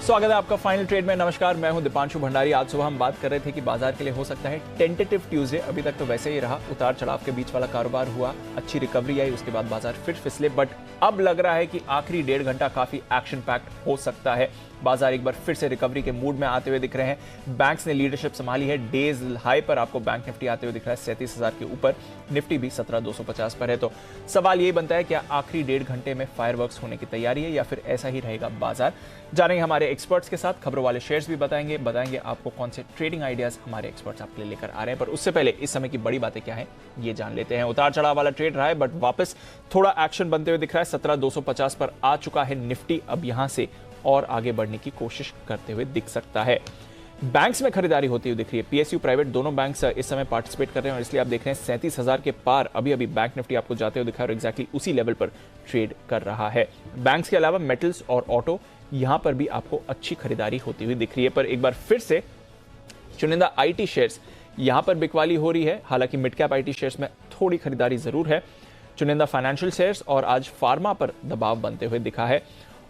स्वागत है आपका फाइनल ट्रेड में। नमस्कार, मैं हूं दीपांशु भंडारी। आज सुबह हम बात कर रहे थे कि बाजार के लिए हो सकता है टेंटेटिव ट्यूसडे। अभी तक तो वैसे ही रहा, उतार चढ़ाव के बीच वाला कारोबार हुआ, अच्छी रिकवरी आई, उसके बाद बाजार फिर फिसले। बट अब लग रहा है कि आखिरी 1.5 घंटा काफी एक्शन पैक्ड हो सकता है। बाजार एक बार फिर से रिकवरी के मूड में आते हुए दिख रहे हैं। बैंक्स ने लीडरशिप संभाली है। डेज हाई पर आपको बैंक निफ्टी आते हुए दिख रहा है 37,000 के ऊपर, निफ्टी भी 17,250 पर है। तो सवाल यही बनता है क्या आखिरी 1.5 घंटे में फायरवर्क्स होने की तैयारी है या फिर ऐसा ही रहेगा बाजार। जानेंगे हमारे एक्सपर्ट्स के साथ, खबरों वाले शेयर्स भी बताएंगे आपको कौन से ट्रेडिंग आइडियाज हमारे एक्सपर्ट्स आपके लिए लेकर आ रहे हैं। पर उससे पहले इस समय की बड़ी बातें क्या है ये जान लेते हैं। उतार चढ़ाव वाला ट्रेड रहा है बट वापस थोड़ा एक्शन बनते हुए दिख रहा है। 17,250 पर आ चुका है निफ्टी। अब यहां से और आगे बढ़ने की कोशिश करते हुए दिख सकता है। बैंक्स में खरीदारी होती हुई दिख रही है। पीएसयू प्राइवेट दोनों बैंक्स इस समय पार्टिसिपेट कर रहे हैं और इसलिए आप देख रहे हैं 37,000 के पार अभी बैंक निफ्टी आपको जाते हुए दिखा और एग्जैक्टली उसी लेवल पर ट्रेड कर रहा है। बैंक्स के अलावा मेटल्स और ऑटो, यहां पर भी आपको अच्छी खरीदारी होती हुई दिख रही है। पर एक बार फिर से चुनिंदा आईटी शेयर्स, यहां पर बिकवाली हो रही है। हालांकि मिड कैप आईटी शेयर्स में थोड़ी खरीदारी जरूर है। चुनिंदा फाइनेंशियल शेयर्स और आज फार्मा पर दबाव बनते हुए दिखा है।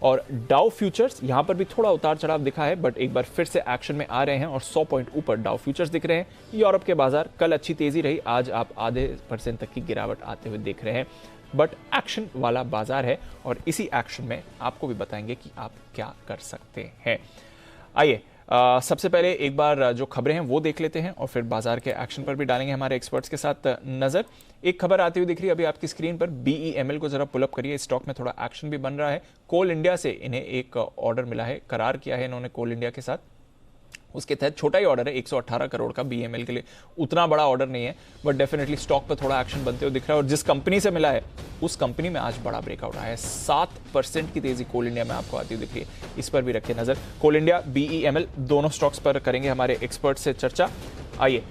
और डाउ फ्यूचर्स, यहां पर भी थोड़ा उतार चढ़ाव दिखा है बट एक बार फिर से एक्शन में आ रहे हैं और 100 पॉइंट ऊपर डाउ फ्यूचर्स दिख रहे हैं। यूरोप के बाजार कल अच्छी तेजी रही, आज आप ½ % तक की गिरावट आते हुए देख रहे हैं। बट एक्शन वाला बाजार है और इसी एक्शन में आपको भी बताएंगे कि आप क्या कर सकते हैं। आइए सबसे पहले एक बार जो खबरें हैं वो देख लेते हैं और फिर बाजार के एक्शन पर भी डालेंगे हमारे एक्सपर्ट्स के साथ नजर। एक खबर आती हुई दिख रही है अभी आपकी स्क्रीन पर। BEML को जरा पुलअप करिए। स्टॉक में थोड़ा एक्शन भी बन रहा है। कोल इंडिया से इन्हें एक ऑर्डर मिला है, करार किया है इन्होंने कोल इंडिया के साथ। उसके तहत छोटा ही ऑर्डर है 118 करोड़ का। BEML के लिए उतना बड़ा ऑर्डर नहीं है बट डेफिनेटली स्टॉक पर थोड़ा एक्शन बनते हुए दिख रहा है। और जिस कंपनी से मिला है उस कंपनी में आज बड़ा ब्रेकआउट आया है। 7% की तेजी कोल इंडिया में आपको आती हुई दिख रही है, इस पर भी रखिए नजर। कोल इंडिया, BEML दोनों स्टॉक्स पर करेंगे हमारे एक्सपर्ट से चर्चा। आइए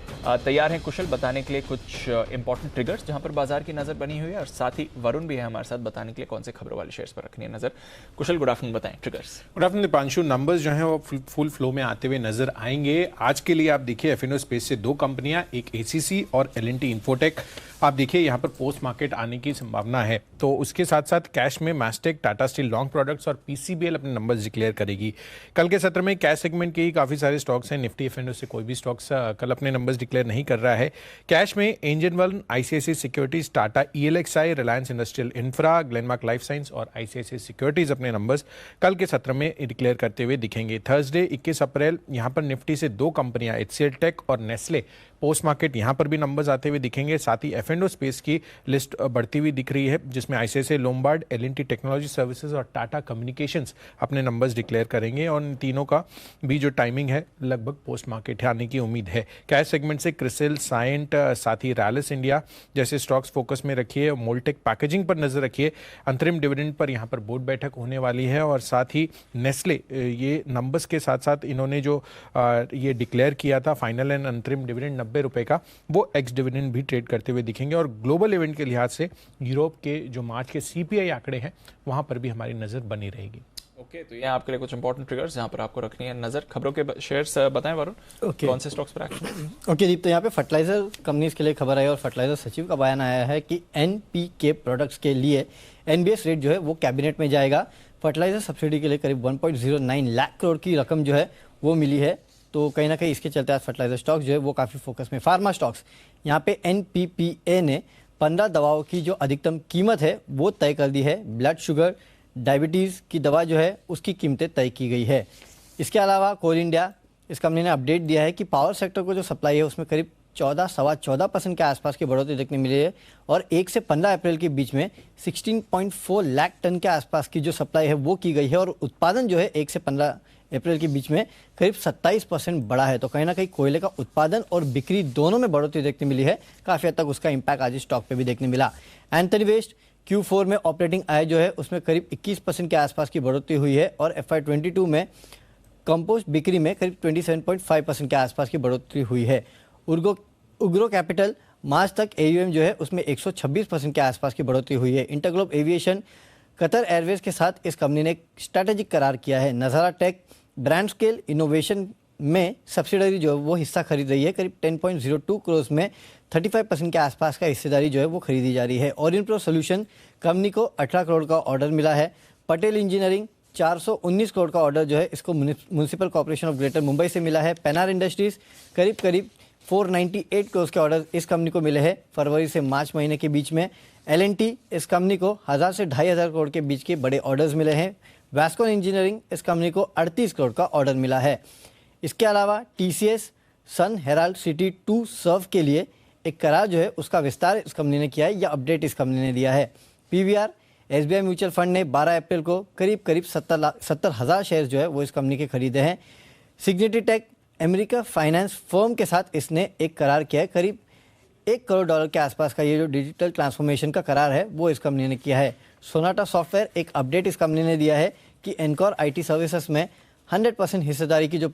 तैयार हैं कुशल बताने के लिए कुछ इंपॉर्टेंट ट्रिगर्स जहां पर बाजार की नजर बनी हुई है, और साथ ही वरुण भी है हमारे साथ बताने के लिए कौन से खबरों वाले शेयर्स पर रखनी है नजर। कुशल, गुड आफ्टरनून, बताएं triggers. Good afternoon Deepanshu. Numbers जो हैं वो फुल फ्लो में आते हुए नजर आएंगे। आज के लिए आप देखिए F&O स्पेस से दो कंपनियां, एक ACC और L&T इन्फोटेक। आप देखिए यहाँ पर पोस्ट मार्केट आने की संभावना है। तो उसके साथ साथ कैश में Mastek, Tata steel long products और PCBL अपने नंबर्स डिक्लेयर करेगी। कल के सत्र में कैश सेगमेंट के ही काफ़ी सारे स्टॉक्स हैं। निफ्टी F&O से कोई भी स्टॉक्स कल अपने नंबर्स डिक्लेयर नहीं कर रहा है। कैश में angel one, ICICI securities, Tata ELXI, Reliance industrial infra, Glenmark life science और ICICI सिक्योरिटीज अपने नंबर्स कल के सत्र में डिक्लेयर करते हुए दिखेंगे। थर्सडे 21 अप्रैल यहाँ पर निफ्टी से दो कंपनियां HCL टेक और नेस्ले पोस्ट मार्केट यहाँ पर भी नंबर्स आते हुए दिखेंगे। साथ ही F&O स्पेस की लिस्ट बढ़ती हुई दिख रही है जिसमें ICICI Lombard, L&T technology services और टाटा कम्युनिकेशंस अपने नंबर्स डिक्लेयर करेंगे। और इन तीनों का भी जो टाइमिंग है लगभग पोस्ट मार्केट आने की उम्मीद है। कैश सेगमेंट से क्रिसिल, साइंट, साथ ही रैलिस इंडिया जैसे स्टॉक्स फोकस में रखिए। मोल्टेक पैकेजिंग पर नजर रखिए। अंतरिम डिविडेंड पर यहाँ पर बोर्ड बैठक होने वाली है। और साथ ही नेस्ले, ये नंबर्स के साथ साथ इन्होंने जो ये डिक्लेयर किया था फाइनल एंड अंतरिम डिविडेंड 90 रुपए का, वो एक्स डिविडेंड भी ट्रेड करते हुए दिखेंगे। और ग्लोबल इवेंट के लिहाज से यूरोप के जो मार्च के CPI आंकड़े हैं वहां पर भी हमारी नजर बनी रहेगी। ओके, तो ये आपके लिए कुछ इंपॉर्टेंट ट्रिगर्स जहां पर आपको रखनी है नजर। खबरों के शेयर्स बताएं वरुण, कौन से स्टॉक्स पर एक्शन? ओके दीप, तो यहाँ पे फर्टिलाइजर कंपनीज के लिए खबर आई और फर्टिलाइजर सचिव का बयान आया है कि NPK प्रोडक्ट्स के लिए NBS रेट जो है वो कैबिनेट में जाएगा। फर्टिलाइजर सब्सिडी के लिए करीब 1.09 लाख करोड़ की रकम जो है वो मिली है। तो कहीं ना कहीं इसके चलते आज फर्टिलाइजर स्टॉक्स जो है वो काफ़ी फोकस में। फार्मा स्टॉक्स, यहाँ पे NPPA ने 15 दवाओं की जो अधिकतम कीमत है वो तय कर दी है। ब्लड शुगर, डायबिटीज़ की दवा जो है उसकी कीमतें तय की गई है। इसके अलावा कोल इंडिया, इस कंपनी ने अपडेट दिया है कि पावर सेक्टर को जो सप्लाई है उसमें करीब 14-14.25% के आसपास की बढ़ोतरी देखने मिली है। और 1 से 15 अप्रैल के बीच में 16.4 लाख टन के आसपास की जो सप्लाई है वो की गई है। और उत्पादन जो है 1 से 15 अप्रैल के बीच में करीब 27% बढ़ा है। तो कहीं ना कहीं कोयले का उत्पादन और बिक्री दोनों में बढ़ोतरी देखने मिली है। काफ़ी हद तक उसका इम्पैक्ट आज स्टॉक पे भी देखने मिला। एंथनी वेस्ट Q4 में ऑपरेटिंग आय जो है उसमें करीब 21% के आसपास की बढ़ोतरी हुई है। और FY22 में कंपोस्ट बिक्री में करीब 27.5% के आसपास की बढ़ोतरी हुई है। उग्रो कैपिटल मार्च तक AUM जो है उसमें 126% के आसपास की बढ़ोतरी हुई है। इंटरग्लोब एविएशन, कतर एयरवेज के साथ इस कंपनी ने स्ट्रैटेजिक करार किया है। नज़ारा टेक ब्रांड स्केल इनोवेशन में सब्सिडरी जो है वो हिस्सा खरीद रही है। करीब 10.02 करोड़ में 35% के आसपास का हिस्सेदारी जो है वो खरीदी जा रही है। ओरियंट प्रो सोल्यूशन कंपनी को 18 करोड़ का ऑर्डर मिला है। पटेल इंजीनियरिंग 419 करोड़ का ऑर्डर जो है इसको municipal corporation of greater Mumbai से मिला है। पेनार इंडस्ट्रीज करीब 498 करोड़ के ऑर्डर इस कंपनी को मिले हैं फरवरी से मार्च महीने के बीच में। L&T इस कंपनी को 1000 से 2500 करोड़ के बीच के बड़े ऑर्डर्स मिले हैं। वास्कॉन इंजीनियरिंग इस कंपनी को 38 करोड़ का ऑर्डर मिला है। इसके अलावा TCS सन हेराल्ड सिटी 2 सर्व के लिए एक करार जो है उसका विस्तार इस कंपनी ने किया है या अपडेट इस कंपनी ने दिया है। PVR SBI म्यूचुअल फंड ने 12 अप्रैल को करीब 70,000 शेयर जो है वो इस कंपनी के खरीदे हैं। सिग्निटी टेक अमेरिका फाइनेंस फर्म के साथ इसने एक करार किया है। करीब $1 करोड़ के आसपास का ये जो डिजिटल ट्रांसफॉर्मेशन का करार है वो इस कंपनी ने किया है। सोनाटा सॉफ्टवेयर एक अपडेट इस कंपनी ने दिया है कि एनकॉर IT सर्विसेज में 100% हिस्सेदारी की जो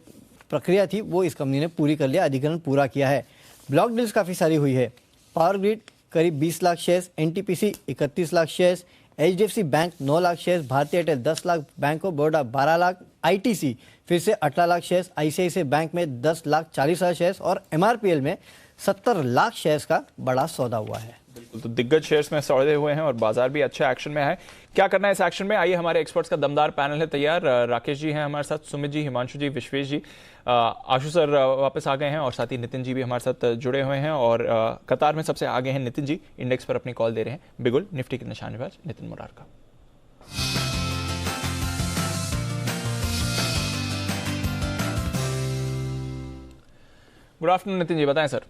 प्रक्रिया थी वो इस कंपनी ने पूरी कर लिया, अधिग्रहण पूरा किया है। ब्लॉक डील्स काफ़ी सारी हुई है। पावर ग्रिड करीब 20 lakh shares, NTPC 31 lakh shares, HDFC bank 9 lakh shares, भारतीय Airtel 10 lakh, bank of Baroda 12 lakh, ITC फिर से 18 लाख शेयर्स, ICICI बैंक में 10,40,000 शेयर्स और MRPL में 70 लाख शेयर्स का बड़ा सौदा हुआ है। बिल्कुल, तो दिग्गज शेयर्स में सौदे हुए हैं और बाजार भी अच्छा एक्शन में है। क्या करना है इस एक्शन में, आइए हमारे एक्सपर्ट्स का दमदार पैनल है तैयार। राकेश जी हैं हमारे साथ, सुमित जी, हिमांशु जी, विश्वेश जी, आशु सर वापस आ गए हैं और साथ ही नितिन जी भी हमारे साथ जुड़े हुए हैं। और कतार में सबसे आगे हैं नितिन जी, इंडेक्स पर अपनी कॉल दे रहे हैं बिगुल निफ्टी के निशानेबाज नितिन मुरारका। गुड आफ्टरनून नितिन जी, बताएं सर।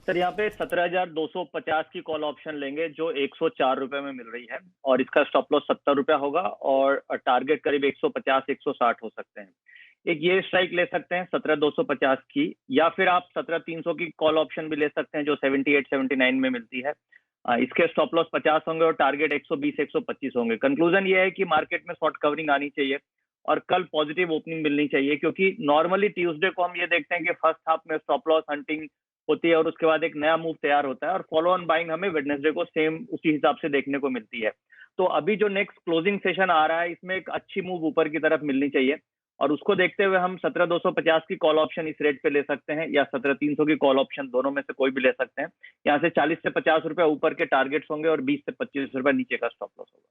सर यहाँ पे 17,250 की कॉल ऑप्शन लेंगे जो 104 रुपए में मिल रही है और इसका स्टॉप लॉस 70 रुपया होगा और टारगेट करीब 150-160 हो सकते हैं। एक ये स्ट्राइक ले सकते हैं 17,250 की, या फिर आप 17,300 की कॉल ऑप्शन भी ले सकते हैं जो 78-79 में मिलती है। इसके स्टॉप लॉस 50 होंगे और टारगेट 120-125 होंगे। कंक्लूजन ये है कि मार्केट में शॉर्ट कवरिंग आनी चाहिए और कल पॉजिटिव ओपनिंग मिलनी चाहिए, क्योंकि नॉर्मली ट्यूसडे को हम ये देखते हैं कि फर्स्ट हाफ में स्टॉप लॉस हंटिंग होती है और उसके बाद एक नया मूव तैयार होता है और फॉलो ऑन बाइंग हमें वेडनेसडे को सेम उसी हिसाब से देखने को मिलती है। तो अभी जो नेक्स्ट क्लोजिंग सेशन आ रहा है इसमें एक अच्छी मूव ऊपर की तरफ मिलनी चाहिए और उसको देखते हुए हम 17,250 की कॉल ऑप्शन इस रेट पे ले सकते हैं या 17,300 की कॉल ऑप्शन, दोनों में से कोई भी ले सकते हैं। यहाँ से 40 से 50 रुपए ऊपर के टारगेट्स होंगे और 20 से 25 रुपए नीचे का स्टॉप लॉस होगा।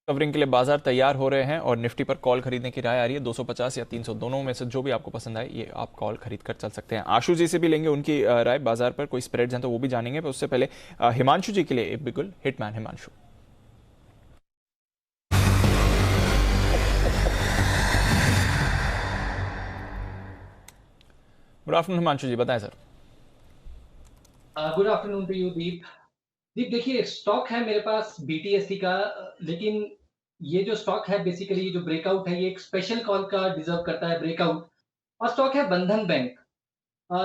कवरिंग के लिए बाजार तैयार हो रहे हैं और निफ्टी पर कॉल खरीदने की राय आ रही है। 250 या 300 दोनों में से जो भी आपको पसंद आए ये आप कॉल खरीद कर चल सकते हैं। आशु जी से भी लेंगे उनकी राय बाजार पर, कोई स्प्रेड्स हैं तो वो भी जानेंगे, पर उससे पहले हिमांशु जी के लिए एक बिगुल hitman Himanshu. Good afternoon Himanshu ji, बताएं sir. Good afternoon to you Deep. देखिए, स्टॉक है मेरे पास BTSC का, लेकिन ये जो स्टॉक है बेसिकली जो ब्रेकआउट है ये एक स्पेशल कॉल का डिजर्व करता है ब्रेकआउट, और स्टॉक है बंधन बैंक।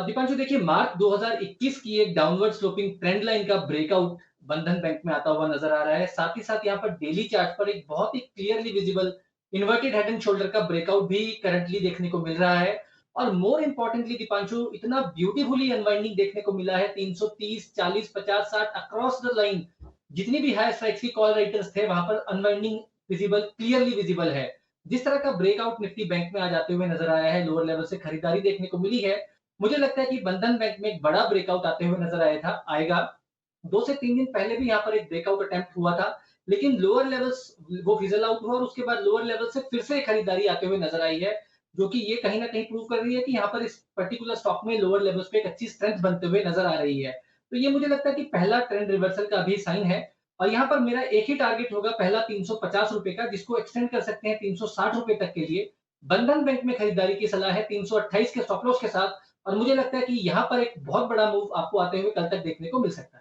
दीपांशु देखिए, मार्च 2021 की एक डाउनवर्ड स्लोपिंग ट्रेंड लाइन का ब्रेकआउट बंधन बैंक में आता हुआ नजर आ रहा है। साथ ही साथ यहाँ पर डेली चार्ट पर एक बहुत ही clearly visible inverted head and shoulder का ब्रेकआउट भी करंटली देखने को मिल रहा है। और मोर इंपॉर्टेंटली दीपांशु, इतना ब्यूटीफुली अनवाइंडिंग देखने को मिला है 330, 40, 50, 60 अक्रॉस द लाइन। जितनी भी हाई स्ट्राइक्स की कॉल राइटर्स थे वहां पर अनवाइंडिंग विजिबल, क्लियरली विजिबल है। जिस तरह का ब्रेकआउट निफ्टी बैंक में आ जाते हुए नजर आया है, लोअर लेवल से खरीदारी देखने को मिली है, मुझे लगता है कि बंधन बैंक में एक बड़ा ब्रेकआउट आते हुए नजर आएगा। 2 से 3 दिन पहले भी यहाँ पर एक ब्रेकआउट अटेम्प्ट हुआ था, लेकिन लोअर लेवल्स वो फिजल आउट हुआ और उसके बाद लोअर लेवल से फिर से खरीदारी आते हुए नजर आई है, जो कि ये कहीं ना कहीं प्रूव कर रही है कि यहाँ पर इस पर्टिकुलर स्टॉक में लोअर लेवल्स पे एक अच्छी स्ट्रेंथ बनते हुए नजर आ रही है। तो ये मुझे लगता है कि पहला ट्रेंड रिवर्सल का भी साइन है। और यहाँ पर मेरा एक ही टारगेट होगा पहला 350 रुपए का, जिसको एक्सटेंड कर सकते हैं 360 रुपए तक के लिए। बंधन बैंक में खरीदारी की सलाह है 328 के स्टॉप लॉस के साथ, और मुझे लगता है कि यहाँ पर एक बहुत बड़ा मूव आपको आते हुए कल तक देखने को मिल सकता है।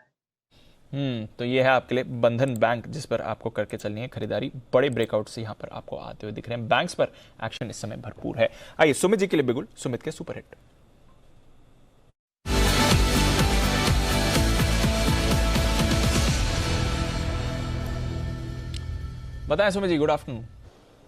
तो ये है आपके लिए बंधन बैंक, जिस पर आपको करके चलनी है खरीदारी। बड़े ब्रेकआउट से यहाँ पर आपको आते हुए दिख रहे हैं। बैंक्स पर एक्शन इस समय भरपूर है। आइए सुमित जी के लिए बिगुल, सुमित के सुपरहिट। बताएं Sumit ji, good afternoon.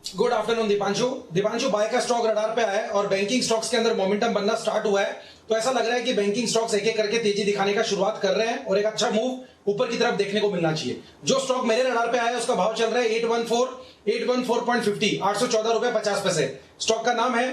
Good afternoon Deepanshu, buy का स्टॉक रडार पे आया है और बैंकिंग स्टॉक्स के अंदर मोमेंटम बनना स्टार्ट हुआ है। तो ऐसा लग रहा है कि बैंकिंग स्टॉक्स एक एक करके तेजी दिखाने का शुरुआत कर रहे हैं और एक अच्छा मूव ऊपर की तरफ देखने को मिलना चाहिए। जो स्टॉक मेरे रडार पे आया है उसका भाव चल रहा है 814.50, 814 रुपए 50 पैसे। स्टॉक का नाम है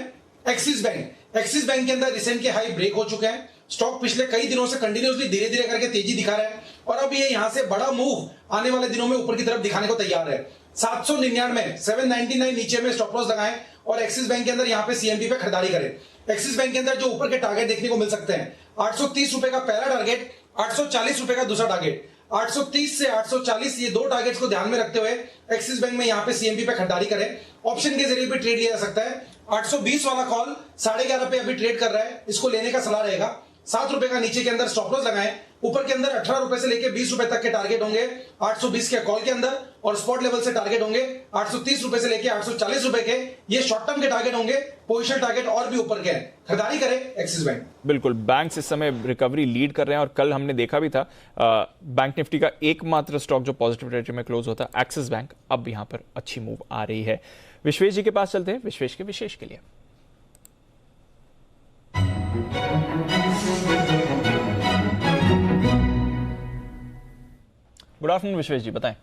एक्सिस बैंक। एक्सिस बैंक के अंदर रिसेंट के हाई ब्रेक हो चुके हैं स्टॉक पिछले कई दिनों से कंटिन्यूसली धीरे धीरे करके तेजी दिखा रहा है और अब ये यहां से बड़ा मूव आने वाले दिनों में ऊपर की तरफ दिखाने को तैयार है। 799 799 नीचे में स्टॉप लॉस लगाएं और एक्सिस बैंक के अंदर यहां पे सीएमपी पे खरीदारी करें। एक्सिस बैंक के अंदर जो ऊपर के टारगेट देखने को मिल सकते हैं 830 रुपए का पहला टारगेट, 840 रुपए का दूसरा टारगेट। 830 से 840 ये दो टारगेट्स को ध्यान में रखते हुए एक्सिस बैंक में यहां पे सीएमपी पे खरीदारी करें। ऑप्शन के जरिए भी ट्रेड लिया जा सकता है। 820 वाला कॉल 11.5 पे अभी ट्रेड कर रहा है, इसको लेने का सलाह रहेगा। 7 रुपए का नीचे के अंदर स्टॉप लॉस लगाएं। ऊपर के अंदर 18 रुपए से लेकर 20 रुपए तक के टारगेट होंगे 820 के कॉल के अंदर और स्पॉट लेवल से टारगेट होंगे 830 रुपए से लेकर 840 रुपए के। ये शॉर्ट टर्म के टारगेट होंगे, पोजीशन टारगेट और भी ऊपर के हैं। खरीदारी करें एक्सिस बैंक। बिल्कुल, बैंक्स इस समय रिकवरी लीड कर रहे हैं और कल हमने देखा भी था बैंक निफ्टी का एकमात्र स्टॉक जो पॉजिटिव टेरिटरी में क्लोज होता है एक्सिस बैंक, अब यहां पर अच्छी मूव आ रही है। विश्वेश जी के पास चलते हैं, विश्वेश के विशेष के लिए। गुड आफ्टरनून विश्वेश जी, बताएं।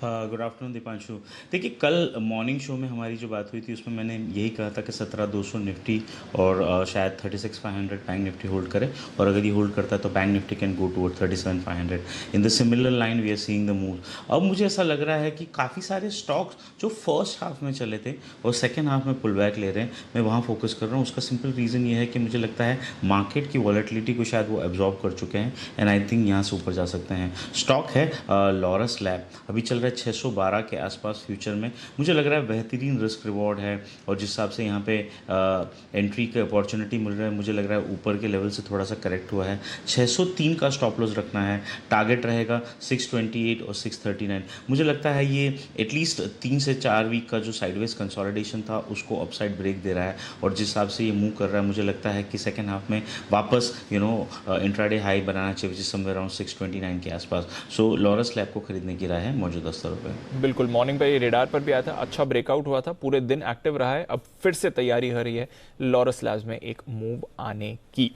Good afternoon Deepanshu. देखिए, कल मॉर्निंग शो में हमारी जो बात हुई थी उसमें मैंने यही कहा था कि 17,200 निफ्टी और शायद 36,500 बैंक निफ्टी होल्ड करे और अगर ये होल्ड करता है तो bank Nifty can go toward 37,500। In the similar line we are seeing the move. अब मुझे ऐसा लग रहा है कि काफ़ी सारे स्टॉक्स जो फर्स्ट हाफ में चले थे और सेकेंड हाफ में पुल बैक ले रहे हैं, मैं वहाँ फोकस कर रहा हूँ। उसका सिंपल रीज़न ये है कि मुझे लगता है मार्केट की वॉलेटिलिटी को शायद वो एब्जॉर्ब कर चुके हैं एंड आई थिंक यहाँ से ऊपर जा सकते हैं। स्टॉक है लॉरस लैब, अभी चल रहा है 612 के आसपास फ्यूचर में। मुझे लग रहा है बेहतरीन रिस्क रिवॉर्ड है और जिस हिसाब से यहाँ पे एंट्री के अपॉर्चुनिटी मिल रहा है, मुझे लग रहा है ऊपर के लेवल से थोड़ा सा करेक्ट हुआ है। 603 का स्टॉप लॉस रखना है, टारगेट रहेगा 628 और 639। मुझे लगता है ये एटलीस्ट 3 से 4 वीक का जो साइडवेज कंसोलिडेशन था उसको अपसाइड ब्रेक दे रहा है और जिस हिसाब से ये मूव कर रहा है मुझे लगता है कि सेकेंड हाफ में वापस इंट्राडे हाई बनाना चाहिए विच इज समवेयर अराउंड 629 के आसपास। सो लॉरस लैब को खरीदने की राय है मौजूदा स्तरों पर। बिल्कुल, मॉर्निंग पे ये रेडार पर भी आया था, अच्छा ब्रेकआउट हुआ था, पूरे दिन एक्टिव रहा है, अब फिर से तैयारी हो रही है लॉरस लैब्स में एक मूव आने की।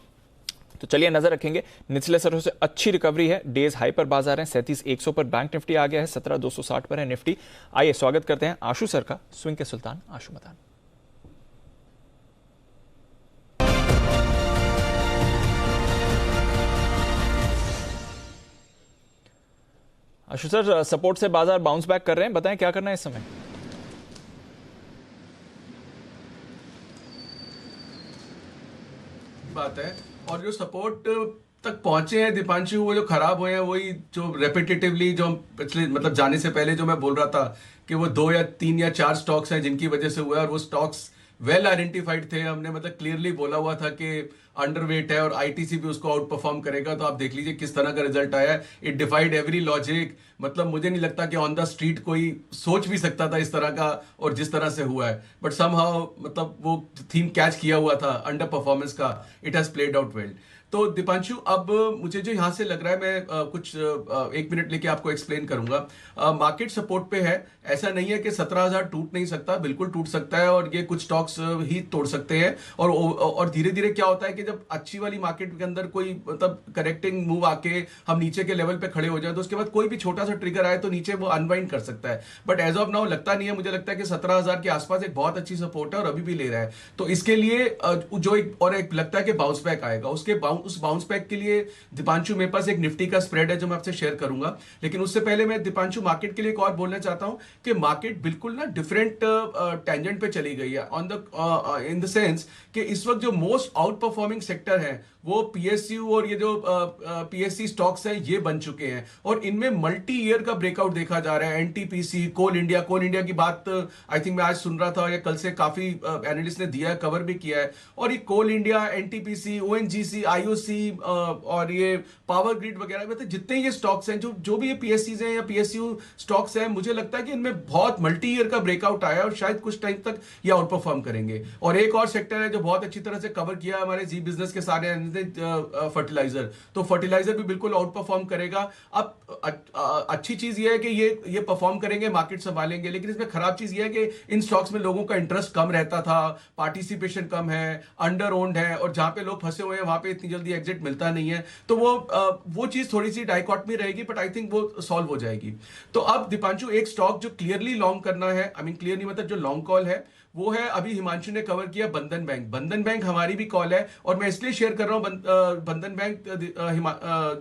तो चलिए नजर रखेंगे, निचले स्तरों से अच्छी रिकवरी है, डेज हाई पर बाजार है, 37,100 पर बैंक निफ्टी आ गया है, 17,260 पर है निफ्टी। आइए स्वागत करते हैं आशु सर का, स्विंग के सुल्तान आशु मतान। आशु सर, सपोर्ट से बाजार बाउंस बैक कर रहे हैं, बताएं क्या करना है इस समय। बात है और जो सपोर्ट तक पहुंचे हैं दीपांशु, वो जो खराब हुए हैं वही जो रेपिटेटिवली जो पिछले मतलब जाने से पहले जो मैं बोल रहा था कि वो 2 या 3 या 4 स्टॉक्स हैं जिनकी वजह से हुआ है और वो स्टॉक्स वेल आइडेंटिफाइड थे। हमने मतलब क्लियरली बोला हुआ था कि अंडरवेट है और आईटीसी भी उसको आउट परफॉर्म करेगा। तो आप देख लीजिए किस तरह का रिजल्ट आया है। It डिफाइड every logic. मतलब मुझे नहीं लगता कि ऑन द स्ट्रीट कोई सोच भी सकता था इस तरह का और जिस तरह से हुआ है, बट समहाउ मतलब वो थीम कैच किया हुआ था अंडर परफॉर्मेंस का, it has played out well. तो दीपांशु, अब मुझे जो यहां से लग रहा है, मैं कुछ 1 मिनट लेके आपको एक्सप्लेन करूंगा। मार्केट सपोर्ट पे है, ऐसा नहीं है कि 17,000 टूट नहीं सकता, बिल्कुल टूट सकता है और ये कुछ स्टॉक्स ही तोड़ सकते हैं। और धीरे धीरे क्या होता है कि जब अच्छी वाली मार्केट के अंदर कोई मतलब करेक्टिंग मूव आके हम नीचे के लेवल पे खड़े हो जाए तो उसके बाद कोई भी छोटा सा ट्रिगर आए तो नीचे वो अनवाइंड कर सकता है। बट एज ऑफ नाउ लगता नहीं है, मुझे लगता है कि 17,000 के आसपास एक बहुत अच्छी सपोर्ट है और अभी भी ले रहा है। तो इसके लिए जो एक लगता है कि बाउंस बैक आएगा, उस बाउंस बैक के लिए दीपांशु मेरे पास एक निफ्टी का स्प्रेड है जो मैं आपसे शेयर करूंगा। लेकिन उससे पहले मैं दीपांशु मार्केट के लिए एक और बोलना चाहता हूं कि मार्केट बिल्कुल ना डिफरेंट टेंजेंट पे चली गई है on the in the sense कि इस वक्त जो मोस्ट आउट परफॉर्मिंग सेक्टर है वो पीएसयू और ये जो पीएससी स्टॉक्स हैं ये बन चुके हैं और इनमें मल्टी ईयर का ब्रेकआउट देखा जा रहा है। एनटीपीसी, कोल इंडिया की बात आई थिंक मैं आज सुन रहा था या कल से काफी एनालिस्ट ने दिया है, कवर भी किया है। और ये कोल इंडिया, एनटीपीसी, ओएनजीसी, आईओसी और ये पावर ग्रिड वगैरह, मतलब जितने ये स्टॉक्स हैं जो भी ये पीएससीज हैं या पीएसयू स्टॉक्स हैं, मुझे लगता है कि इनमें बहुत मल्टी ईयर का ब्रेकआउट आया और शायद कुछ टाइम तक ये आउट परफॉर्म करेंगे। और एक और सेक्टर है जो बहुत अच्छी तरह से कवर किया हमारे जी बिजनेस के सारे फर्टिलाइजर, तो फर्टिलाइजर भी बिल्कुल आउट परफॉर्म करेगा। अब अच्छी चीज ये है कि ये परफॉर्म करेंगे, मार्केट संभालेंगे, लेकिन इसमें खराब चीज ये है कि इन स्टॉक्स में लोगों का इंटरेस्ट कम रहता था, पार्टिसिपेशन कम है, अंडर ओन्ड है और जहां पे लोग फंसे हुए हैं वहां पे इतनी जल्दी एग्जिट मिलता नहीं है। तो वो चीज थोड़ी सी डाइकॉटमी रहेगी, बट आई थिंक वो सॉल्व हो जाएगी। तो अब दीपांशु, एक स्टॉक जो क्लियरली लॉन्ग करना है, आई मीन क्लियर नहीं मतलब जो लॉन्ग कॉल है, वो है, अभी हिमांशु ने कवर किया बंधन बैंक। बंधन बैंक हमारी भी कॉल है और मैं इसलिए शेयर कर रहा हूं बंधन बैंक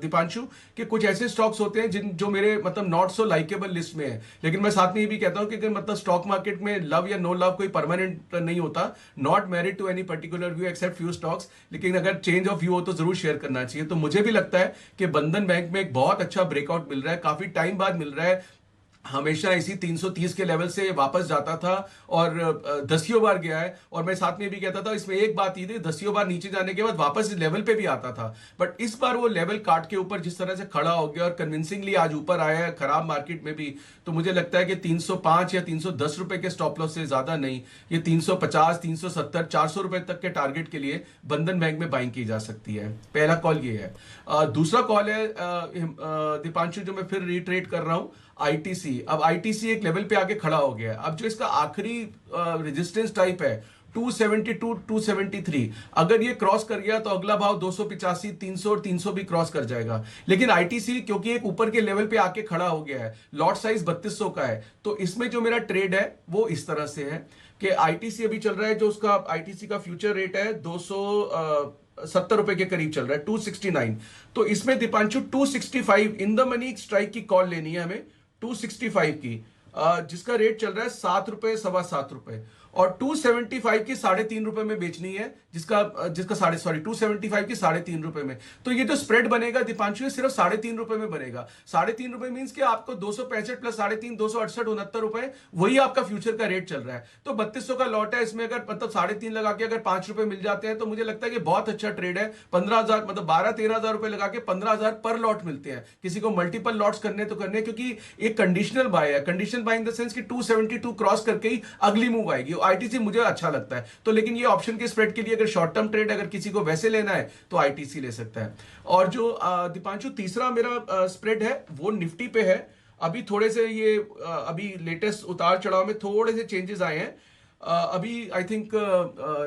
दीपांशु कि कुछ ऐसे स्टॉक्स होते हैं जो मेरे मतलब नॉट सो लाइकेबल लिस्ट में है, लेकिन मैं साथ में ये भी कहता हूं कि मतलब स्टॉक मार्केट में लव या नो लव कोई परमानेंट नहीं होता। Not married to any particular view except few stocks, लेकिन अगर चेंज ऑफ व्यू हो तो जरूर शेयर करना चाहिए। तो मुझे भी लगता है कि बंधन बैंक में एक बहुत अच्छा ब्रेकआउट मिल रहा है, काफी टाइम बाद मिल रहा है। हमेशा इसी 330 के लेवल से वापस जाता था और 10 बार गया है। और मैं साथ में भी कहता था, इसमें एक बात ये थी, 10 बार नीचे जाने के बाद वापस इस लेवल पे भी आता था, बट इस बार वो लेवल काट के ऊपर जिस तरह से खड़ा हो गया और कन्विंसिंगली आज ऊपर आया है खराब मार्केट में भी, तो मुझे लगता है कि 305 या 310 रुपए के स्टॉप लॉस से ज्यादा नहीं, ये 350, 370, 400 रुपए तक के टारगेट के लिए बंधन बैंक में बाइंग की जा सकती है। पहला कॉल ये है। दूसरा कॉल है दीपांशु, जो मैं फिर रिट्रेट कर रहा हूं, आईटीसी। अब आईटीसी एक लेवल पे आके खड़ा हो गया है। अब जो इसका आखिरी रेजिस्टेंस टाइप है 272, 273, अगर ये क्रॉस कर गया तो अगला भाव 285, 300 और 300 भी क्रॉस कर जाएगा। लेकिन आईटीसी क्योंकि एक ऊपर के लेवल पे आके खड़ा हो गया है, लॉट साइज 3200 का है, तो इसमें जो मेरा ट्रेड है वो इस तरह से है कि आईटीसी अभी चल रहा है, जो उसका आईटीसी का फ्यूचर रेट है 270 रुपए के करीब चल रहा है, 269। तो इसमें Deepanshu 265 in the money strike की कॉल लेनी है हमें, 265 की, जिसका रेट चल रहा है 7 रुपए, 7.25 रुपए, और 275 की 3.5 रुपए में बेचनी है, जिसका 275 की 3.5 रुपए में। तो ये जो स्प्रेड बनेगा दीपांशु, ये सिर्फ 3.5 रुपए में बनेगा। 3.5 रुपए मींस कि आपको 265 प्लस 3.5, 268, 69 रुपए, वही आपका फ्यूचर का रेट चल रहा है। तो 3200 का लॉट है, इसमें अगर मतलब 3.5 लगा के अगर 5 रुपए मिल जाते हैं तो मुझे लगता है कि बहुत अच्छा ट्रेड है। 15,000 मतलब 12-13,000 रुपए लगा के 15,000 पर लॉट मिलते हैं। किसी को मल्टीपल लॉट्स करने तो करने, क्योंकि एक कंडीशनल बाय है। Conditional buy in the sense कि 272 क्रॉस करके ही अगली मूव आएगी। आईटीसी मुझे अच्छा लगता है, तो लेकिन ये ऑप्शन के स्प्रेड के लिए अगर शॉर्ट टर्म ट्रेड अगर किसी को वैसे लेना है तो आईटीसी ले सकता है। और जो दीपांशु तीसरा मेरा स्प्रेड है वो निफ्टी पे है। अभी थोड़े से ये अभी लेटेस्ट उतार चढ़ाव में थोड़े से चेंजेस आए हैं। अभी आई थिंक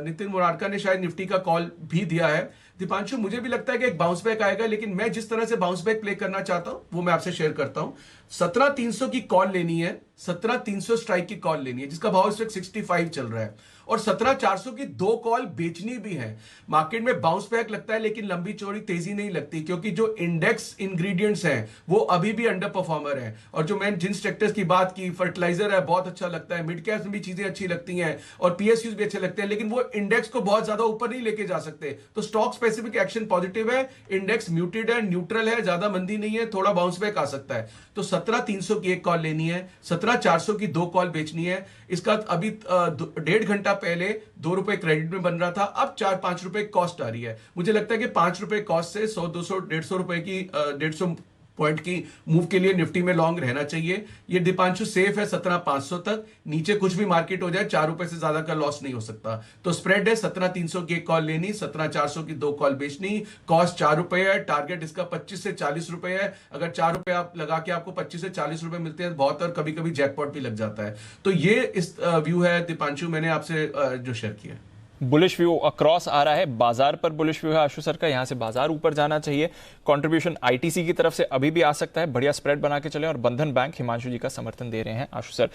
नितिन मुरारका ने शायद निफ्टी का कॉल भी दिया है। दीपांशु मुझे भी लगता है कि एक बाउंस बैक आएगा, लेकिन मैं जिस तरह से बाउंस बैक प्ले करना चाहता हूं वो मैं आपसे शेयर करता हूं। 17,300 की कॉल लेनी है, 17,300 स्ट्राइक की कॉल लेनी है, जिसका भाव इस वक्त 65 चल रहा है, और 17,400 की 2 कॉल बेचनी भी है। मार्केट में बाउंस बैक लगता है लेकिन लंबी चौड़ी तेजी नहीं लगती, क्योंकि जो इंडेक्स इंग्रेडिएंट्स हैं वो अभी भी अंडर परफॉर्मर है। और जो मैं जिन सेक्टर्स की बात की, फर्टिलाइजर है बहुत अच्छा लगता है, मिड कैप्स में भी चीजें अच्छी लगती हैं और पीएसयूज भी अच्छे लगते हैं, लेकिन वो इंडेक्स को बहुत ज्यादा ऊपर नहीं लेके जा सकते। तो स्टॉक स्पेसिफिक एक्शन पॉजिटिव है, इंडेक्स म्यूटेड है, न्यूट्रल है, ज्यादा मंदी नहीं है, थोड़ा बाउंस बैक आ सकता है। तो 17,300 की एक कॉल लेनी है, 17,400 की 2 कॉल बेचनी है। इसका अभी 1.5 घंटा पहले 2 रुपए क्रेडिट में बन रहा था, अब 4-5 रुपए कॉस्ट आ रही है। मुझे लगता है कि 5 रुपए कॉस्ट से 100, 200, 150 रुपए की 150 पॉइंट की मूव के लिए निफ्टी में लॉन्ग रहना चाहिए। ये दीपांशु सेफ है 17,500 तक, नीचे कुछ भी मार्केट हो जाए 4 रुपए से ज्यादा का लॉस नहीं हो सकता। तो स्प्रेड है 17,300 की एक कॉल लेनी, 17,400 की 2 कॉल बेचनी, कॉस्ट 4 रुपए है, टारगेट इसका 25 से 40 रुपए है। अगर 4 रुपए आप लगा के आपको 25 से 40 रुपए मिलते हैं बहुत, और कभी कभी जैकपॉट भी लग जाता है। तो ये इस व्यू है दीपांशु, मैंने आपसे जो शेयर किया। बुलिश व्यू अक्रॉस आ रहा है, बाजार पर बुलिश व्यू है आशु सर का, यहां से बाजार ऊपर जाना चाहिए। कंट्रीब्यूशन आईटीसी की तरफ से अभी भी आ सकता है, बढ़िया स्प्रेड बना के चले, और बंधन बैंक हिमांशु जी का समर्थन दे रहे हैं आशु सर।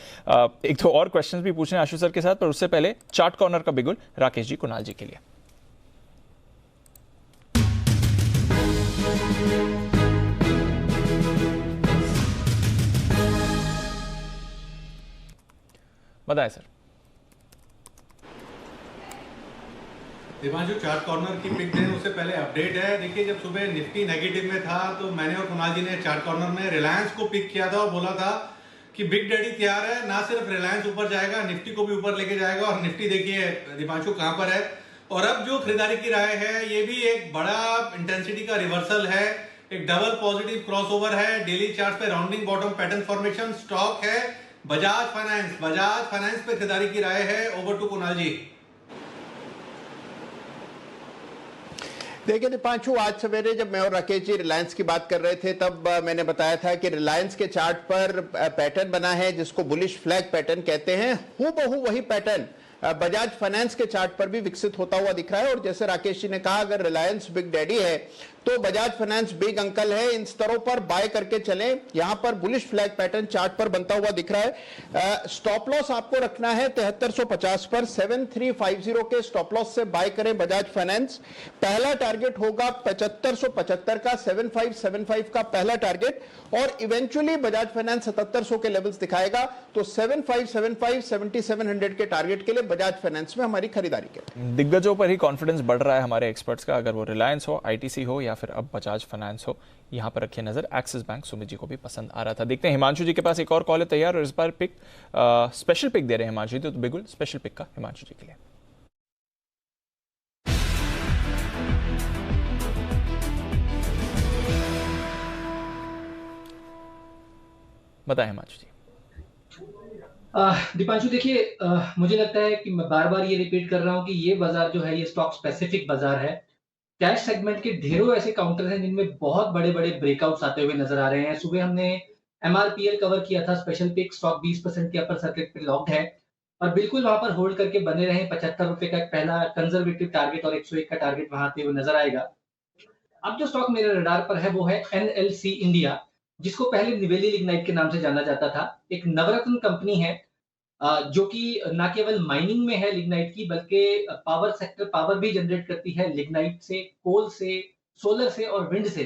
एक दो और क्वेश्चंस भी पूछने आशु सर के साथ, पर उससे पहले चार्ट कॉर्नर का बिगुल राकेश जी, कुणाल जी के लिए। बताएं सर। दिपांशु, चार्ट कॉर्नर की पिक दें उससे पहले अपडेट है। देखिए, जब सुबह निफ्टी नेगेटिव में था तो मैंने और कुणाल जी ने चार्ट कॉर्नर में रिलायंस को पिक किया था और बोला था कि बिग डैडी तैयार है, ना सिर्फ रिलायंस ऊपर जाएगा, निफ्टी को भी ऊपर लेके जाएगा। और निफ्टी देखिए दीपांशु कहां पर है, और अब जो खरीदारी की राय है ये भी एक बड़ा इंटेंसिटी का रिवर्सल है, एक डबल पॉजिटिव क्रॉसओवर है। डेली चार्ट पे rounding bottom pattern formation stock है बजाज फाइनेंस पे खरीदारी की राय है। ओवर टू कुणाल जी। देखिए दीपांशु, आज सवेरे जब मैं और राकेश जी रिलायंस की बात कर रहे थे तब मैंने बताया था कि रिलायंस के चार्ट पर पैटर्न बना है जिसको बुलिश फ्लैग पैटर्न कहते हैं। हूबहू वही पैटर्न बजाज फाइनेंस के चार्ट पर भी विकसित होता हुआ दिख रहा है। और जैसे राकेश जी ने कहा, अगर रिलायंस बिग डैडी है तो बजाज फाइनेंस बिग अंकल है। इन स्तरों पर बाय करके चलें। यहां पर बुलिश फ्लैग पैटर्न चार्ट पर बनता हुआ दिख रहा है। स्टॉप लॉस आपको रखना है 7350 पर। 7350 के स्टॉप लॉस से बाय करें बजाज फाइनेंस। पहला टारगेट होगा 7575 का, 7575 का पहला टारगेट, और इवेंचुअली बजाज फाइनेंस 7700 के लेवल्स दिखाएगा। तो 7575 7700 के टारगेट के लिए बजाज फाइनेंस में हमारी खरीदारी के दिग्गजों पर ही कॉन्फिडेंस बढ़ रहा है हमारे एक्सपर्ट्स का, अगर वो रिलायंस हो, आईटीसी हो या फिर अब बजाज फाइनेंस हो। यहां पर रखिए नजर। एक्सिस बैंक सुमित जी को भी पसंद आ रहा था। देखते हैं हिमांशु जी के पास एक और कॉल है तैयार, और इस बार पिक स्पेशल पिक दे रहे हैं हिमांशु जी, तो बिल्कुल स्पेशल पिक का हिमांशु जी के लिए बताएं हिमांशु जी। दीपांशु देखिए, मुझे लगता है कि मैं बार बार ये रिपीट कर रहा हूं कि ये बाजार जो है ये स्टॉक स्पेसिफिक बाजार है। कैश सेगमेंट के ढेरों ऐसे काउंटर हैं जिनमें बहुत बड़े बड़े ब्रेकआउट्स आते हुए नजर आ रहे हैं। सुबह हमने एमआरपीएल कवर किया था, स्पेशल पिक स्टॉक 20% के अपर सर्किट पे लॉक्ड है और बिल्कुल वहां पर होल्ड करके बने रहे। 75 रुपए का एक पहला कंजर्वेटिव टारगेट और 101 का टारगेट वहां आते हुए नजर आएगा। अब जो स्टॉक मेरे रडार पर है वो है एनएलसी इंडिया, जिसको पहले निवेली लिग्नाइट के नाम से जाना जाता था। एक नवरत्न कंपनी है जो कि न केवल माइनिंग में है लिग्नाइट की, बल्कि पावर सेक्टर पावर भी जनरेट करती है लिग्नाइट से, कोल से, सोलर से और विंड से।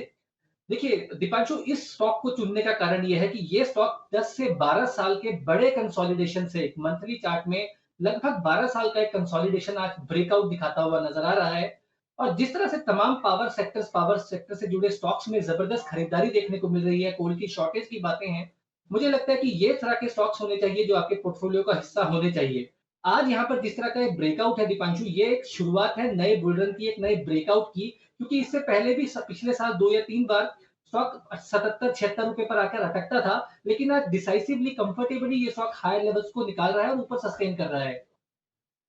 देखिए दीपांशु, इस स्टॉक को चुनने का कारण यह है कि ये स्टॉक 10 से 12 साल के बड़े कंसोलिडेशन से, एक मंथली चार्ट में लगभग 12 साल का एक कंसोलिडेशन आज ब्रेकआउट दिखाता हुआ नजर आ रहा है। और जिस तरह से तमाम पावर सेक्टर से जुड़े स्टॉक्स में जबरदस्त खरीदारी देखने को मिल रही है, कोल की शॉर्टेज की बातें हैं, मुझे लगता है कि ये तरह के स्टॉक्स होने चाहिए जो आपके पोर्टफोलियो का हिस्सा होने चाहिए। आज यहाँ पर जिस तरह का एक ब्रेकआउट है दीपांशु, ये एक शुरुआत है नए बुलरन की, एक नए ब्रेकआउट की, क्योंकि इससे पहले भी पिछले साल 2 या 3 बार स्टॉक 77-76 रुपए पर आकर अटकता था, लेकिन आज डिसाइसिवली कंफर्टेबली ये स्टॉक हायर लेवल्स को निकाल रहा है और ऊपर सस्टेन कर रहा है।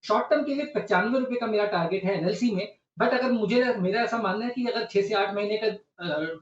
शॉर्ट टर्म के लिए 95 रुपए का मेरा टारगेट है एनएलसी में। बट अगर मेरा ऐसा मानना है कि अगर 6 से 8 महीने का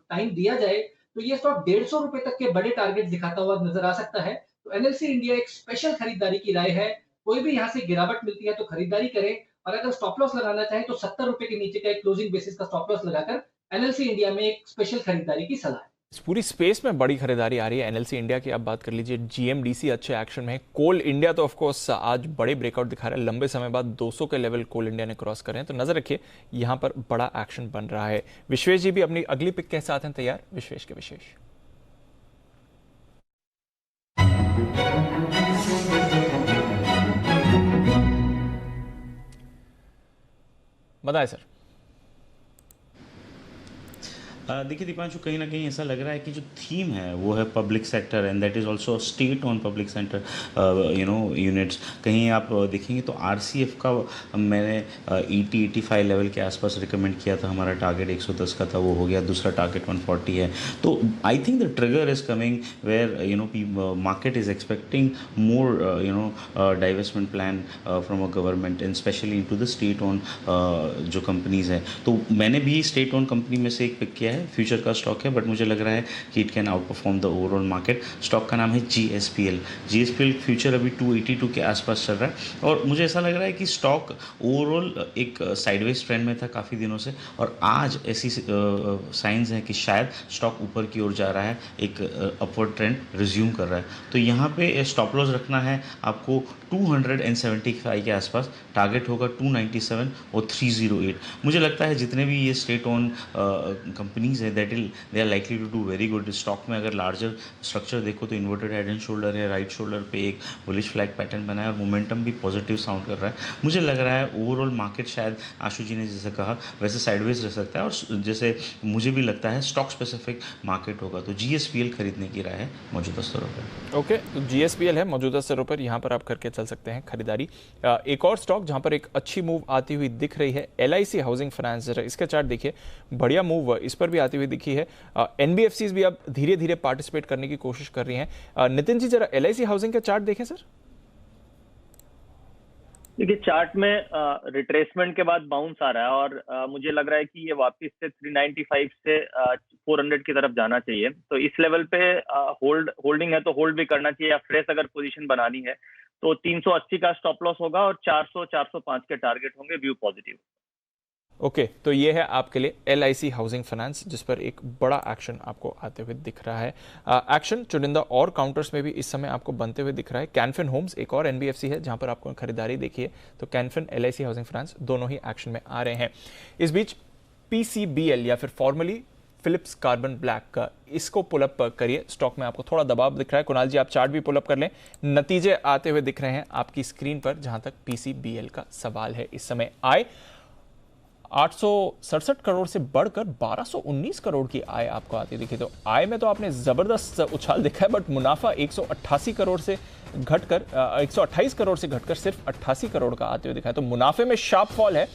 टाइम दिया जाए तो ये स्टॉक 150 रुपए तक के बड़े टारगेट दिखाता हुआ नजर आ सकता है। तो एनएलसी इंडिया एक स्पेशल खरीदारी की राय है। कोई भी यहाँ से गिरावट मिलती है तो खरीदारी करें, और अगर स्टॉप लॉस लगाना चाहे तो 70 रुपए के नीचे का एक क्लोजिंग बेसिस का स्टॉप लॉस लगाकर एनएलसी इंडिया में एक स्पेशल खरीदारी की सलाह है। इस पूरी स्पेस में बड़ी खरीदारी आ रही है एनएलसी इंडिया की। आप बात कर लीजिए, जीएमडीसी अच्छे एक्शन में है। कोल इंडिया तो ऑफ कोर्स आज बड़े ब्रेकआउट दिखा रहा है, लंबे समय बाद 200 के लेवल कोल इंडिया ने क्रॉस करे हैं, तो नजर रखिए यहां पर बड़ा एक्शन बन रहा है। विश्वेश जी भी अपनी अगली पिक के साथ हैं तैयार। विश्वेश के विशेष बताएं सर। देखिए दीपांशु, कहीं ना कहीं ऐसा लग रहा है कि जो थीम है वो है public sector, and that is also state on public sector units. कहीं आप देखेंगे तो आरसीएफ का मैंने 80-85 लेवल के आसपास रिकमेंड किया था। हमारा टारगेट 110 का था, वो हो गया। दूसरा टारगेट 140 है। तो I think the trigger is coming where market is expecting more divestment plan from a government, and specially in to the state owned जो कंपनीज हैं। तो मैंने भी स्टेट ऑन कंपनी में से एक पिक किया है, फ्यूचर का स्टॉक है, बट मुझे लग रहा है कि it can out perform the overall market. Stock का नाम है जीएसपीएल फ्यूचर अभी 282 के आसपास चल रहा है, और मुझे ऐसा लग रहा है कि स्टॉक ओवरऑल एक साइडवेज ट्रेंड में था काफ़ी दिनों से, और आज ऐसी साइंस हैं कि शायद स्टॉक ऊपर की ओर जा रहा है, एक अपवर्ड ट्रेंड रिज्यूम कर रहा है। तो यहाँ पे स्टॉप लॉस रखना है आपको 275 के आसपास। टारगेट होगा 297 और 308। मुझे लगता है जितने भी ये स्टेट ऑन कंपनीज है that they are likely to do very good. Stock में अगर लार्जर स्ट्रक्चर देखो तो इन्वर्टेड हेड एंड शोल्डर है, राइट शोल्डर पे एक बुलिश फ्लैग पैटर्न बना है, और मोमेंटम भी पॉजिटिव साउंड कर रहा है। मुझे लग रहा है ओवरऑल मार्केट शायद आशु जी ने जैसे कहा वैसे साइडवेज रह सकता है, और जैसे मुझे भी लगता है स्टॉक स्पेसिफिक मार्केट होगा। तो जीएसपीएल खरीदने की राय है मौजूदा स्तरों पर। ओके, तो जीएसपीएल है मौजूदा स्तरों पर, यहाँ पर आप करके चल सकते हैं खरीदारी। एक और स्टॉक जहाँ पर एक अच्छी मूव आती हुई दिख रही है, एलआईसी हाउसिंग फाइनेंस। इसका चार्ट देखिए, बढ़िया मूव इस पर भी आती हुई दिखी है। एनबीएफसीज भी अब धीरे धीरे पार्टिसिपेट करने की कोशिश कर रही हैं। नितिन जी जरा एलआईसी हाउसिंग का चार्ट देखें सर। देखिए चार्ट में रिट्रेसमेंट के बाद बाउंस आ रहा है, और मुझे लग रहा है कि ये वापस से 395 से 400 की तरफ जाना चाहिए। तो इस लेवल पे होल्डिंग है तो होल्ड भी करना चाहिए, या फ्रेश अगर पोजीशन बनानी है तो 380 का स्टॉप लॉस होगा और 400 405 के टारगेट होंगे, व्यू पॉजिटिव। ओके तो ये है आपके लिए LIC हाउसिंग फाइनेंस, जिस पर एक बड़ा एक्शन आपको आते हुए दिख रहा है। एक्शन चुनिंदा और काउंटर्स में भी इस समय आपको बनते हुए दिख रहा है। कैनफिन होम्स एक और NBFC है जहां पर आपको खरीदारी देखिए, तो कैनफिन LIC हाउसिंग फाइनेंस दोनों ही एक्शन में आ रहे हैं। इस बीच PCBL या फिर फॉर्मली फिलिप्स कार्बन ब्लैक का, इसको पुलअप करिए। स्टॉक में आपको थोड़ा दबाव दिख रहा है। कुणाल जी आप चार्ट भी पुलअप कर लें। नतीजे आते हुए दिख रहे हैं आपकी स्क्रीन पर जहां तक PCBL का सवाल है। इस समय आय 867 करोड़ से बढ़कर 1219 करोड़ की आय आपको आती दिखी। तो आय में तो आपने जबरदस्त उछाल देखा है, बट मुनाफा 188 करोड़ से घटकर 128 करोड़ से घटकर सिर्फ 88 करोड़ का आते हुए दिखा है। तो मुनाफे में शार्प फॉल है,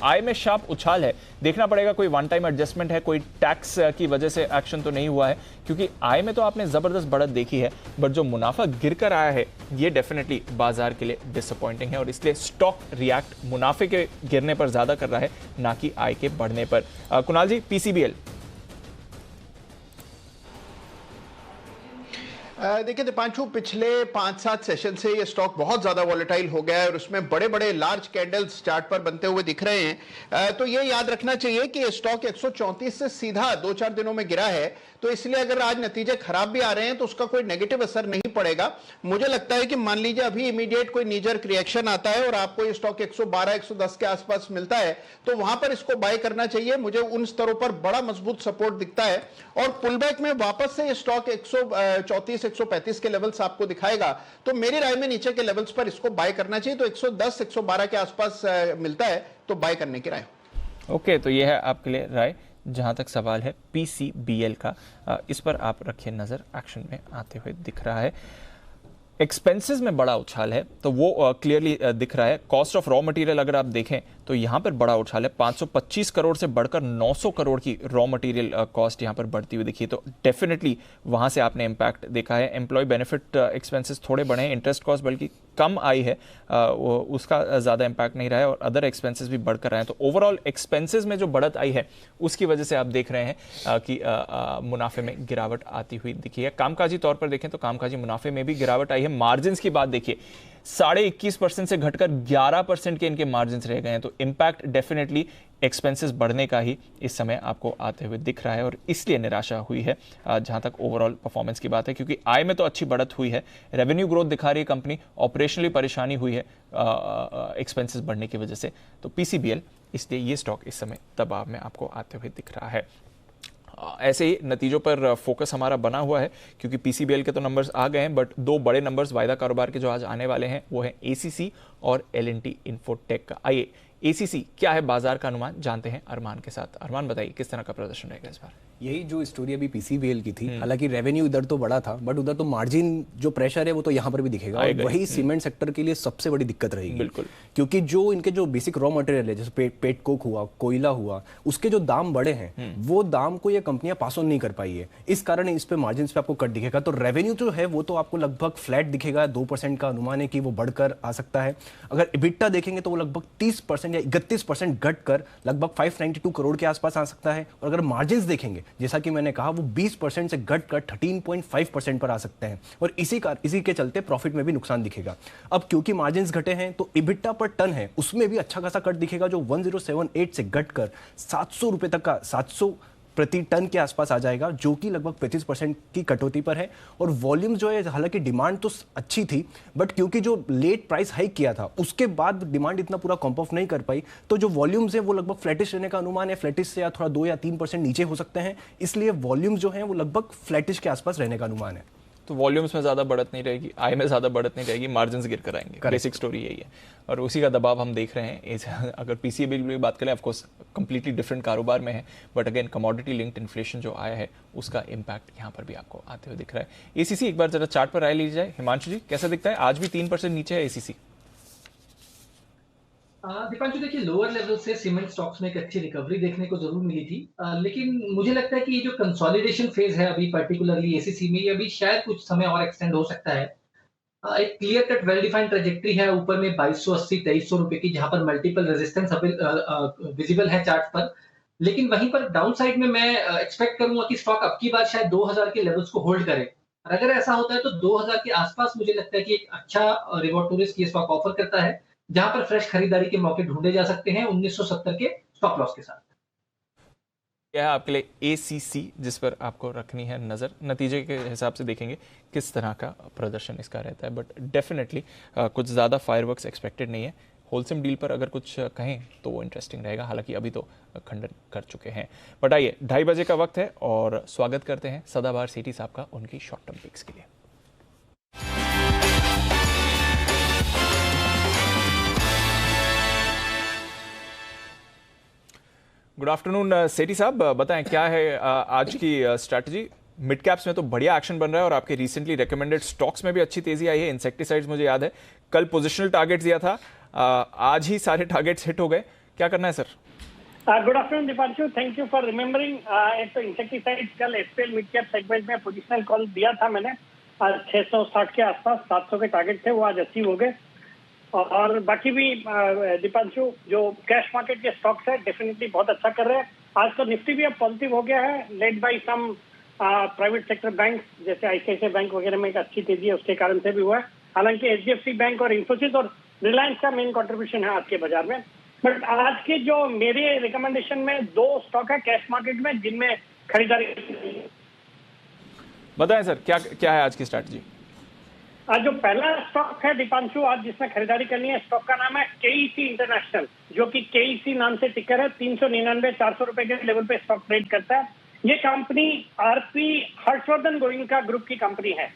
आय में शार्प उछाल है। देखना पड़ेगा कोई वन टाइम एडजस्टमेंट है, कोई टैक्स की वजह से एक्शन तो नहीं हुआ है, क्योंकि आय में तो आपने जबरदस्त बढ़त देखी है, बट जो मुनाफा गिरकर आया है ये डेफिनेटली बाजार के लिए डिसअपॉइंटिंग है और इसलिए स्टॉक रिएक्ट मुनाफे के गिरने पर ज्यादा कर रहा है, ना कि आय के बढ़ने पर। कुणाल जी PCBL। देखिए दीपांशु, पिछले 5-7 सेशन से ये स्टॉक बहुत ज्यादा वॉलेटाइल हो गया है और उसमें बड़े बड़े लार्ज कैंडल्स चार्ट पर बनते हुए दिख रहे हैं। तो ये याद रखना चाहिए कि ये स्टॉक 134 से सीधा 2-4 दिनों में गिरा है, तो इसलिए अगर आज नतीजे खराब भी आ रहे हैं तो उसका कोई नेगेटिव असर नहीं पड़ेगा। मुझे लगता है कि मान लीजिए अभी इमीडिएट कोई नीजर रिएक्शन आता है और आपको ये स्टॉक 112-110 के आसपास मिलता है तो वहां पर इसको बाय करना चाहिए। मुझे उन स्तरों पर बड़ा मजबूत सपोर्ट दिखता है और पुलबैक में वापस से ये स्टॉक 134-135 के लेवल्स आपको दिखाएगा, तो मेरी राय में नीचे के लेवल्स पर इसको बाय करना चाहिए। तो 110-112 के आसपास मिलता है तो बाय करने की राय। ओके तो यह है आपके लिए राय। जहां तक सवाल है PCBL का, इस पर आप रखिए नजर, एक्शन में आते हुए दिख रहा है। एक्सपेंसेस में बड़ा उछाल है तो वो क्लियरली दिख रहा है। कॉस्ट ऑफ रॉ मटेरियल अगर आप देखें तो यहां पर बड़ा उछाल है, 525 करोड़ से बढ़कर 900 करोड़ की रॉ मटेरियल कॉस्ट यहां पर बढ़ती हुई दिखी। तो डेफिनेटली वहां से आपने इंपैक्ट देखा है। एम्प्लॉय बेनिफिट एक्सपेंसेस थोड़े बढ़े हैं, इंटरेस्ट कॉस्ट बल्कि कम आई है, उसका ज़्यादा इंपैक्ट नहीं रहा है और अदर एक्सपेंसेस भी बढ़कर आए हैं। तो ओवरऑल एक्सपेंसेस में जो बढ़त आई है उसकी वजह से आप देख रहे हैं कि मुनाफे में गिरावट आती हुई दिखी है। कामकाजी तौर पर देखें तो कामकाजी मुनाफे में भी गिरावट आई है। मार्जिन की बात देखिए, 21.5% से घटकर 11% के इनके मार्जिन रह गए हैं। तो इंपैक्ट डेफिनेटली एक्सपेंसेस बढ़ने का ही इस समय आपको आते हुए दिख रहा है और इसलिए निराशा हुई है जहां तक ओवरऑल परफॉर्मेंस की बात है, क्योंकि आय में तो अच्छी बढ़त हुई है, रेवेन्यू ग्रोथ दिखा रही है कंपनी, ऑपरेशनली परेशानी हुई है एक्सपेंसेस बढ़ने की वजह से। तो PCBL, इसलिए ये स्टॉक इस समय दबाव में आपको आते हुए दिख रहा है। ऐसे ही नतीजों पर फोकस हमारा बना हुआ है, क्योंकि PCBL के तो नंबर्स आ गए हैं, बट दो बड़े नंबर्स वायदा कारोबार के जो आज आने वाले हैं वो है ACC और L&T इन्फोटेक का। आइए ACC क्या है बाजार का अनुमान जानते हैं अरमान के साथ। अरमान बताइए किस तरह का प्रदर्शन रहेगा इस बार। यही जो स्टोरी अभी PCBL की थी, हालांकि रेवेन्यू इधर तो बड़ा था बट उधर तो मार्जिन जो प्रेशर है वो तो यहाँ पर भी दिखेगा और वही सीमेंट सेक्टर के लिए सबसे बड़ी दिक्कत रहेगी। बिल्कुल, क्योंकि जो इनके जो बेसिक रॉ मटेरियल है जैसे पेट कोक हुआ, कोयला हुआ, उसके जो दाम बढ़े हैं वो दाम को ये कंपनियां पास ऑन नहीं कर पाई है, इस कारण इस पे मार्जिन पे आपको कट दिखेगा। तो रेवेन्यू जो है वो तो आपको लगभग फ्लैट दिखेगा, 2% का अनुमान है कि वो बढ़कर आ सकता है। अगर EBITDA देखेंगे तो वो लगभग 30% या 31% घट कर लगभग 592 करोड़ के आसपास आ सकता है। और अगर मार्जिन देखेंगे जैसा कि मैंने कहा वो 20% से घट कर 13.5% पर आ सकते हैं और इसी के चलते प्रॉफिट में भी नुकसान दिखेगा। अब क्योंकि मार्जिन घटे हैं तो EBITDA पर टन है उसमें भी अच्छा खासा कट दिखेगा, जो 1078 से घट कर 700 रुपए तक का 700 प्रति टन के आसपास आ जाएगा, जो कि लगभग 35% की कटौती पर है। और वॉल्यूम जो है, हालांकि डिमांड तो अच्छी थी बट क्योंकि जो लेट प्राइस हाइक किया था उसके बाद डिमांड इतना पूरा कॉम्प ऑफ नहीं कर पाई, तो जो वॉल्यूम्स है वो लगभग फ्लैटिश रहने का अनुमान है। फ्लैटिश से या थोड़ा 2 या 3% नीचे हो सकते हैं, इसलिए वॉल्यूम जो है वो लगभग फ्लैटिश के आसपास रहने का अनुमान है। तो वॉल्यूम्स में ज़्यादा बढ़त नहीं रहेगी, आय में ज़्यादा बढ़त नहीं रहेगी, मार्जिन्स गिर कर आएंगे। बेसिक स्टोरी यही है और उसी का दबाव हम देख रहे हैं। अगर PCBL की बात करें, ऑफकोर्स कंप्लीटली डिफरेंट कारोबार में है, but again commodity linked inflation जो आया है उसका इम्पैक्ट यहाँ पर भी आपको आते हुए दिख रहा है। ACC एक बार जरा चार्ट पर राय ली जाए। हिमांशु जी कैसा दिखता है? आज भी 3% नीचे है ACC। दीपांशु देखिए, लोअर लेवल से सीमेंट स्टॉक्स में एक अच्छी रिकवरी देखने को जरूर मिली थी, लेकिन मुझे लगता है कि ये जो कंसोलिडेशन फेज है अभी पर्टिकुलरली ACC में, ये अभी शायद कुछ समय और एक्सटेंड हो सकता है। एक clear cut well defined trajectory है ऊपर में 2280-2300 रुपए की, जहां पर मल्टीपल रेजिस्टेंस विजिबल है चार्ट पर। लेकिन वहीं पर डाउन साइड में मैं एक्सपेक्ट करूंगा कि स्टॉक अब की बार शायद 2000 के लेवल्स को होल्ड करे और अगर ऐसा होता है तो 2000 के आसपास मुझे लगता है कि एक अच्छा रिवॉर्ड टू रिस्क ये स्टॉक ऑफर करता है, जहां पर फ्रेश खरीदारी के मौके ढूंढे जा सकते हैं 1970 के स्टॉप लॉस के साथ। यह है आपके लिए ACC, जिस पर आपको रखनी है नज़र। नतीजे के हिसाब से देखेंगे किस तरह का प्रदर्शन इसका रहता है, बट डेफिनेटली कुछ ज़्यादा फायरवर्क्स एक्सपेक्टेड नहीं है। होलसेम डील पर अगर कुछ कहें तो वो इंटरेस्टिंग रहेगा, हालांकि अभी तो खंडन कर चुके हैं। बट आइए 2:30 बजे का वक्त है और स्वागत करते हैं सदाबहार सेठी साहब का उनकी शॉर्ट टर्म पिक्स के लिए। गुड आफ्टरनून सेठी साहब, बताएं क्या है आज की स्ट्रैटेजी। मिड कैप्स में तो बढ़िया एक्शन बन रहा है और आपके रिसेंटली रिकमेंडेड स्टॉक्स में भी अच्छी तेजी आई है। इंसेक्टिसाइड्स मुझे याद है कल पोजिशनल टारगेट दिया था, आज ही सारे टारगेट्स हिट हो गए, क्या करना है sir? Good afternoon Deepanshu, thank you for remembering. एक तो इंसेक्टिसाइड्स कल एसपीएल मिड कैप सेगमेंट में पोजिशनल कॉल दिया था मैंने, आज 660 के आसपास 700 के टारगेट थे, वो आज अचीव हो गए। और बाकी भी दीपांशु जो कैश मार्केट के स्टॉक्स है डेफिनेटली बहुत अच्छा कर रहे हैं। आज तो निफ्टी भी अब पॉजिटिव हो गया है, led by some private sector bank, जैसे आईसीआईसीआई बैंक वगैरह में एक अच्छी तेजी है, उसके कारण से भी हुआ है। हालांकि एचडीएफसी बैंक और इंफोसिस और रिलायंस का मेन कंट्रीब्यूशन है आज के बाजार में। बट आज के जो मेरे रिकमेंडेशन में 2 स्टॉक है कैश मार्केट में जिनमें खरीदारी। बताएं सर क्या है आज की स्ट्रैटेजी? आज जो पहला स्टॉक है दीपांशु आज जिसमें खरीदारी करनी है, स्टॉक का नाम है केईसी इंटरनेशनल, जो कि केईसी नाम से टिकर है। 399 400 रुपए के लेवल पे स्टॉक ट्रेड करता है। ये company RP Harshvardhan Goenka group की कंपनी है,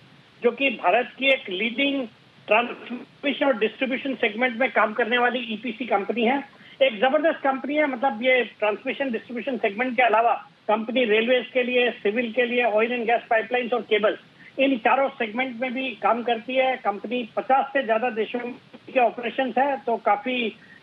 जो कि भारत की एक लीडिंग ट्रांसमिशन और डिस्ट्रीब्यूशन सेगमेंट में काम करने वाली ईपीसी कंपनी है। एक जबरदस्त कंपनी है, मतलब ये ट्रांसमिशन डिस्ट्रीब्यूशन सेगमेंट के अलावा कंपनी रेलवेज के लिए, सिविल के लिए, ऑयल एंड गैस पाइपलाइंस और केबल्स, इन चारों सेगमेंट में भी काम करती है। कंपनी 50 से ज्यादा देशों के ऑपरेशंस है, तो काफी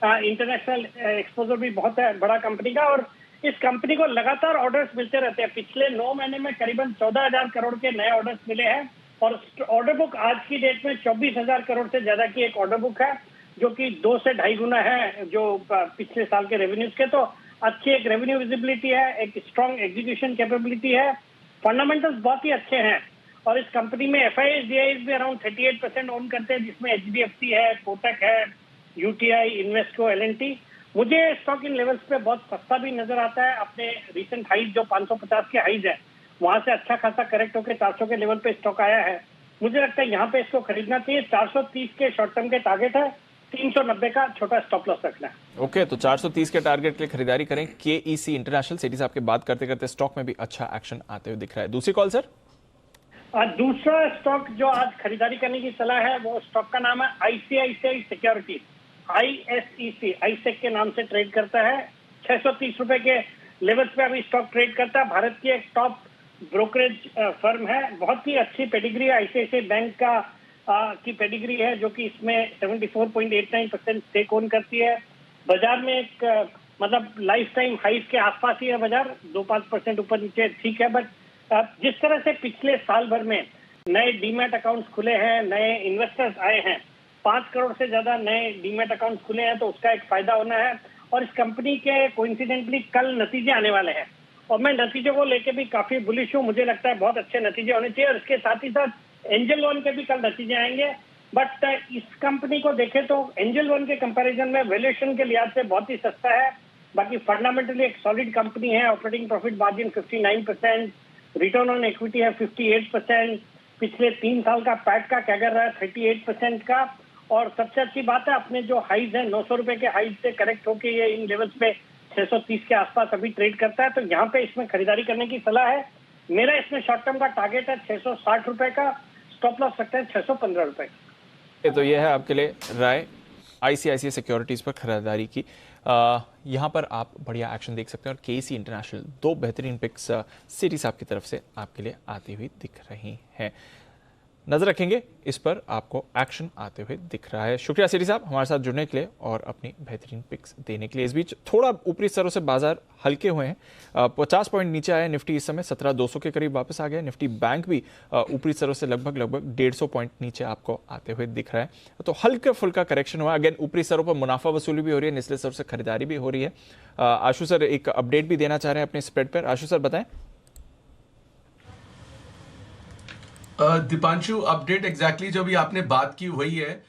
इंटरनेशनल एक्सपोजर भी बहुत है बड़ा कंपनी का। और इस कंपनी को लगातार ऑर्डर्स मिलते रहते हैं। पिछले 9 महीने में करीबन 14,000 करोड़ के नए ऑर्डर्स मिले हैं और ऑर्डर बुक आज की डेट में 24,000 करोड़ से ज्यादा की एक ऑर्डर बुक है, जो कि 2 से 2.5 गुना है जो पिछले साल के रेवेन्यूज के। तो अच्छी एक रेवेन्यू विजिबिलिटी है, एक स्ट्रॉन्ग एग्जीक्यूशन कैपेबिलिटी है, फंडामेंटल्स बहुत ही अच्छे हैं। और इस कंपनी में एफआईआईज डीआईज भी अराउंड 38% ओन करते हैं, जिसमें एचडीएफसी है, कोटक है, यूटीआई, इन्वेस्टको, एलएनटी। मुझे स्टॉक इन लेवल्स पे बहुत सस्ता भी नजर आता है। अपने रिसेंट हाइज जो 550 के हाइज है, वहां से अच्छा खासा करेक्ट होकर 400 के लेवल पे स्टॉक आया है। मुझे लगता है यहाँ पे इसको खरीदना चाहिए। 430 के शॉर्ट टर्म के टारगेट है, 390 का छोटा स्टॉप लॉस रखना है। ओके, तो 430 के टारगेट के लिए खरीदारी करें। केईसी इंटरनेशनल, सेठी साहब की बात करते करते स्टॉक में भी अच्छा एक्शन आते हुए दिख रहा है। दूसरी कॉल सर। दूसरा स्टॉक जो आज खरीदारी करने की सलाह है, वो स्टॉक का नाम है आईसीआईसीआई सिक्योरिटीज, आईएसईसी, आईसेक के नाम से ट्रेड करता है। 630 रुपए के लेवल्स पे अभी स्टॉक ट्रेड करता है। भारत की एक टॉप ब्रोकरेज फर्म है, बहुत ही अच्छी पेडिग्री है। आईसीआईसीआई बैंक का की पेडिग्री है, जो कि इसमें 74.89% स्टेक ओन करती है। बाजार में एक मतलब लाइफ टाइम हाइस के आसपास ही है बाजार, 2-5% ऊपर नीचे ठीक है। बट जिस तरह से पिछले साल भर में नए डीमैट अकाउंट्स खुले हैं, नए इन्वेस्टर्स आए हैं, 5 करोड़ से ज्यादा नए डीमैट अकाउंट्स खुले हैं, तो उसका एक फायदा होना है। और इस कंपनी के कोइंसिडेंटली कल नतीजे आने वाले हैं और मैं नतीजों को लेके भी काफी बुलिश हूँ। मुझे लगता है बहुत अच्छे नतीजे होने चाहिए। और इसके साथ ही साथ एंजल लोन के भी कल नतीजे आएंगे। बट इस कंपनी को देखें तो एंजल लोन के कंपैरिजन में वैल्यूएशन के लिहाज से बहुत ही सस्ता है। बाकी फंडामेंटली एक सॉलिड कंपनी है। Operating profit margin 59%, return on equity है 58%, पिछले 3 साल का पैट का कैगर रहा है 38% का। और सबसे अच्छी बात है, अपने जो हाइज है 900 रुपए के हाइज से करेक्ट होके ये इन लेवल्स पे 630 के आसपास अभी ट्रेड करता है। तो यहाँ पे इसमें खरीदारी करने की सलाह है। मेरा इसमें शॉर्ट टर्म का टारगेट है 660 रुपए का, स्टॉप लॉस सकते हैं 615 रुपए। तो ये है आपके लिए राय आईसीआईसीआई सिक्योरिटीज पर खरीदारी की। यहाँ पर आप बढ़िया एक्शन देख सकते हैं। और केईसी इंटरनेशनल 2 बेहतरीन पिक्स सेठी साहब की तरफ से आपके लिए आती हुई दिख रही हैं। नजर रखेंगे इस पर, आपको एक्शन आते हुए दिख रहा है। शुक्रिया सेठी साहब हमारे साथ जुड़ने के लिए और अपनी बेहतरीन पिक्स देने के लिए। इस बीच थोड़ा ऊपरी स्तरों से बाजार हल्के हुए हैं। 50 पॉइंट नीचे आया निफ्टी, इस समय 17,200 के करीब वापस आ गया। निफ्टी बैंक भी ऊपरी स्तरों से लगभग 150 पॉइंट नीचे आपको आते हुए दिख रहा है। तो हल्का फुल्का करेक्शन हुआ। अगेन ऊपरी स्तरों पर मुनाफा वसूली भी हो रही है, निचले स्तर से खरीदारी भी हो रही है। आशु सर एक अपडेट भी देना चाह रहे हैं अपने स्प्रेड पर। आशु सर बताएं। दीपांशु, अपडेट एग्जैक्टली जो भी आपने बात की वही है।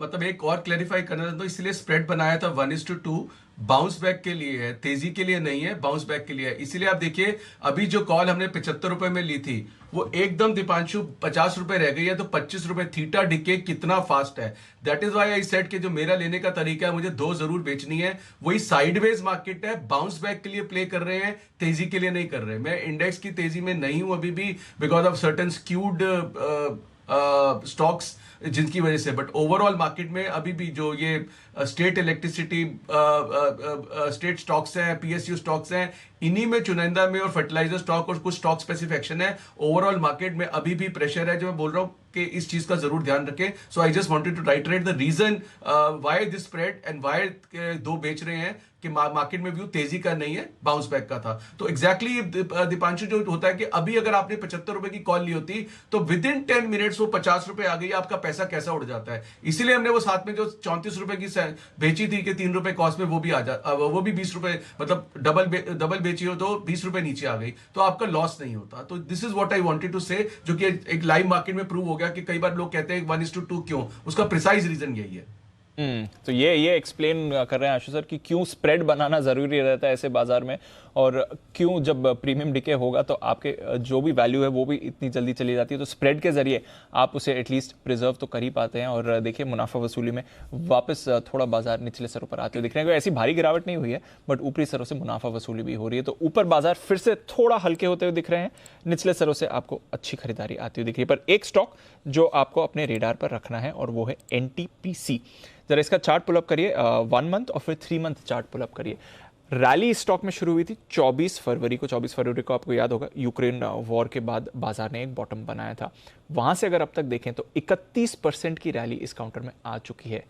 मतलब एक और क्लैरिफाई करना चाहता हूं, इसलिए स्प्रेड बनाया था 1:2, बाउंस बैक के लिए है, तेजी के लिए नहीं है, बाउंस बैक के लिए है। इसीलिए आप देखिए अभी जो कॉल हमने 75 रुपए में ली थी वो एकदम दीपांशु 50 रुपए रह गई है, तो 25 रुपए थीटा डिके कितना फास्ट है। That is why I said कि जो मेरा लेने का तरीका है, मुझे 2 जरूर बेचनी है। वही साइडवेज मार्केट है, बाउंस बैक के लिए प्ले कर रहे हैं, तेजी के लिए नहीं कर रहे। मैं इंडेक्स की तेजी में नहीं हूं अभी भी, because of certain skewed stocks जिनकी वजह से। बट ओवरऑल मार्केट में अभी भी जो ये स्टेट इलेक्ट्रिसिटी स्टेट स्टॉक्स हैं, पीएसयू स्टॉक्स हैं, इन्हीं में चुनिंदा में और फर्टिलाइजर स्टॉक और कुछ स्टॉक स्पेसिफिकेशन है। ओवरऑल मार्केट में अभी भी प्रेशर है, जो मैं बोल रहा हूं कि इस चीज का जरूर ध्यान रखें। So I just wanted to reiterate the reason why this spread and why 2 बेच रहे हैं कि मार्केट में व्यू तेजी का नहीं है, बाउंस बैक का था। तो एग्जैक्टली दीपांशु जो होता है कि अभी अगर आपने 75 रुपए की कॉल ली होती तो विद इन 10 मिनट्स वो 50 रुपए आ गई, आपका पैसा कैसा उड़ जाता है। इसीलिए हमने वो साथ में जो 34 रुपए की बेची थी कि 3 रुपए कॉस्ट में, वो भी 20 रुपए, मतलब डबल बेची हो तो 20 रुपए नीचे आ गई, तो आपका लॉस नहीं होता। तो this is what I wanted to say, जो कि एक लाइव मार्केट में प्रूव हो गया कि कई बार लोग कहते हैं 1:2 क्यों, उसका प्रिसाइज रीजन यही है। तो ये एक्सप्लेन कर रहे हैं आशु सर कि क्यों स्प्रेड बनाना जरूरी रहता है ऐसे बाजार में, और क्यों जब प्रीमियम डिके होगा तो आपके जो भी वैल्यू है वो भी इतनी जल्दी चली जाती है, तो स्प्रेड के जरिए आप उसे एटलीस्ट प्रिजर्व तो कर ही पाते हैं। और देखिए मुनाफा वसूली में वापस थोड़ा बाजार निचले सरों पर आते हुए दिख रहे हैं। ऐसी भारी गिरावट नहीं हुई है, बट ऊपरी सरों से मुनाफा वसूली भी हो रही है, तो ऊपर बाजार फिर से थोड़ा हल्के होते हुए दिख रहे हैं, निचले सरों से आपको अच्छी खरीदारी आती हुई दिख रही है। पर एक स्टॉक जो आपको अपने रेडार पर रखना है और वो है एनटीपीसी। जरा इसका चार्ट पुलअप करिए, 1 मंथ और फिर 3 मंथ चार्ट पुलअप करिए। रैली स्टॉक में शुरू हुई थी 24 फरवरी को। 24 फरवरी को आपको याद होगा यूक्रेन वॉर के बाद बाजार ने एक बॉटम बनाया था। वहां से अगर अब तक देखें तो 31% की रैली इस काउंटर में आ चुकी है।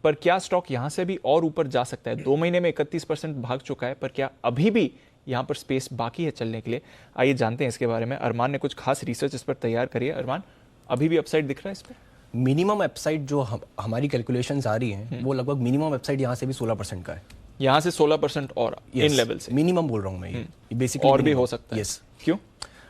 पर क्या स्टॉक यहां से भी और ऊपर जा सकता है? 2 महीने में 31% भाग चुका है, पर क्या अभी भी यहां पर स्पेस बाकी है चलने के लिए? आइए जानते हैं इसके बारे में। अरमान ने कुछ खास रिसर्च इस पर तैयार करी है। अरमान, अभी भी अपसाइड दिख रहा है इस पर? मिनिमम अपसाइड जो हमारी कैलकुलेशंस आ रही हैं वो लगभग मिनिमम अपसाइड यहाँ से भी 16% का है। यहाँ से 16% और इन लेवल से मिनिमम बोल रहा हूँ मैं, ये बेसिकली और भी हो सकता है। यस। क्यों?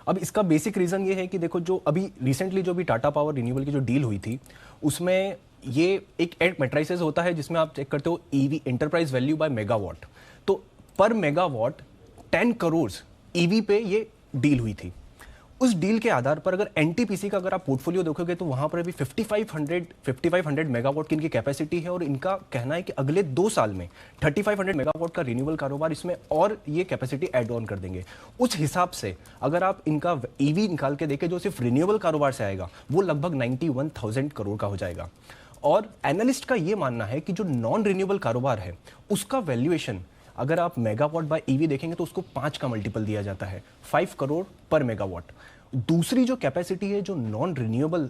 अब इसका बेसिक रीजन ये है कि देखो, जो अभी रिसेंटली जो भी टाटा पावर रिन्यूएबल की जो डील हुई थी, उसमें ये एक मैट्रिसेस होता है जिसमें आप चेक करते हो EV, enterprise value by megawatt. तो पर मेगावाट 10 करोड़ ईवी पे ये डील हुई थी। उस डील के आधार पर अगर एनटीपीसी का अगर आप पोर्टफोलियो देखोगे तो वहां पर अभी 5500 मेगावाट की इनकी कैपेसिटी है, और इनका कहना है कि अगले 2 साल में 3500 मेगावाट का रिन्यूएबल कारोबार इसमें और ये कैपेसिटी ऐड ऑन कर देंगे। उस हिसाब से अगर आप इनका ईवी निकाल के देखें जो सिर्फ रिन्यूएबल कारोबार से आएगा, वो लगभग 91,000 करोड़ का हो जाएगा। और एनालिस्ट का ये मानना है कि जो नॉन रिन्यूएबल कारोबार है उसका वैल्यूएशन अगर आप मेगावाट बाय ईवी देखेंगे तो उसको 5 का मल्टीपल दिया जाता है, 5 करोड़ पर मेगावाट। दूसरी जो कैपेसिटी है जो नॉन रिन्यूएबल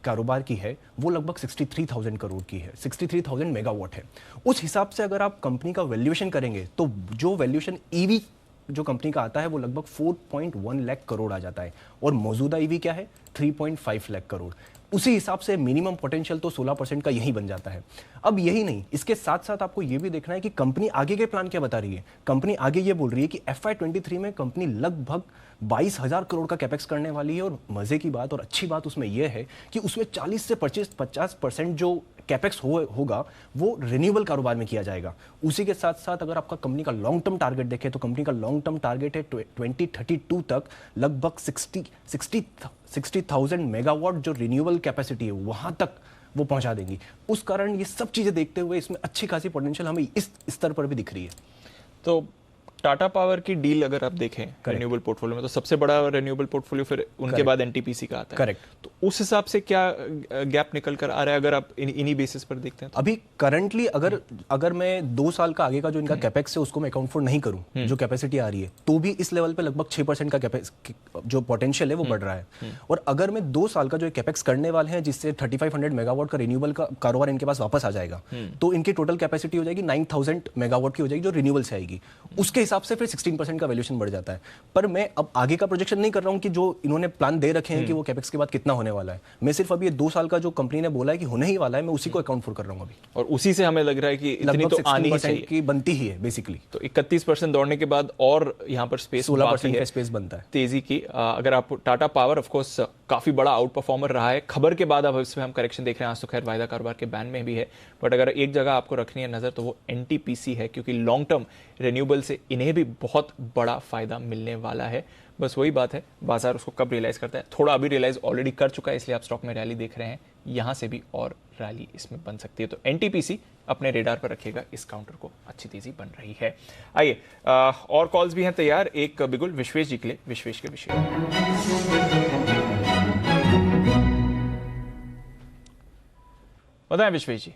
कारोबार की है वो लगभग 63,000 करोड़ की है, 63,000 मेगावाट है। उस हिसाब से अगर आप कंपनी का वैल्यूएशन करेंगे तो जो वैल्यूएशन ईवी जो कंपनी का आता है वो लगभग 4.1 लाख करोड़ आ जाता है, और मौजूदा ईवी क्या है 3.5 लाख करोड़। उसी हिसाब से मिनिमम पोटेंशियल तो 16% का यही बन जाता है। अब यही नहीं, इसके साथ साथ आपको यह भी देखना है कि कंपनी आगे के प्लान क्या बता रही है। कंपनी आगे ये बोल रही है कि FY23 में कंपनी लगभग 22,000 करोड़ का कैपेक्स करने वाली है, और मजे की बात और अच्छी बात उसमें यह है कि उसमें 40 से 50% जो कैपेक्स होगा वो रिन्यूएबल कारोबार में किया जाएगा। उसी के साथ साथ अगर आपका कंपनी का लॉन्ग टर्म टारगेट देखें तो कंपनी का लॉन्ग टर्म टारगेट है 2032 तक लगभग 60,000 मेगावाट जो रिन्यूएबल कैपेसिटी है वहां तक वो पहुंचा देंगी। उस कारण ये सब चीजें देखते हुए इसमें अच्छी खासी पोटेंशियल हमें इस स्तर पर भी दिख रही है। तो टाटा पावर की डील अगर आप देखें रिन्यूएबल पोर्टफोलियो में, तो सबसे बड़ा रिन्यूएबल पोर्टफोलियो फिर उनके बाद एनटीपीसी का आता है। करेक्ट। तो उस हिसाब से क्या गैप निकल कर आ रहा है अगर आप इन्हीं बेसिस पर देखते हैं तो? अभी करंटली अगर मैं 2 साल का आगे का जो इनका कैपेक्स है उसको मैं अकाउंट फॉर नहीं करूं, जो कैपेसिटी आ रही है, तो भी इस लेवल पे लगभग 6% का जो पोटेंशियल है वो बढ़ रहा है। और अगर मैं 2 साल का जो कैपेक्स करने वाले हैं जिससे 3500 मेगावाट का रिन्यूएबल का कारोबार इनके पास वापस आ जाएगा, तो इनकी टोटल कैपेसिटी हो जाएगी 9000 मेगावाट की हो जाएगी जो रिन्यूएबल से आएगी। उसके हिसाब से फिर 16% का वैल्यूएशन बढ़ जाता है। पर मैं अब आगे का प्रोजेक्शन नहीं कर रहा हूं कि जो इन्होंने प्लान दे रखे हैं कि वो कैपेक्स के बाद कितना होने वाला है। मैं सिर्फ अभी ये 2 साल का जो कंपनी ने बोला है कि होने ही वाला है, मैं उसी को अकाउंट फॉर कर रहा हूं अभी, और उसी से हमें लग रहा है कि इतनी तो आनी ही चाहिए की बनती ही है बेसिकली। तो 31% दौड़ने के बाद और यहां पर स्पेस 16% का स्पेस बनता है तेजी की। अगर आप टाटा पावर ऑफ कोर्स काफ़ी बड़ा आउट परफॉर्मर रहा है। खबर के बाद अब इसमें हम करेक्शन देख रहे हैं। आज तो खैर वायदा कारोबार के बैन में भी है, बट अगर एक जगह आपको रखनी है नज़र तो वो NTPC है, क्योंकि लॉन्ग टर्म रिन्यूएबल से इन्हें भी बहुत बड़ा फ़ायदा मिलने वाला है। बस वही बात है, बाजार उसको कब रियलाइज करता है। थोड़ा अभी रियलाइज ऑलरेडी कर चुका है, इसलिए आप स्टॉक में रैली देख रहे हैं। यहाँ से भी और रैली इसमें बन सकती है, तो NTPC अपने रेडार पर रखिएगा, इस काउंटर को अच्छी तेजी बन रही है। आइए और कॉल्स भी हैं तैयार। एक बिगुल विश्वेश जी के लिए, विश्वेश के विषय बताएं विश्वेश जी।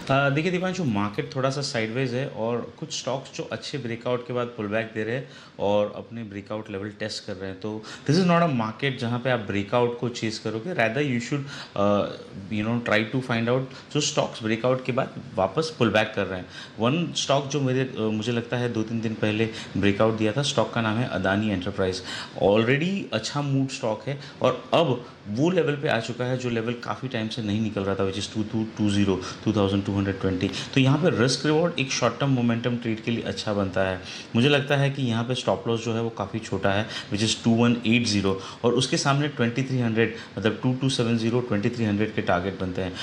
देखिए दीपांशु, मार्केट थोड़ा सा साइडवेज है और कुछ स्टॉक्स जो अच्छे ब्रेकआउट के बाद पुल बैक दे रहे हैं और अपने ब्रेकआउट लेवल टेस्ट कर रहे हैं। तो this is not a market जहां पे आप ब्रेकआउट को चेज करोगे, rather you should try to find out जो स्टॉक्स ब्रेकआउट के बाद वापस पुल बैक कर रहे हैं। वन स्टॉक जो मुझे लगता है 2-3 दिन पहले ब्रेकआउट दिया था, स्टॉक का नाम है अदानी एंटरप्राइज। ऑलरेडी अच्छा मूड स्टॉक है और अब वो लेवल पे आ चुका है जो लेवल काफ़ी टाइम से नहीं निकल रहा था, विच इज़ 2220 तो यहाँ पे रिस्क रिवॉर्ड एक शॉर्ट टर्म मोमेंटम ट्रेड के लिए अच्छा बनता है। मुझे लगता है कि यहाँ पे स्टॉप लॉस जो है वो काफ़ी छोटा है, विच इज़ 2180 और उसके सामने 2300 मतलब 2270 2300 के टारगेट बनते हैं।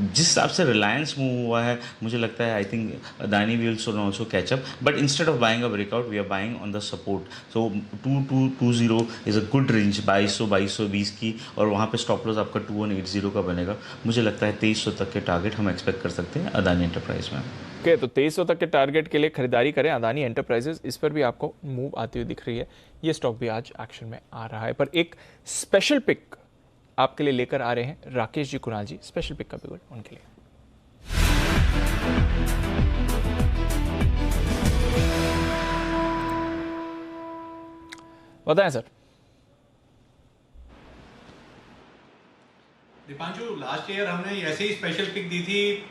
जिस हिसाब से रिलायंस मूव हुआ है, मुझे लगता है I think Adani will also catch up, but instead of buying a breakout we are buying on the support. So 2220 is a good range, 2220 की, और वहाँ पे स्टॉप लॉस आपका 2180 का बनेगा। मुझे लगता है 2300 तक के टारगेट हम एक्सपेक्ट कर सकते हैं अदानी एंटरप्राइज में। ओके, तो 2300 तक के टारगेट के लिए खरीदारी करें अदानी एंटरप्राइजेस। इस पर भी आपको मूव आती हुई दिख रही है। ये स्टॉक भी आज एक्शन में आ रहा है, पर एक स्पेशल पिक आपके लिए लेकर आ रहे हैं राकेश जी कुणाल जी। स्पेशल पिक का बिगुल उनके लिए। बताएं सर। दीपांशु, लास्ट ईयर हमने ऐसे ही स्पेशल पिक दी थी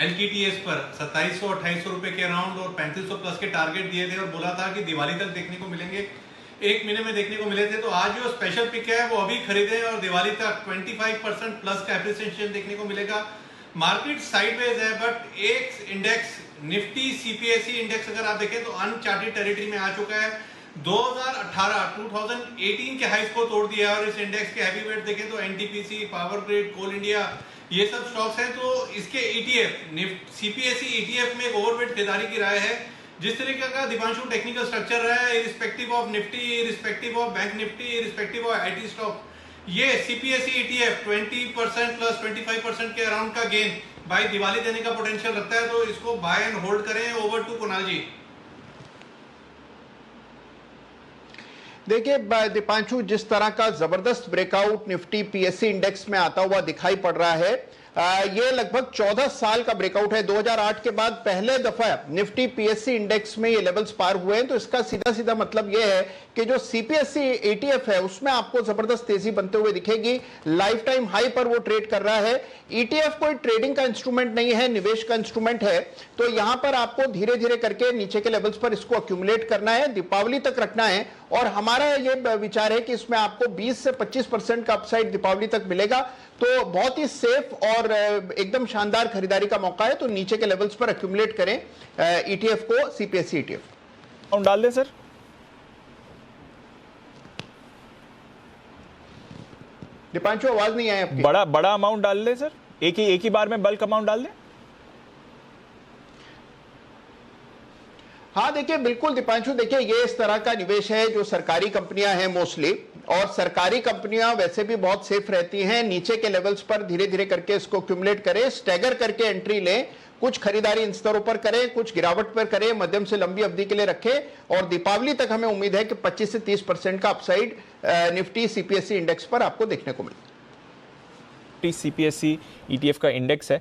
LTTS पर 2700-2800 रुपए के अराउंड और 3500 प्लस के टारगेट दिए थे और बोला था कि दिवाली तक देखने को मिलेंगे, 1 महीने में देखने को मिले थे। तो आज जो स्पेशल पिक है वो अभी खरीदें और दिवाली तक 25% प्लस का एप्रिसिएशन देखने को मिलेगा। मार्केट साइडवेज है, बट एक इंडेक्स निफ्टी CPSE इंडेक्स अगर आप देखें तो अनचार्टेड टेरिटरी में आ चुका है। 2018 के हाइस को तोड़ दिया और इस इंडेक्स के हैवी वेट देखें तो NTPC, पावर ग्रिड, कोल इंडिया, ये सब स्टॉक्स हैं। तो इसके ETF CPSE ETF में एक ओवरवेट खरीदारी की राय है। जिस तरीके का दीपांशु टेक्निकल स्ट्रक्चर रहा है, irrespective of Nifty, irrespective of bank Nifty, irrespective of IT stock, ये CPSE ETF 20% प्लस 25% के अराउंड का गेन बाय दिवाली देने का पोटेंशियल रखता है। तो इसको बाय एंड होल्ड करें। ओवर टू कुणाल जी। देखिए दीपांशु, जिस तरह का जबरदस्त ब्रेकआउट निफ्टी PSE इंडेक्स में आता हुआ दिखाई पड़ रहा है, ये लगभग 14 साल का ब्रेकआउट है। 2008 के बाद पहले दफा निफ्टी PSE इंडेक्स में ये लेवल्स पार हुए हैं। तो इसका सीधा सीधा मतलब ये है कि जो CPSE ETF है उसमें आपको जबरदस्त तेजी बनते हुए दिखेगी। लाइफ टाइम हाई पर वो ट्रेड कर रहा है। ETF कोई ट्रेडिंग का इंस्ट्रूमेंट नहीं है, निवेश का इंस्ट्रूमेंट है। तो यहां पर आपको धीरे धीरे करके नीचे के लेवल्स पर इसको अक्यूमुलेट करना है, दीपावली तक रखना है। और हमारा ये विचार है कि इसमें आपको 20 से 25% का अपसाइड दीपावली तक मिलेगा। तो बहुत ही सेफ और एकदम शानदार खरीदारी का मौका है। तो नीचे के लेवल्स पर अक्यूमुलेट करें ETF को, CPSE ETF। डाल दें सर। दीपांशु, आवाज नहीं आई आपकी। बड़ा अमाउंट डाल दें सर, एक ही बार में बल्क अमाउंट डाल दें। हाँ देखिए, बिल्कुल दीपांशु, देखिए ये इस तरह का निवेश है जो सरकारी कंपनियां हैं मोस्टली, और सरकारी कंपनियां वैसे भी बहुत सेफ रहती हैं। नीचे के लेवल्स पर धीरे धीरे करके इसको क्यूमुलेट करें, स्टैगर करके एंट्री लें, कुछ खरीदारी इन स्तरों पर करें, कुछ गिरावट पर करें, मध्यम से लंबी अवधि के लिए रखें। और दीपावली तक हमें उम्मीद है कि 25 से 30% का अपसाइड निफ्टी CPSE इंडेक्स पर आपको देखने को मिले। CPSE ETF का इंडेक्स है,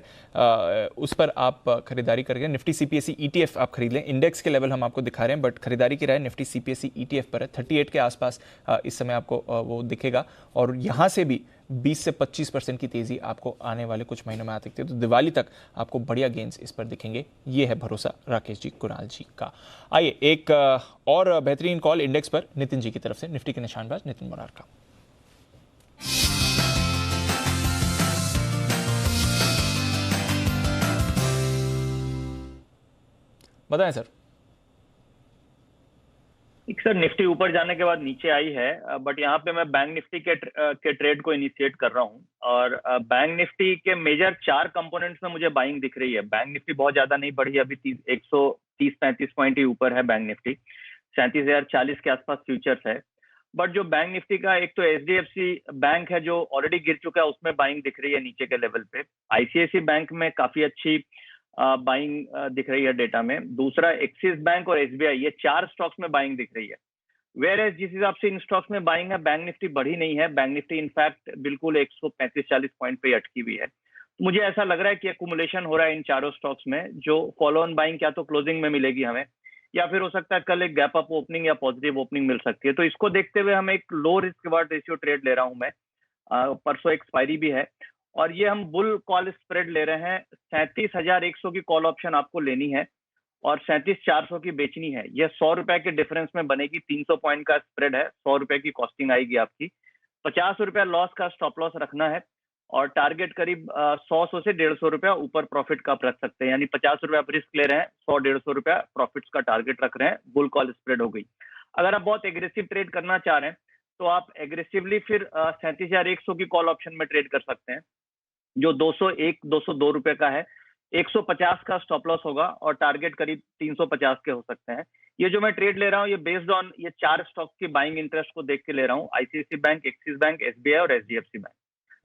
उस पर आप खरीदारी करके निफ्टी CPSE ETF आप खरीद लें। इंडेक्स के लेवल हम आपको दिखा रहे हैं, बट खरीदारी की राय निफ्टी CPSE ETF पर है। 38 के आसपास इस समय आपको वो दिखेगा, और यहाँ से भी 20 से 25% की तेजी आपको आने वाले कुछ महीनों में आ सकती है। तो दिवाली तक आपको बढ़िया गेंस इस पर दिखेंगे। ये है भरोसा राकेश जी कुणाल जी का। आइए एक और बेहतरीन कॉल इंडेक्स पर नितिन जी की तरफ से, निफ्टी के निशानबाज नितिन मोरार का। बताएं सर। सर निफ्टी ऊपर जाने के बाद नीचे आई है, बट यहाँ पे मैं बैंक निफ्टी के ट्रेड को इनिशिएट कर रहा हूँ। और बैंक निफ्टी के मेजर 4 कंपोनेंट्स में मुझे बाइंग दिख रही है। बैंक निफ्टी बहुत ज्यादा नहीं बढ़ी, अभी 130-35 पॉइंट ही ऊपर है बैंक निफ्टी, 37,040 के आसपास फ्यूचर्स है। बट जो बैंक निफ्टी का एक तो HDFC बैंक है जो ऑलरेडी गिर चुका है, उसमें बाइंग दिख रही है नीचे के लेवल पे। ICICI बैंक में काफी अच्छी बाइंग दिख रही है डेटा में। दूसरा एक्सिस बैंक और SBI, ये 4 स्टॉक्स में बाइंग दिख रही है। वेयर एज जिस हिसाब से इन स्टॉक्स में बाइंग है, बैंक निफ्टी बढ़ी नहीं है। बैंक निफ्टी इनफैक्ट बिल्कुल 135-40 पॉइंट पे अटकी हुई है। तो मुझे ऐसा लग रहा है कि एक्युमुलेशन हो रहा है इन चारों स्टॉक्स में, जो फॉलो ऑन बाइंग क्या तो क्लोजिंग में मिलेगी हमें, या फिर हो सकता है कल एक गैप अप ओपनिंग या पॉजिटिव ओपनिंग मिल सकती है। तो इसको देखते हुए हम एक low risk reward ratio trade ले रहा हूं मैं। परसों एक्सपायरी भी है और ये हम बुल कॉल स्प्रेड ले रहे हैं। 37,100 की कॉल ऑप्शन आपको लेनी है और 37,400 की बेचनी है। ये 100 रुपए के डिफरेंस में बनेगी। 300 पॉइंट का स्प्रेड है, 100 रुपए की कॉस्टिंग आएगी आपकी। 50 रुपया लॉस का स्टॉप लॉस रखना है और टारगेट करीब 100 से 150 रुपया ऊपर प्रॉफिट का आप रख सकते हैं। यानी 50 रुपया आप रिस्क ले रहे हैं, 100-150 रुपया प्रॉफिट्स का टारगेट रख रहे हैं। बुल कॉल स्प्रेड हो गई। अगर आप बहुत एग्रेसिव ट्रेड करना चाह रहे हैं तो आप एग्रेसिवली फिर 37,100 की कॉल ऑप्शन में ट्रेड कर सकते हैं, जो 202 रुपए का है। 150 का स्टॉप लॉस होगा और टारगेट करीब 350 के हो सकते हैं। ये जो मैं ट्रेड ले रहा हूँ ये बेस्ड ऑन ये 4 स्टॉक्स की बाइंग इंटरेस्ट को देख के ले रहा हूँ। ICICI bank, axis bank, SBI और HDFC बैंक।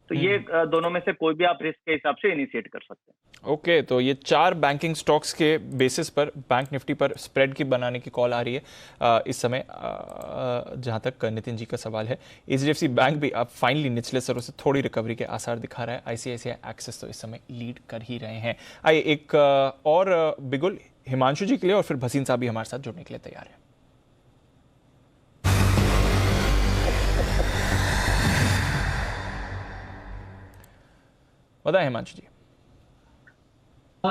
तो ये दोनों में से कोई भी आप रिस्क के हिसाब से इनिशिएट कर सकते हैं। ओके, तो ये 4 बैंकिंग स्टॉक्स के बेसिस पर बैंक निफ्टी पर स्प्रेड की बनाने की कॉल आ रही है इस समय। जहां तक नितिन जी का सवाल है, HDFC बैंक भी अब फाइनली निचले स्तरों से थोड़ी रिकवरी के आसार दिखा रहा है। ICICI एक्सिस तो इस समय लीड कर ही रहे हैं। आइए एक और बिगुल हिमांशु जी के लिए और फिर भसीन साहब भी हमारे साथ जुड़ने के लिए तैयार है। बताएं हिमांशु जी।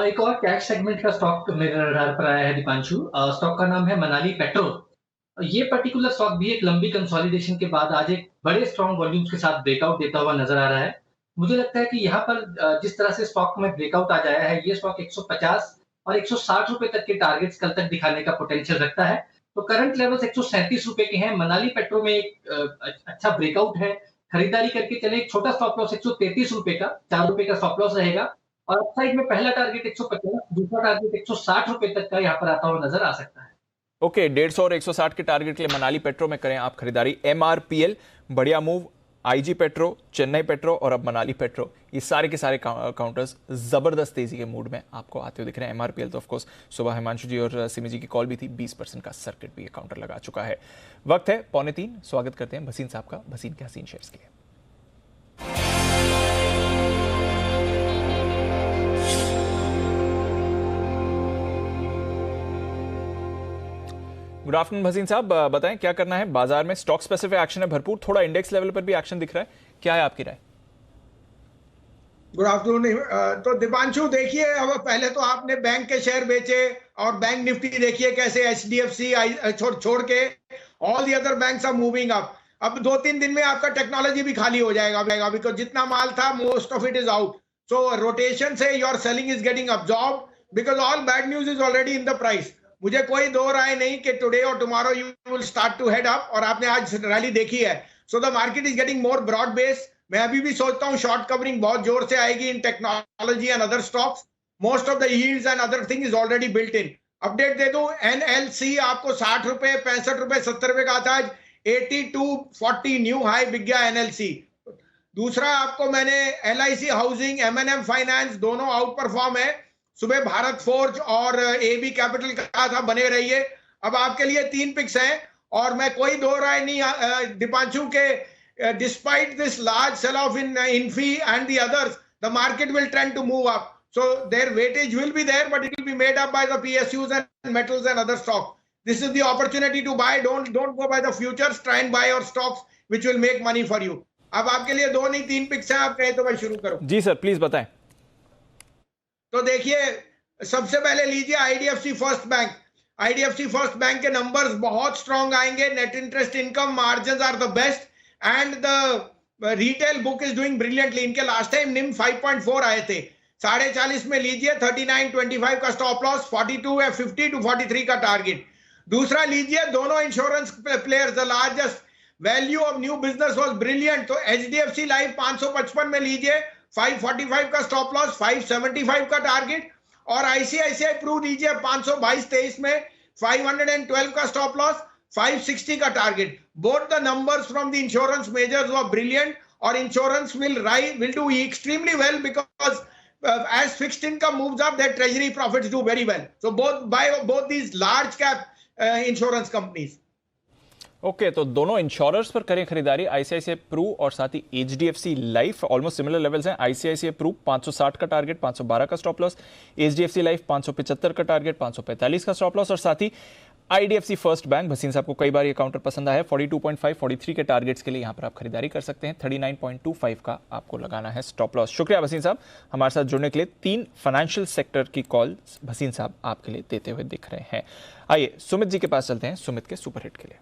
एक और कैश सेगमेंट का स्टॉक मेरे रडार पर आया है दीपांशु। स्टॉक का नाम है मनाली पेट्रो। ये पर्टिकुलर स्टॉक भी एक लंबी कंसोलिडेशन के बाद आज एक बड़े स्ट्रॉन्ग वॉल्यूम्स के साथ ब्रेकआउट देता हुआ नजर आ रहा है। मुझे लगता है कि यहाँ पर जिस तरह से स्टॉक में ब्रेकआउट आ जाया है, ये स्टॉक 150 और 160 रुपए तक के टारगेट्स कल तक दिखाने का पोटेंशियल रखता है। तो करंट लेवल्स 137 रुपए के हैं। मनाली पेट्रो में एक अच्छा ब्रेकआउट है, खरीदारी करके चले। एक छोटा स्टॉप लॉस 133 रुपए का, 4 रुपए का स्टॉप लॉस रहेगा और अपसाइड में पहला टारगेट 150, दूसरा टारगेट 160 रुपए तक का यहाँ पर आता हुआ नजर आ सकता है। ओके, 150 और 160 के टारगेट के लिए मनाली पेट्रो में करें आप खरीदारी। MRPL बढ़िया move, IG petro, Chennai petro और अब मनाली पेट्रो, ये सारे के सारे काउंटर्स जबरदस्त तेजी के मूड में आपको आते हुए दिख रहे हैं। MRPL तो ऑफकोर्स सुबह हिमांशु जी और सिमी जी की कॉल भी थी, 20% का सर्किट भी ये काउंटर लगा चुका है। वक्त है 2:45। स्वागत करते हैं भसीन साहब का भसीन के हसीन शेयर्स के लिए। गुड आफ्टरनून भसीन साहब, बताएं क्या करना है बाजार में? स्टॉक स्पेसिफिक एक्शन है भरपूर, थोड़ा इंडेक्स लेवल पर भी एक्शन दिख रहा है, क्या है आपकी राय? Good afternoon. तो दीपांशु देखिए, अब पहले तो आपने बैंक के शेयर बेचे और बैंक निफ्टी देखिए कैसे HDFC छोड़ के all the other banks are moving up. अब 2-3 दिन में आपका टेक्नोलॉजी भी खाली हो जाएगा बिकॉज जितना माल था most of it is out. So rotation से your selling is getting absorb because all bad news is already in the price. मुझे कोई दो राय नहीं कि टुडे और tomorrow you will start to head up, और आपने आज रैली देखी है। So the market is getting more broad base. मैं अभी भी सोचता हूं शॉर्ट कवरिंग बहुत जोर से आएगी in technology and other stocks. Most of the yields and other thing is already built in. Update दे दूं, NLC आपको 60 रुपए, 65 रुपए, 70 रुपए का था, आज 82.40 न्यू हाई बिक गया NLC। दूसरा आपको मैंने LIC हाउसिंग, M&M फाइनेंस दोनों आउट परफॉर्म है। सुबह भारत फोर्ज और AB कैपिटल कहा था बने रहिए। अब आपके लिए 3 पिक्स हैं और मैं कोई दो राय नहीं दीपांशु के, despite this large sell off in Infy and the others, the market will trend to move up. So their weightage will be there, but it will be made up by the PSUs and metals and other stocks. This is the opportunity to buy. Don't go by the futures. Try and buy your stocks which will make money for you. अब आपके लिए 2 नहीं 3 pics हैं, आप कहें तो मैं शुरू करूं। जी सर, प्लीज बताएं। तो देखिए, सबसे पहले लीजिए IDFC first bank. IDFC first bank के नंबर्स बहुत स्ट्रॉन्ग आएंगे। Net interest income margins are the best and the retail book is doing brilliantly. इनके लास्ट टाइम निम 5.4 आए थे। 40.5 में लीजिए, 39.25 का स्टॉप लॉस, 42 या 50 to 43 का टारगेट। दूसरा लीजिए दोनों insurance players, the largest value of new business was brilliant. तो एचडीएफसी लाइफ 555 में लीजिए, 545 का स्टॉप लॉस, 575 का टारगेट। और आईसीआईसीआई प्रू लीजिए 522-23 में, 512 का स्टॉप लॉस, 560 का target. Both the numbers from the insurance measures were brilliant, और insurance will do extremely well because as fixed income moves up, their treasury profits do very well. So buy both these large cap insurance companies. Okay तो दोनों insurers पर करें खरीदारी, ICICI Pru और साथ ही HDFC life. Almost similar levels हैं। ICICI Pru 560 का टारगेट, 512 का स्टॉप लॉस, एचडीएफसी लाइफ 575 का टारगेट, 545 का स्टॉप लॉस, और साथ ही आईडीएफसी फर्स्ट बैंक, भसीन साहब को कई बार ये काउंटर पसंद आया है, 42.5 43 के टारगेट्स के लिए यहां पर आप खरीदारी कर सकते हैं। 39.25 का आपको लगाना है स्टॉप लॉस। शुक्रिया भसीन साहब हमारे साथ जुड़ने के लिए। 3 फाइनेंशियल सेक्टर की कॉल भसीन साहब आपके लिए देते हुए दिख रहे हैं। आइए सुमित जी के पास चलते हैं, सुमित के सुपरहिट के लिए।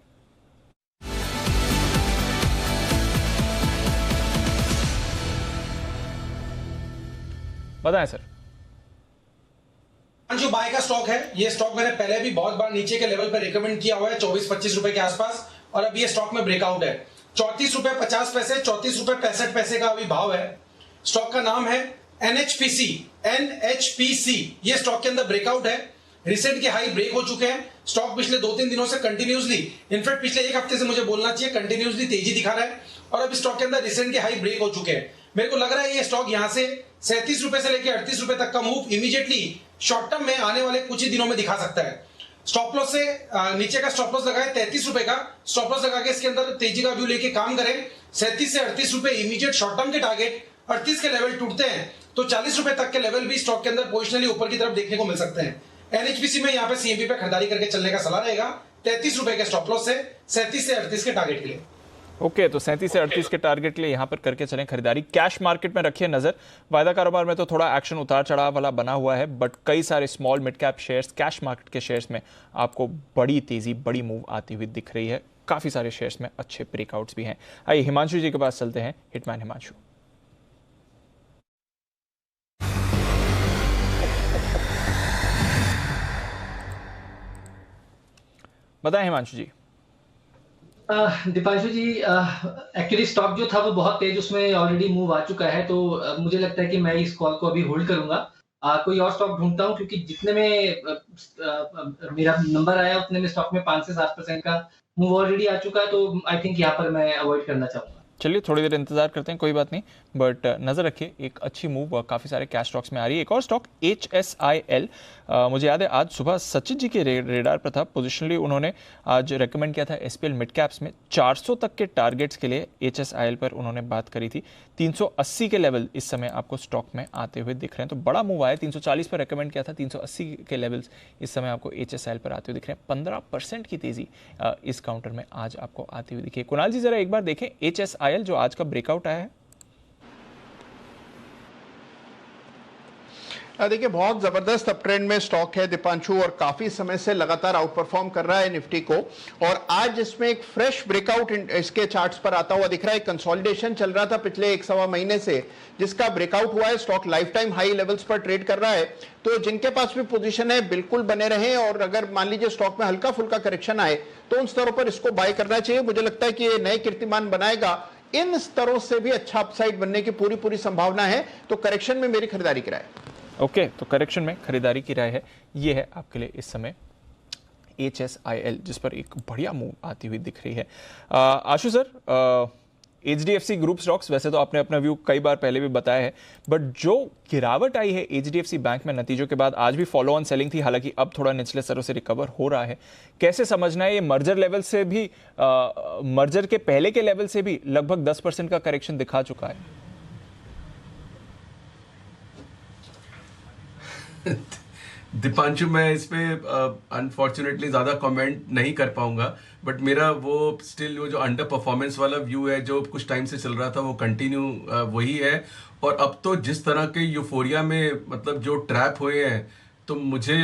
बताएं सर। जो बाय का स्टॉक है, ये स्टॉक मैंने पहले भी बहुत बार नीचे के लेवल पर रिकमेंड किया हुआ है, 24-25 रुपए के आसपास, और अभी ये स्टॉक में ब्रेकआउट है। 34 रुपए 50 पैसे, 34 रुपए 65 पैसे का अभी भाव है। स्टॉक का नाम है NHPC। ये स्टॉक के अंदर ब्रेकआउट है। रिसेंट के हाई ब्रेक हो चुके हैं। स्टॉक पिछले 2-3 दिनों से कंटिन्यूसली, इनफैक्ट पिछले 1 हफ्ते से मुझे बोलना चाहिए, कंटिन्यूसली तेजी दिखा रहा है, और अभी स्टॉक के अंदर रिसेंट के हाई ब्रेक हो चुके हैं। मेरे को लग रहा है ये स्टॉक यहां से 37 रुपए से लेकर 38 रुपए तक का मूव इमीडिएटली शॉर्ट टर्म में आने वाले कुछ ही दिनों में दिखा सकता है। स्टॉप लॉस से नीचे का स्टॉप लॉस लगाए 33 रुपए का, स्टॉप लॉस लगा के इसके अंदर तेजी का व्यू लेके काम करें। 37 से 38 रुपए इमीडिएट शॉर्ट टर्म के टारगेट। 38 के लेवल टूटते हैं तो 40 रुपए तक के लेवल भी स्टॉक के अंदर पोजिशनली ऊपर की तरफ देखने को मिल सकते हैं। एनएचपीसी में यहाँ पे सीएमपी पे खरीदारी करके चलने का सलाह रहेगा 33 रुपए के स्टॉप लॉस से 37 से 38 के टारगेट के लिए। ओके तो 37 से 38 के टारगेट के लिए यहां पर करके चलें खरीदारी। कैश मार्केट में रखिए नजर। वायदा कारोबार में तो थोड़ा एक्शन उतार चढ़ाव वाला बना हुआ है, बट कई सारे small mid cap shares, cash market के शेयर्स में आपको बड़ी तेजी, बड़ी मूव आती हुई दिख रही है। काफी सारे शेयर्स में अच्छे ब्रेकआउट्स भी हैं। आइए हिमांशु जी के पास चलते हैं। हिटमैन हिमांशु। बताएं हिमांशु जी। दीपांशु जी, एक्चुअली स्टॉक जो था वो बहुत तेज, उसमें ऑलरेडी मूव आ चुका है, तो मुझे लगता है कि मैं इस कॉल को अभी होल्ड करूंगा। कोई और स्टॉक ढूंढता हूं, क्योंकि जितने में मेरा नंबर आया उतने में स्टॉक में 5 से 7% का मूव ऑलरेडी आ चुका है, तो आई थिंक यहाँ पर मैं अवॉइड करना चाहूंगा। चलिए थोड़ी देर इंतजार करते हैं, कोई बात नहीं, बट नजर रखिए एक अच्छी मूव काफी सारे कैश स्टॉक्स में आ रही है। एक और स्टॉक HSIL, मुझे याद है आज सुबह सचिन जी के रेडार पर था। पोजिशनली उन्होंने आज रेकमेंड किया था SPL मिड कैप्स में 400 तक के टारगेट्स के लिए HSIL पर उन्होंने बात करी थी। 380 के लेवल इस समय आपको स्टॉक में आते हुए दिख रहे हैं, तो बड़ा मूव आया। 340 पर रेकमेंड किया था, 380 के लेवल्स इस समय आपको HSIL पर आते हुए दिख रहे हैं। 15% की तेजी इस काउंटर में आज आपको आती हुई दिखी है। कुणाल जी जरा एक बार देखें HSIL जो आज का ब्रेकआउट आया है। देखिए बहुत जबरदस्त अप ट्रेंड में स्टॉक है दीपांशु, और काफी समय से लगातार आउट परफॉर्म कर रहा है निफ्टी को, और आज इसमें एक फ्रेश ब्रेकआउट इसके चार्ट्स पर आता हुआ दिख रहा है। कंसोलिडेशन चल रहा था पिछले 1-1.25 महीने से, जिसका ब्रेकआउट हुआ है। Stock life time high levels पर ट्रेड कर रहा है, तो जिनके पास भी पोजीशन है बिल्कुल बने रहें, और अगर मान लीजिए स्टॉक में हल्का फुल्का करेक्शन आए तो उन स्तरों पर इसको बाय करना चाहिए। मुझे लगता है कि ये नए कीर्तिमान बनाएगा। इन स्तरों से भी अच्छा अपसाइड बनने की पूरी संभावना है, तो करेक्शन में मेरी खरीदारी की राय। ओके तो करेक्शन में खरीदारी की राय है, ये है आपके लिए इस समय HSIL, जिस पर एक बढ़िया मूव आती हुई दिख रही है। आशु सर, HDFC ग्रुप स्टॉक्स, वैसे तो आपने अपना व्यू कई बार पहले भी बताया है, बट जो गिरावट आई है HDFC बैंक में नतीजों के बाद, आज भी फॉलो ऑन सेलिंग थी, हालांकि अब थोड़ा निचले स्तरों से रिकवर हो रहा है। कैसे समझना है ये मर्जर लेवल से भी, मर्जर के पहले के लेवल से भी लगभग 10% का करेक्शन दिखा चुका है। दीपांशु, मैं इस पे अनफॉर्चुनेटली ज़्यादा कमेंट नहीं कर पाऊंगा, बट मेरा वो स्टिल वो जो अंडर परफॉर्मेंस वाला व्यू है जो कुछ टाइम से चल रहा था वो कंटिन्यू वही है। और अब तो जिस तरह के यूफोरिया में मतलब जो ट्रैप हुए हैं, तो मुझे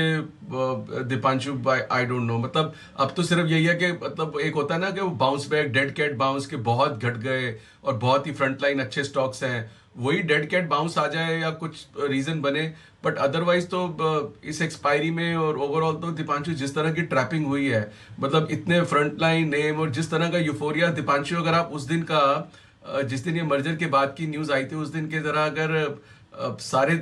दीपांशु आई डोंट नो, मतलब अब तो सिर्फ यही है कि मतलब एक होता है ना कि वो bounce back, dead cat bounce के बहुत घट गए और बहुत ही फ्रंट लाइन अच्छे स्टॉक्स हैं, वही डेड कैट बाउंस आ जाए या कुछ रीजन बने, बट अदरवाइज तो इस एक्सपायरी में और ओवरऑल तो दीपांशु जिस तरह की ट्रैपिंग हुई है, मतलब इतने फ्रंट लाइन नेम और जिस तरह का यूफोरिया दीपांशु, अगर आप उस दिन का जिस दिन ये मर्जर के बाद की न्यूज आई थी उस दिन के जरा अगर सारे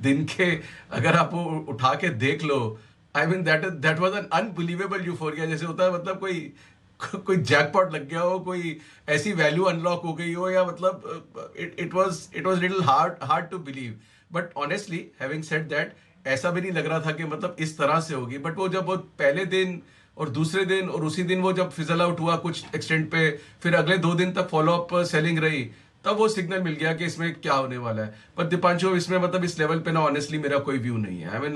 दिन के अगर आप वो उठा के देख लो, I mean that was an unbelievable euphoria, जैसे होता है मतलब कोई जैकपॉट लग गया हो, कोई ऐसी वैल्यू अनलॉक हो गई हो, या मतलब it was little hard to believe. But honestly having said that, ऐसा भी नहीं लग रहा था कि मतलब इस तरह से होगी, बट वो जब वो पहले दिन और दूसरे दिन और उसी दिन वो जब फिजल आउट हुआ कुछ एक्सटेंट पे, फिर अगले 2 दिन तक फॉलो अप सेलिंग रही, तब वो सिग्नल मिल गया कि इसमें क्या होने वाला है। पर दीपांशु इसमें मतलब इस लेवल पे ना ऑनेस्टली मेरा कोई व्यू नहीं है। आई मीन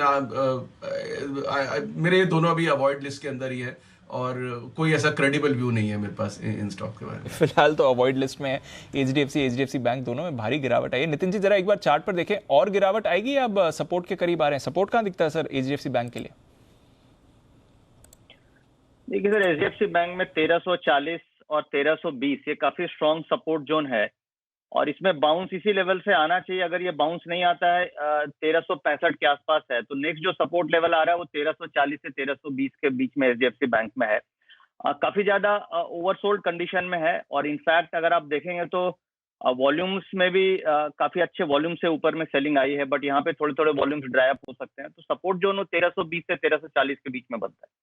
मेरे दोनों अभी अवॉइड लिस्ट के अंदर ही है और कोई ऐसा क्रेडिबल व्यू नहीं है मेरे पास इन स्टॉक के बारे में। फिलहाल तो अवॉइड लिस्ट में है एचडीएफसी बैंक दोनों में भारी गिरावट आई है। नितिन जी जरा एक बार चार्ट पर देखें, और गिरावट आएगी या अब सपोर्ट के करीब आ रहे हैं? सपोर्ट कहां दिखता है सर एचडीएफसी बैंक के लिए? देखिए सर, एचडीएफसी बैंक में 1340 और 1320 ये काफी स्ट्रॉन्ग सपोर्ट जोन है और इसमें बाउंस इसी लेवल से आना चाहिए। अगर ये बाउंस नहीं आता है 1365 के आसपास है, तो नेक्स्ट जो सपोर्ट लेवल आ रहा है वो 1340 से 1320 के बीच में एचडीएफसी बैंक में है। काफी ज्यादा ओवरसोल्ड कंडीशन में है और इनफैक्ट अगर आप देखेंगे तो वॉल्यूम्स में भी काफी अच्छे वॉल्यूम से ऊपर में सेलिंग आई है, बट यहाँ पे थोड़े थोड़े वॉल्यूम्स ड्राई अप हो सकते हैं। तो सपोर्ट जोन 1320 से 1340 के बीच में बनता है।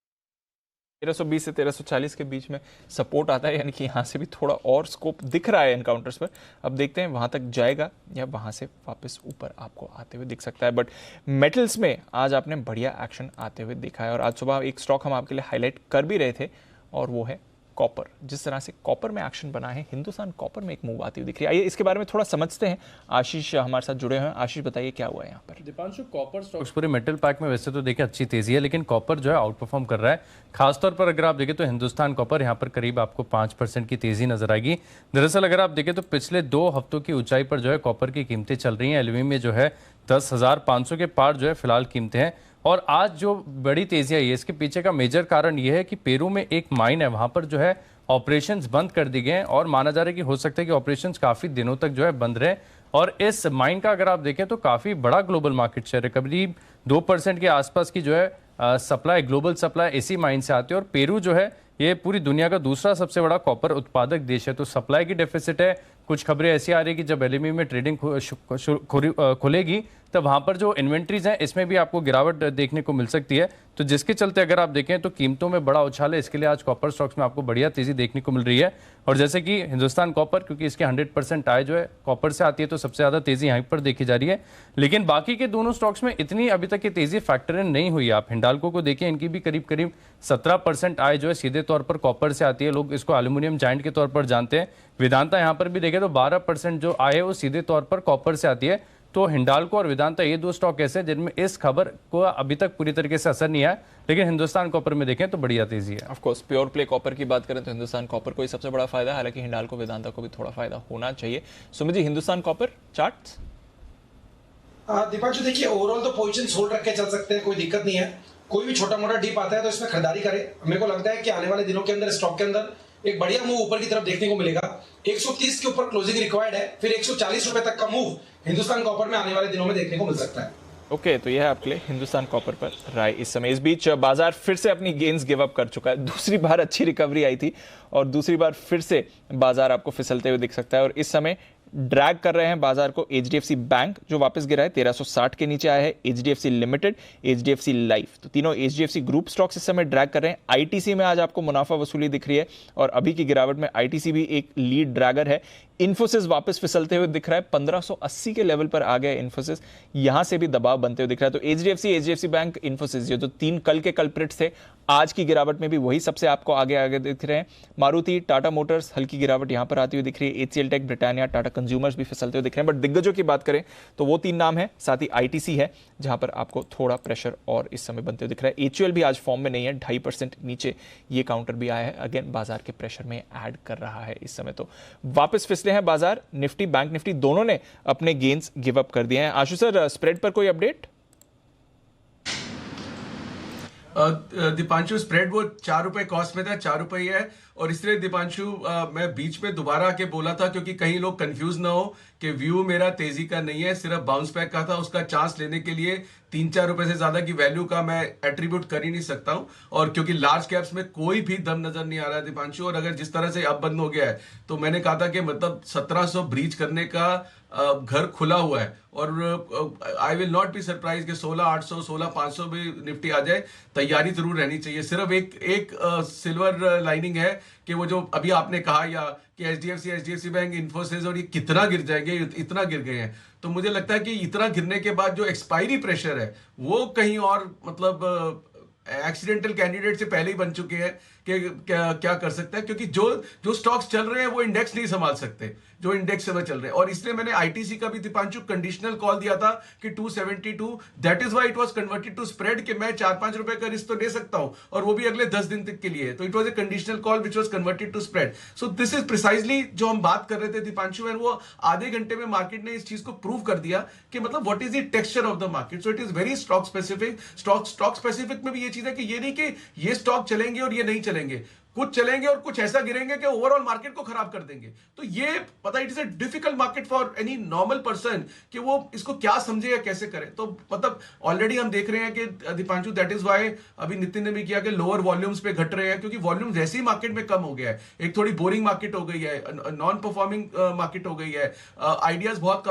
1320 से 1340 के बीच में सपोर्ट आता है, यानी कि यहाँ से भी थोड़ा और स्कोप दिख रहा है एनकाउंटर्स पर। अब देखते हैं वहाँ तक जाएगा या वहाँ से वापस ऊपर आपको आते हुए दिख सकता है। बट मेटल्स में आज आपने बढ़िया एक्शन आते हुए देखा है और आज सुबह एक स्टॉक हम आपके लिए हाईलाइट कर भी रहे थे और वो है कॉपर। जिस तरह से कॉपर में एक्शन बना है, हिंदुस्तान कॉपर में एक मूव आती हुई दिख रही है। आइए इसके बारे में थोड़ा समझते हैं। आशीष हमारे साथ जुड़े हुए हैं। आशीष बताइए क्या हुआ है यहाँ पर? दीपांशु, कॉपर स्टॉक्स पूरे मेटल पैक में वैसे तो देखिए अच्छी तेजी है, लेकिन कॉपर जो है आउट परफॉर्म कर रहा है। खासतौर पर अगर आप देखें तो हिंदुस्तान कॉपर यहाँ पर करीब आपको 5% की तेजी नजर आएगी। दरअसल अगर आप देखें तो पिछले 2 हफ्तों की ऊंचाई पर जो है कॉपर की कीमतें चल रही हैं। एलुमिनियम में जो है 10,500 के पार जो है फिलहाल कीमतें हैं और आज जो बड़ी तेजी आई है इसके पीछे का मेजर कारण यह है कि पेरू में एक माइन है, वहां पर जो है ऑपरेशंस बंद कर दिए गए हैं और माना जा रहा है कि हो सकता है कि ऑपरेशंस काफी दिनों तक जो है बंद रहे। और इस माइन का अगर आप देखें तो काफी बड़ा ग्लोबल मार्केट शेयर है, करीब 2% के आसपास की जो है सप्लाई, ग्लोबल सप्लाई इसी माइन से आती है। और पेरू जो है ये पूरी दुनिया का दूसरा सबसे बड़ा कॉपर उत्पादक देश है, तो सप्लाई की डेफिसिट है। कुछ खबरें ऐसी आ रही है कि जब एलुमिनियम में ट्रेडिंग खुलेगी तब वहां पर जो इन्वेंट्रीज हैं इसमें भी आपको गिरावट देखने को मिल सकती है। तो जिसके चलते अगर आप देखें तो कीमतों में बड़ा उछाल है, इसके लिए आज कॉपर स्टॉक्स में आपको बढ़िया तेजी देखने को मिल रही है। और जैसे कि हिंदुस्तान कॉपर, क्योंकि इसके 100% आय जो है कॉपर से आती है तो सबसे ज्यादा तेजी यहीं पर देखी जा रही है। लेकिन बाकी के दोनों स्टॉक्स में इतनी अभी तक की तेजी फैक्टर इन नहीं हुई। आप हिंडाल्को को देखिए, इनकी भी करीब 17% आय जो है सीधे तौर पर कॉपर से आती है। लोग इसको एल्यूमिनियम जायंट के तौर पर जानते हैं। वेदांता यहाँ पर भी देखें तो 12% जो आय है वो सीधे तौर पर कॉपर से आती है। तो हिंडाल्को और वेदांता ये 2 स्टॉक ऐसे हैं जिनमें इस खबर को अभी तक पूरी तरीके से असर नहीं आया, लेकिन हिंदुस्तान कॉपर में देखें तो बढ़िया तेजी है। Of course pure play copper की बात करें तो हिंदुस्तान कॉपर को ही सबसे बड़ा फायदा है, हालांकि हिंडाल्को वेदांता को भी थोड़ा फायदा होना चाहिए। Sumit ji, Hindustan copper charts? दीपांशु देखिए, ओवरऑल तो पोजीशंस होल्ड रख के चल सकते हैं, कोई दिक्कत नहीं है। कोई भी छोटा मोटा डिप आता है तो इसमें खरीदारी करे। मेरे को लगता है कि आने वाले दिनों के अंदर स्टॉक के अंदर एक बढ़िया मूव ऊपर की तरफ देखने को मिलेगा। 130 के ऊपर क्लोजिंग रिक्वायर्ड है, फिर 140 रुपए तक का मूव हिंदुस्तान कॉपर में आने वाले दिनों में देखने को मिल सकता है। ओके, तो यह है आपके लिए हिंदुस्तान कॉपर पर राय इस समय। इस बीच बाजार फिर से अपनी गेन्स गिव अप कर चुका है। दूसरी बार अच्छी रिकवरी आई थी और दूसरी बार फिर से बाजार आपको फिसलते हुए दिख सकता है और इस समय ड्रैग कर रहे हैं बाजार को एचडीएफसी बैंक जो वापस गिरा है, 1360 के नीचे आया है, एचडीएफसी लिमिटेड, एचडीएफसी लाइफ, तो तीनों एचडीएफसी ग्रुप स्टॉक्स इस समय ड्रैग कर रहे हैं। आईटीसी में आज आपको मुनाफा वसूली दिख रही है और अभी की गिरावट में आईटीसी भी एक लीड ड्रैगर है। इन्फोसिस वापस फिसलते हुए दिख रहा है, 1580 के लेवल पर आ गया इन्फोसिस, यहां से भी दबाव बनते हुए दिख रहा है। तो एचडीएफसी बैंक, इन्फोसिस, ये जो 3 कल के कल्प्रिट्स थे, आज की गिरावट में भी वही सबसे आपको आगे दिख रहे हैं। मारुति, टाटा मोटर्स, हल्की गिरावट यहां पर आती हुई दिख रही है। HCL tech, Britannia, Tata consumers भी फिसलते हुए दिख रहे हैं। बट दिग्गजों की बात करें तो वो 3 नाम है, साथ ही आईटीसी है जहां पर आपको थोड़ा प्रेशर और इस समय बनते हुए दिख रहा है। एचयूएल भी आज फॉर्म में नहीं है, 2.5% नीचे ये काउंटर भी आया है, अगेन बाजार के प्रेशर में ऐड कर रहा है इस समय। तो वापस फिसले हैं बाजार। निफ्टी, बैंक निफ्टी दोनों ने अपने गेन्स गिव अप कर दिए हैं। आशु सर, स्प्रेड पर कोई अपडेट? दीपांशु, स्प्रेड वो 4 रुपए कॉस्ट में था, 4 रुपए है और इसलिए दीपांशु मैं बीच में दोबारा आके बोला था क्योंकि कहीं लोग कंफ्यूज ना हो कि व्यू मेरा तेजी का नहीं है, सिर्फ बाउंस बैक का था। उसका चांस लेने के लिए 3-4 रुपए से ज्यादा की वैल्यू का मैं एट्रीब्यूट कर ही नहीं सकता हूं, और क्योंकि लार्ज कैप्स में कोई भी दम नजर नहीं आ रहा है दीपांशु। और अगर जिस तरह से अब बंद हो गया है तो मैंने कहा था कि मतलब 1700 ब्रीच करने का घर खुला हुआ है, और I will not be surprise कि 16800 16500 भी निफ्टी आ जाए। तैयारी जरूर रहनी चाहिए। सिर्फ एक सिल्वर लाइनिंग है कि वो जो अभी आपने कहा या कि एचडीएफसी बैंक, इन्फोसिस और ये कितना गिर जाएंगे, इतना गिर गए हैं। तो मुझे लगता है कि इतना गिरने के बाद जो एक्सपायरी प्रेशर है वो कहीं और मतलब एक्सीडेंटल कैंडिडेट से पहले ही बन चुके हैं कि क्या कर सकता है, क्योंकि जो स्टॉक्स चल रहे हैं वो इंडेक्स नहीं संभाल सकते जो इंडेक्स में चल रहे हैं। और इसलिए मैंने आईटीसी का भी दीपांशु कंडीशनल कॉल दिया था कि 272, that is why it was converted to spread, कि मैं 4-5 रुपए का रिस्क तो ले सकता हूं, और वो भी अगले 10 दिन तक के लिए। तो it was a conditional call which was converted to spread. So this is precisely जो हम बात कर रहे थे दीपांशु, एंड वो आधे घंटे में मार्केट ने इस चीज को प्रूव कर दिया कि मतलब what is the texture of the market. So it is very stock specific. Stock specific में भी ये चीज है कि ये नहीं कि ये स्टॉक चलेंगे और ये नहीं चलेंगे, कुछ चलेंगे और कुछ ऐसा गिरेंगे कि ओवरऑल मार्केट को खराब कर देंगे। तो ये पता, it is a difficult market for any normal person कि वो इसको क्या समझे या कैसे करे। तो मतलब ऑलरेडी हम देख रहे हैं कि दीपांशु, दैट इज व्हाई अभी नितिन ने भी किया कि लोअर वॉल्यूम्स पे घट रहे हैं, क्योंकि वॉल्यूम वैसे ही मार्केट में कम हो गया है। एक थोड़ी बोरिंग मार्केट हो गई है, नॉन परफॉर्मिंग मार्केट हो गई है, आइडियाज बहुत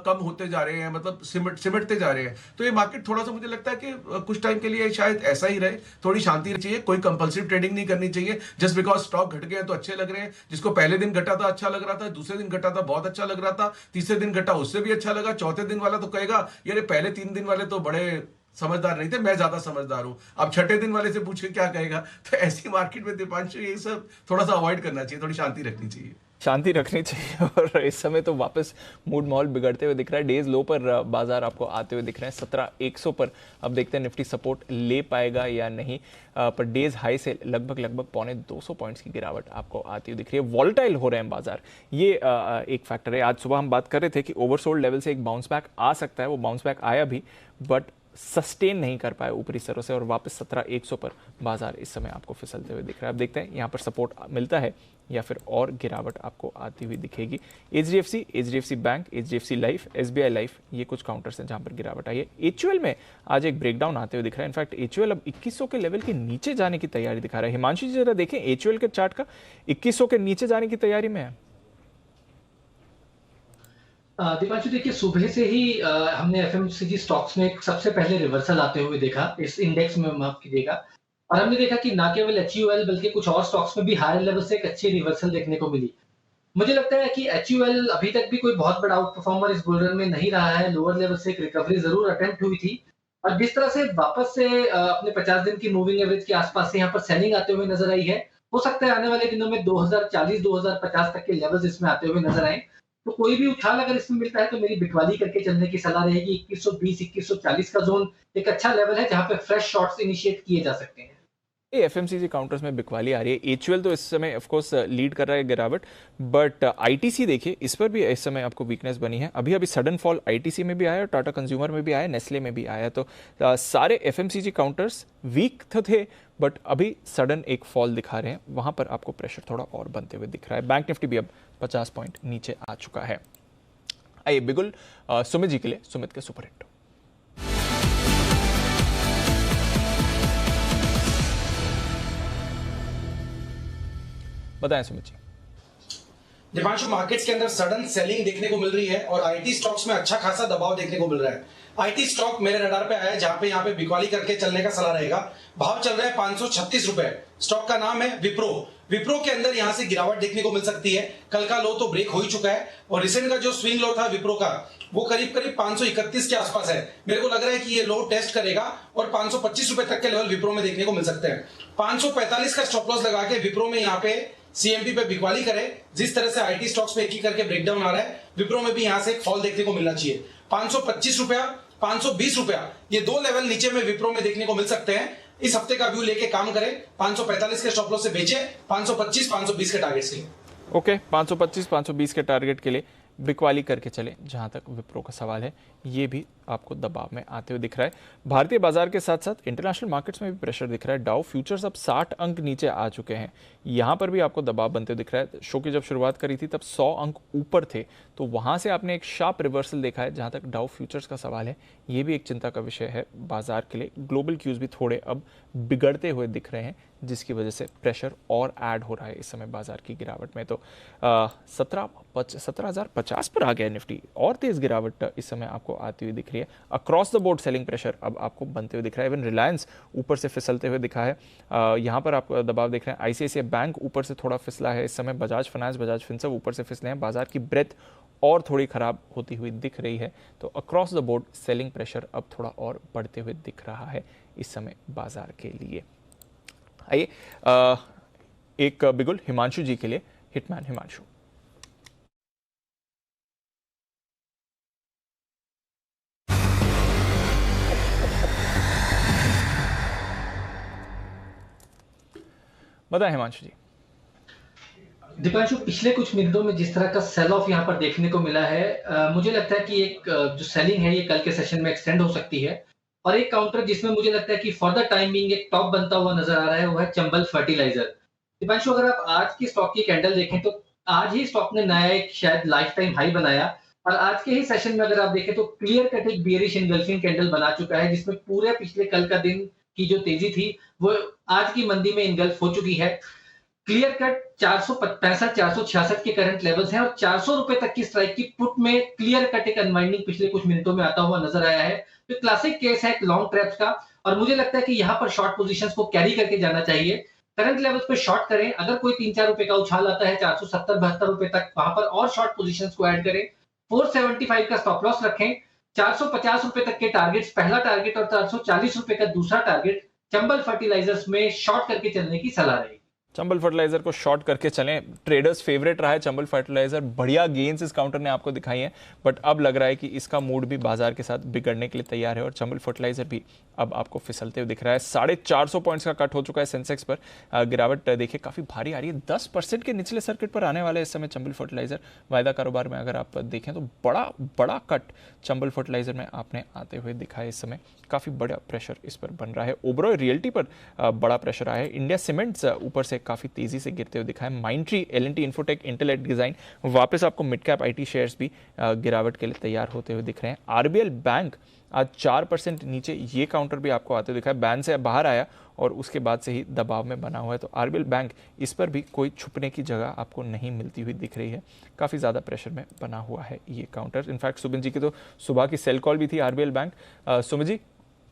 कम होते जा रहे हैं, मतलब सिमटते जा रहे हैं। तो ये मार्केट थोड़ा सा मुझे लगता है कि कुछ टाइम के लिए शायद ऐसा ही रहे, थोड़ी शांति चाहिए, कोई कंपल्सिव ट्रेडिंग नहीं करनी चाहिए जस्ट बिकॉज स्टॉक घट गए तो अच्छे लग रहे हैं। जिसको पहले दिन घटा था अच्छा लग रहा था, दूसरे दिन घटा था बहुत अच्छा लग रहा था, तीसरे दिन घटा उससे भी अच्छा लगा, चौथे दिन वाला तो कहेगा यार पहले 3 दिन वाले तो बड़े समझदार नहीं थे, मैं ज्यादा समझदार हूं, अब छठे दिन वाले से पूछ के क्या कहेगा। तो ऐसी मार्केट में दीपांशु ये सब थोड़ा सा अवॉइड करना चाहिए, थोड़ी शांति रखनी चाहिए। शांति रखनी चाहिए। और इस समय तो वापस मूड माहौल बिगड़ते हुए दिख रहा है। डेज लो पर बाजार आपको आते हुए दिख रहे हैं 17100 पर। अब देखते हैं निफ्टी सपोर्ट ले पाएगा या नहीं, पर डेज हाई से लगभग 250 पॉइंट्स की गिरावट आपको आती हुई दिख रही है। वॉलेटाइल हो रहे हैं बाजार, ये एक फैक्टर है। आज सुबह हम बात कर रहे थे कि ओवरसोल्ड लेवल से एक बाउंस बैक आ सकता है, वो बाउंस बैक आया भी बट सस्टेन नहीं कर पाए ऊपरी स्तरों से, और वापस 17100 पर बाजार इस समय आपको फिसलते हुए दिख रहा है। अब देखते हैं यहाँ पर सपोर्ट मिलता है या फिर और गिरावट आपको आती हुई दिखेगी। HDFC bank, HDFC life, SBI life, ये कुछ काउंटर्स हैं जहां पर गिरावट आई है। एचयूएल में आज एक ब्रेकडाउन आते हुए दिख रहा है। इनफैक्ट एचयूएल अब 2100 के लेवल के नीचे जाने की तैयारी दिखा रहा है। हिमांशु जी जरा देखें एचयूएल के चार्ट का, 2100 के नीचे जाने की तैयारी में है। दीपांशु देखिए, सुबह से ही हमने एफएमसीजी स्टॉक्स में सबसे पहले रिवर्सल आते हुए देखा इस इंडेक्स में, माफ कीजिएगा, और हमने देखा कि ना केवल एचयूएल बल्कि कुछ और स्टॉक्स में भी हायर लेवल से एक अच्छी रिवर्सल देखने को मिली। मुझे लगता है कि एचयूएल अभी तक भी कोई बहुत बड़ा आउट परफॉर्मर इस बुल रन में नहीं रहा है। लोअर लेवल से एक रिकवरी जरूर अटेम्प्ट हुई थी, और जिस तरह से वापस से अपने 50 दिन की मूविंग एवरेज के आसपास से यहाँ पर सेलिंग आते हुए नजर आई है, हो सकता है आने वाले दिनों में 2040-2050 तक के लेवल्स इसमें आते हुए नजर आए। तो कोई भी उछाल अगर इसमें मिलता है तो मेरी बिकवाली करके चलने की सलाह रहेगी। 2120-2140 का जोन एक अच्छा लेवल है जहां पे फ्रेश शॉट्स इनिशिएट किए जा सकते हैं। एफएमसीजी काउंटर्स में बिकवाली आ रही है। एचयूएल तो इस समय ऑफ कोर्स लीड कर रहा है गिरावट, बट आईटीसी देखिए इस पर भी इस समय आपको वीकनेस बनी है। अभी सडन फॉल आईटीसी में भी आया, टाटा कंज्यूमर में भी आया, नेस्ले में भी आया। तो सारे एफएमसीजी काउंटर्स वीक थे बट अभी सडन एक फॉल दिखा रहे हैं, वहां पर आपको प्रेशर थोड़ा और बनते हुए दिख रहा है। बैंक निफ्टी भी अब 50 पॉइंट नीचे आ चुका है। आइए बिगुल सुमित जी के लिए सुमित के सुपर हिट। बताएं सुमित जी। दीपांशु, मार्केट्स के अंदर सडन सेलिंग देखने को मिल रही है और आईटी स्टॉक्स में अच्छा खासा दबाव देखने को मिल रहा है। आईटी स्टॉक मेरे रडार पे आया है जहां पे यहाँ पे बिकवाली करके चलने का सलाह रहेगा। भाव चल रहा है 536 रुपए। स्टॉक का नाम है विप्रो। विप्रो के अंदर यहां से गिरावट देखने को मिल सकती है। कल का लो तो ब्रेक हो ही चुका है और रिसेंट का जो स्विंग लो था विप्रो का वो करीब 531 के आसपास है। मेरे को लग रहा है कि ये लो टेस्ट करेगा और 525 रुपए तक के लेवल विप्रो में देखने को मिल सकते हैं। 545 का स्टॉप लॉस लगा के विप्रो में यहाँ पे सीएमपी पे बिकवाली करे। जिस तरह से आईटी स्टॉक्स पे एक ही करके ब्रेकडाउन आ रहा है, विप्रो में भी यहां से एक फॉल देखने को मिलना चाहिए। 525 रुपया, 520 रुपया, ये दो लेवल नीचे में विप्रो में देखने को मिल सकते हैं। इस हफ्ते का व्यू लेके काम करें। 545 के स्टॉप लॉस से बेचे, 525, 520 के टारगेट के लिए। ओके, 525, 520 के टारगेट के लिए बिकवाली करके चले जहां तक विप्रो का सवाल है। ये भी आपको दबाव में आते हुए दिख रहा है। भारतीय बाजार के साथ साथ इंटरनेशनल मार्केट्स में भी प्रेशर दिख रहा है। डाउ फ्यूचर्स अब 60 अंक नीचे आ चुके हैं, यहाँ पर भी आपको दबाव बनते हुए दिख रहा है। शो की जब शुरुआत करी थी तब 100 अंक ऊपर थे, तो वहाँ से आपने एक शार्प रिवर्सल देखा है। जहाँ तक डाउ फ्यूचर्स का सवाल है, ये भी एक चिंता का विषय है बाजार के लिए। ग्लोबल क्यूज भी थोड़े अब बिगड़ते हुए दिख रहे हैं, जिसकी वजह से प्रेशर और ऐड हो रहा है इस समय बाजार की गिरावट में। तो 17,050 पर आ गया निफ्टी, और तेज गिरावट इस समय आपको आती हुई दिख रही है। Across the board selling pressure अब आपको बनते हुए दिख रहा है। इवन रिलायंस ऊपर से फिसलते हुए दिखा है, यहाँ पर आप दबाव देख रहे हैं। आईसीआईसीआई बैंक ऊपर से थोड़ा फिसला है इस समय। बजाज फाइनेंस, बजाज फिनसर्व ऊपर से फिसले हैं। बाजार की ब्रेथ और थोड़ी खराब होती हुई दिख रही है। तो across the board selling pressure अब थोड़ा और बढ़ते हुए दिख रहा है इस समय बाजार के लिए। आइए एक बिगुल हिमांशु जी के लिए। हिटमैन हिमांशु। बताएं हिमांशु जी। दीपांशु, पिछले कुछ मिनटों में जिस तरह का सेल ऑफ यहाँ पर देखने को मिला है, मुझे लगता है कि एक जो सेलिंग है ये कल के सेशन में एक्सटेंड हो सकती है। और एक काउंटर जिसमें मुझे लगता है कि फॉर द टाइम बीइंग एक टॉप बनता हुआ नजर आ रहा है, वो है चंबल फर्टिलाइजर। दीपांशु, अगर आप आज की स्टॉक की कैंडल देखें तो आज ही स्टॉक ने नया एक शायद लाइफ टाइम हाई बनाया, और आज के ही सेशन में अगर आप देखें तो क्लियर कट एक बियरिश इनगल्फिंग कैंडल बना चुका है, जिसमें पूरे पिछले कल का दिन की जो तेजी थी वो आज की मंदी में इनगल्फ हो चुकी है। क्लियर कट 465 466 के करंट लेवल्स हैं, और 400 रुपए तक की स्ट्राइक की पुट में क्लियर कट एक अनवाइंडिंग पिछले कुछ मिनटों में आता हुआ नजर आया है। तो क्लासिक केस है लॉन्ग ट्रैप्स का, और मुझे लगता है कि यहाँ पर शॉर्ट पोजीशंस को कैरी करके जाना चाहिए। करंट लेवल्स पे शॉर्ट करें, अगर कोई 3-4 रुपए का उछाल आता है 470-72 रुपए तक, वहां पर और शॉर्ट पोजीशंस को ऐड करें। 475 का स्टॉप लॉस रखें। 450 रुपए तक के टारगेट्स पहला टारगेट और 440 रुपए का दूसरा टारगेट चंबल फर्टिलाइजर्स में शॉर्ट करके चलने की सलाह रहेगी। चंबल फर्टिलाइजर को शॉर्ट करके चलें। ट्रेडर्स फेवरेट रहा है चंबल फर्टिलाइजर। बढ़िया गेन्स इस काउंटर ने आपको दिखाई हैं, बट अब लग रहा है कि इसका मूड भी बाजार के साथ बिगड़ने के लिए तैयार है, और चंबल फर्टिलाइजर भी अब आपको फिसलते हुए दिख रहा है। 450 पॉइंट्स का कट हो चुका है सेंसेक्स पर। गिरावट देखिए काफी भारी आ रही है, 10% के निचले सर्किट पर आने वाले इस समय चंबल फर्टिलाइजर। वायदा कारोबार में अगर आप देखें तो बड़ा कट चंबल फर्टिलाइजर में आपने आते हुए दिखा है इस समय। काफी बड़ा प्रेशर इस पर बन रहा है। ओबरॉय रियल्टी पर बड़ा प्रेशर आया है। इंडिया सीमेंट्स ऊपर से काफी तेजी से गिरते हुए दिखा है। माइंट्री, एल&टी इन्फोटेक, इंटेलेक्ट डिजाइन, वापस आपको मिड कैप आईटी शेयर्स भी गिरावट के लिए तैयार होते हुए दिख रहे हैं। आरबीएल बैंक आज 4% नीचे, ये काउंटर भी आपको आते हुए दिखा है। बैन से बाहर आया और उसके बाद से ही दबाव में बना हुआ है। तो आरबीएल बैंक, इस पर भी कोई छुपने की जगह आपको नहीं मिलती हुई दिख रही है। काफ़ी ज़्यादा प्रेशर में बना हुआ है ये काउंटर। इनफैक्ट सुमित जी की तो सुबह की सेल कॉल भी थी आरबीएल बैंक। सुमित जी,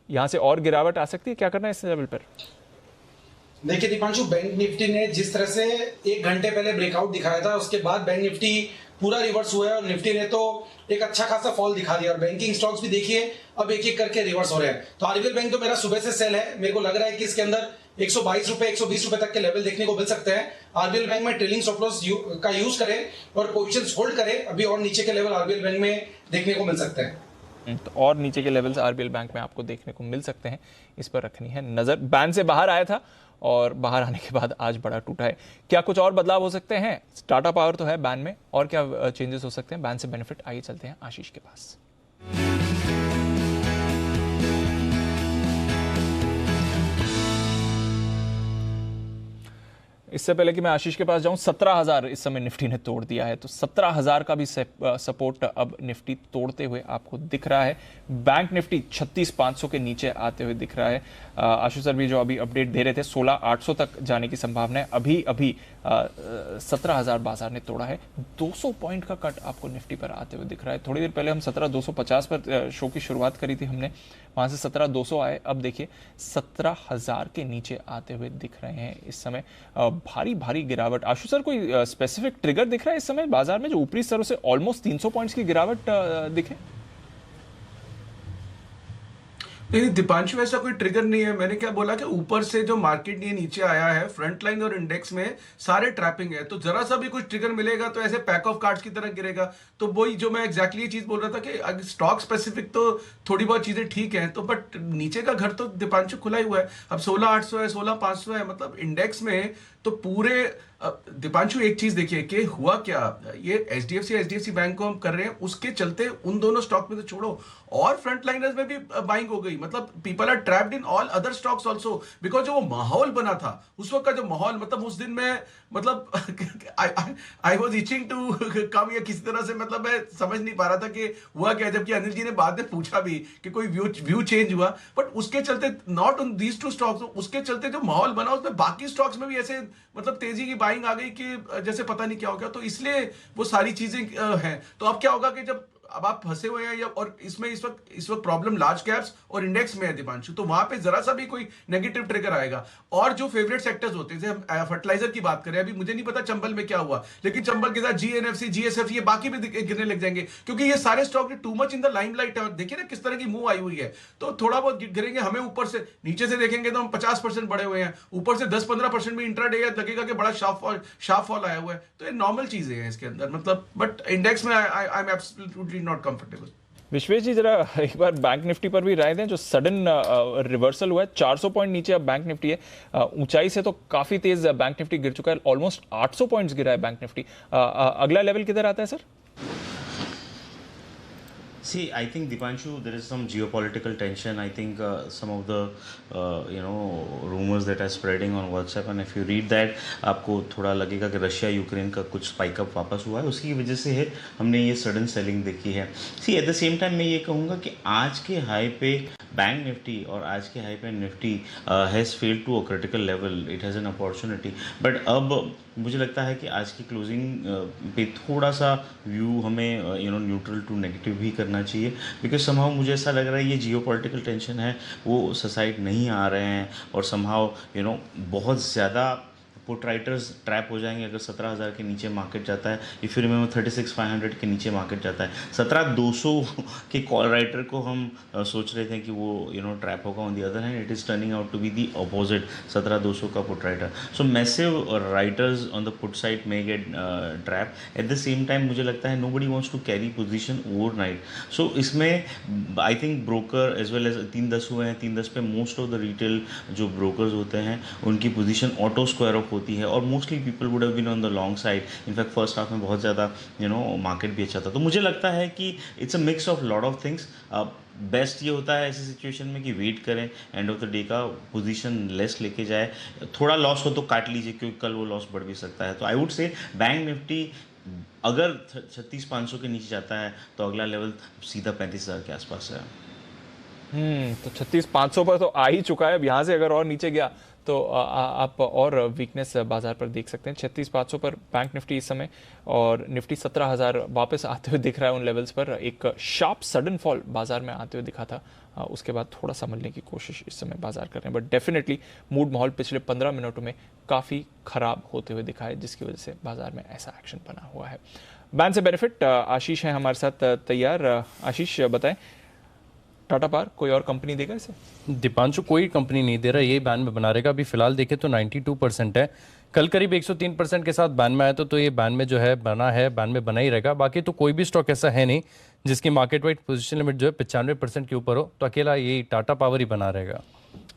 यहाँ से और गिरावट आ सकती है, क्या करना है इस लेवल पर? देखिए दीपांशु, बैंक निफ्टी ने जिस तरह से 1 घंटे पहले ब्रेकआउट दिखाया था, उसके बाद बैंक निफ्टी पूरा रिवर्स हुआ है, और निफ्टी ने तो एक अच्छा खासा फॉल दिखा दिया। और बैंकिंग स्टॉक्स भी देखिए अब एक एक करके रिवर्स हो रहे हैं। तो आरबीएल बैंक तो मेरा सुबह से सेल है। मेरे को लग रहा है कि इसके अंदर 122 रुपए 120 रुपए तक के लेवल देखने को मिल सकते हैं। आरबीएल बैंक में ट्रेलिंग स्टॉप लॉस का यूज करें और पोजीशंस होल्ड करें। अभी और नीचे के लेवल आरबीएल बैंक में देखने को मिल सकते हैं। तो और नीचे के लेवल्स आरबीएल बैंक में आपको देखने को मिल सकते हैं, इस पर रखनी है नजर। बैन से बाहर आया था और बाहर आने के बाद आज बड़ा टूटा है। क्या कुछ और बदलाव हो सकते हैं? टाटा पावर तो है बैन में, और क्या चेंजेस हो सकते हैं बैन से बेनिफिट? आइए चलते हैं आशीष के पास। इससे पहले कि मैं आशीष के पास जाऊं, 17,000 इस समय निफ्टी ने तोड़ दिया है। तो 17,000 का भी सपोर्ट अब निफ्टी तोड़ते हुए आपको दिख रहा है। बैंक निफ्टी 36,500 के नीचे आते हुए दिख रहा है। आशु सर भी जो अभी अपडेट दे रहे थे, 16,800 तक जाने की संभावना है। अभी 17,000 बाजार ने तोड़ा है। 200 पॉइंट का कट आपको निफ्टी पर आते हुए दिख रहा है। थोड़ी देर पहले हम 17,250 पर शो की शुरुआत करी थी हमने, वहां से 17,200 आए। अब देखिए 17,000 के नीचे आते हुए दिख रहे हैं इस समय। भारी गिरावट। आशु सर, कोई स्पेसिफिक ट्रिगर दिख रहा है इस समय बाजार में जो ऊपरी स्तरों से ऑलमोस्ट 300 पॉइंट्स की गिरावट दिखे? नहीं दीपांशु, ऐसा कोई ट्रिगर नहीं है। मैंने क्या बोला कि ऊपर से जो मार्केट ये नीचे आया है, फ्रंट लाइन और इंडेक्स में सारे ट्रैपिंग है, तो जरा सा भी कुछ ट्रिगर मिलेगा तो ऐसे पैक ऑफ कार्ड्स की तरह गिरेगा। तो वही जो मैं एग्जैक्टली ये चीज बोल रहा था कि स्टॉक स्पेसिफिक तो थोड़ी बहुत चीजें ठीक है, तो बट नीचे का घर तो दीपांशु खुला ही हुआ है। अब 16,800 है, 16,500 है, मतलब इंडेक्स में तो पूरे दीपांशु एक चीज देखिए कि हुआ क्या, ये एचडीएफसी बैंक को हम कर रहे हैं, उसके चलते उन दोनों स्टॉक में तो छोड़ो और फ्रंट लाइनर्स में भी बाइंग हो गई। मतलब people are trapped in all other stocks also, because जो वो माहौल बना था उस वक्त का, जो माहौल, मतलब उस दिन में, मतलब I was itching to come, या किसी तरह से, मतलब मैं समझ नहीं पा रहा था कि हुआ क्या। जबकि अनिल जी ने बाद में पूछा भी कि कोई व्यू चेंज हुआ, बट उसके चलते not on these two stocks, उसके चलते जो माहौल बना उसमें बाकी स्टॉक्स में भी ऐसे मतलब तेजी की बाइंग आ गई कि जैसे पता नहीं क्या हो गया। तो इसलिए वो सारी चीजें हैं। तो अब क्या होगा कि जब अब आप फंसे हुए हैं, या और इसमें इस वक्त प्रॉब्लम लार्ज कैप्स और इंडेक्स में है दीपांशु, तो वहां पे जरा सा भी कोई नेगेटिव ट्रिगर आएगा। और जो फेवरेट सेक्टर्स होते हैं, जैसे हम फर्टिलाइजर की बात करें, अभी मुझे नहीं पता चंबल में क्या हुआ, लेकिन चंबल के साथ जीएनएफसी, जीएसएफ, ये बाकी भी गिरने लग जाएंगे, क्योंकि ये सारे stock too much in the limelight है। और देखिए ना किस तरह की मूव आई हुई है, तो थोड़ा बहुत गिरेंगे। हमें ऊपर से, नीचे से देखेंगे तो हम 50% बढ़े हुए हैं, ऊपर से 10-15% भी इंट्राडे लगेगा कि बड़ा शार्प फॉल आया हुआ है। तो ये नॉर्मल चीजें हैं इसके अंदर, मतलब, बट इंडेक्स में I am absolutely not comfortable. Vishwesh ji, जरा एक बार बैंक निफ्टी पर भी राय दें। जो सडन रिवर्सल हुआ है, 400 पॉइंट नीचे अब बैंक निफ्टी है। ऊंचाई से तो काफी तेज बैंक निफ्टी गिर चुका है, ऑलमोस्ट 800 पॉइंट्स गिरा है बैंक निफ्टी। अगला लेवल किधर आता है sir? See, I think Dipanshu, there is some geopolitical tension. I think some of the rumors that are spreading on WhatsApp, and if you read that, आपको थोड़ा लगेगा कि रशिया यूक्रेन का कुछ स्पाइक अप वापस हुआ है, उसकी वजह से है हमने ये सडन सेलिंग देखी है। सी, एट द सेम टाइम मैं ये कहूँगा कि आज के हाई पे बैंक निफ्टी और आज के हाई पे Nifty has failed to a critical level, it has an opportunity. But अब मुझे लगता है कि आज की क्लोजिंग पे थोड़ा सा व्यू हमें न्यूट्रल टू नेगेटिव भी करना चाहिए, बिकॉज समहाउ मुझे ऐसा लग रहा है ये जियोपॉलिटिकल टेंशन है वो ससाइड नहीं आ रहे हैं, और समहाउ बहुत ज़्यादा पुट राइटर्स ट्रैप हो जाएंगे अगर 17,000 के नीचे मार्केट जाता है। इफ़ यू रिमेंबर 36,500 के नीचे मार्केट जाता है। 17,200 के कॉल राइटर को हम सोच रहे थे कि वो ट्रैप होगा। On the other hand it is turning out to be the opposite, 17,200 का put writer. So massive writers on the put side में get trap. At the same time मुझे लगता है nobody wants to carry position overnight. So इसमें I think broker as well as 3-10 हुए हैं। 3-10 पे most of the retail जो brokers होते हैं उनकी पोजीशन ऑटो स्क्वायर ऑफ होती है, और mostly people would have been on the long side. In fact first half में बहुत ज़्यादा मार्केट भी अच्छा था। तो मुझे लगता है कि it's a mix of lot of things. Best ये होता है ऐसी सिचुएशन में कि वेट करें, एंड ऑफ द डे का पोजीशन लेस लेके जाए। थोड़ा लॉस हो तो काट लीजिए, क्योंकि कल वो लॉस बढ़ भी सकता है। तो I would say bank Nifty अगर 36,500 के नीचे जाता है तो अगला लेवल सीधा 35,000 के आसपास है। तो 36,500 पर तो आ ही चुका है। अब यहाँ से अगर और नीचे गया तो आप और वीकनेस बाजार पर देख सकते हैं। 36,500 पर बैंक निफ्टी इस समय, और निफ्टी 17,000 वापस आते हुए दिख रहा है उन लेवल्स पर। एक शार्प सडन फॉल बाजार में आते हुए दिखा था, उसके बाद थोड़ा संभलने की कोशिश इस समय बाजार कर रहे हैं। बट डेफिनेटली मूड माहौल पिछले 15 मिनटों में काफ़ी खराब होते हुए दिखा है, जिसकी वजह से बाजार में ऐसा एक्शन बना हुआ है। बैन से बेनिफिट आशीष हैं हमारे साथ तैयार। आशीष बताएं, टाटा पावर कोई और कंपनी देगा इसे? दीपांशु, कोई कंपनी नहीं दे रहा, यही बैन में बना रहेगा। अभी फिलहाल देखें तो 92% है, कल करीब 103% के साथ बैन में आया तो ये बैन में जो है बैन में बना ही रहेगा। बाकी तो कोई भी स्टॉक ऐसा है नहीं जिसकी मार्केट वाइड पोजीशन लिमिट जो है 95% के ऊपर हो, तो अकेला यही टाटा पावर ही बना रहेगा।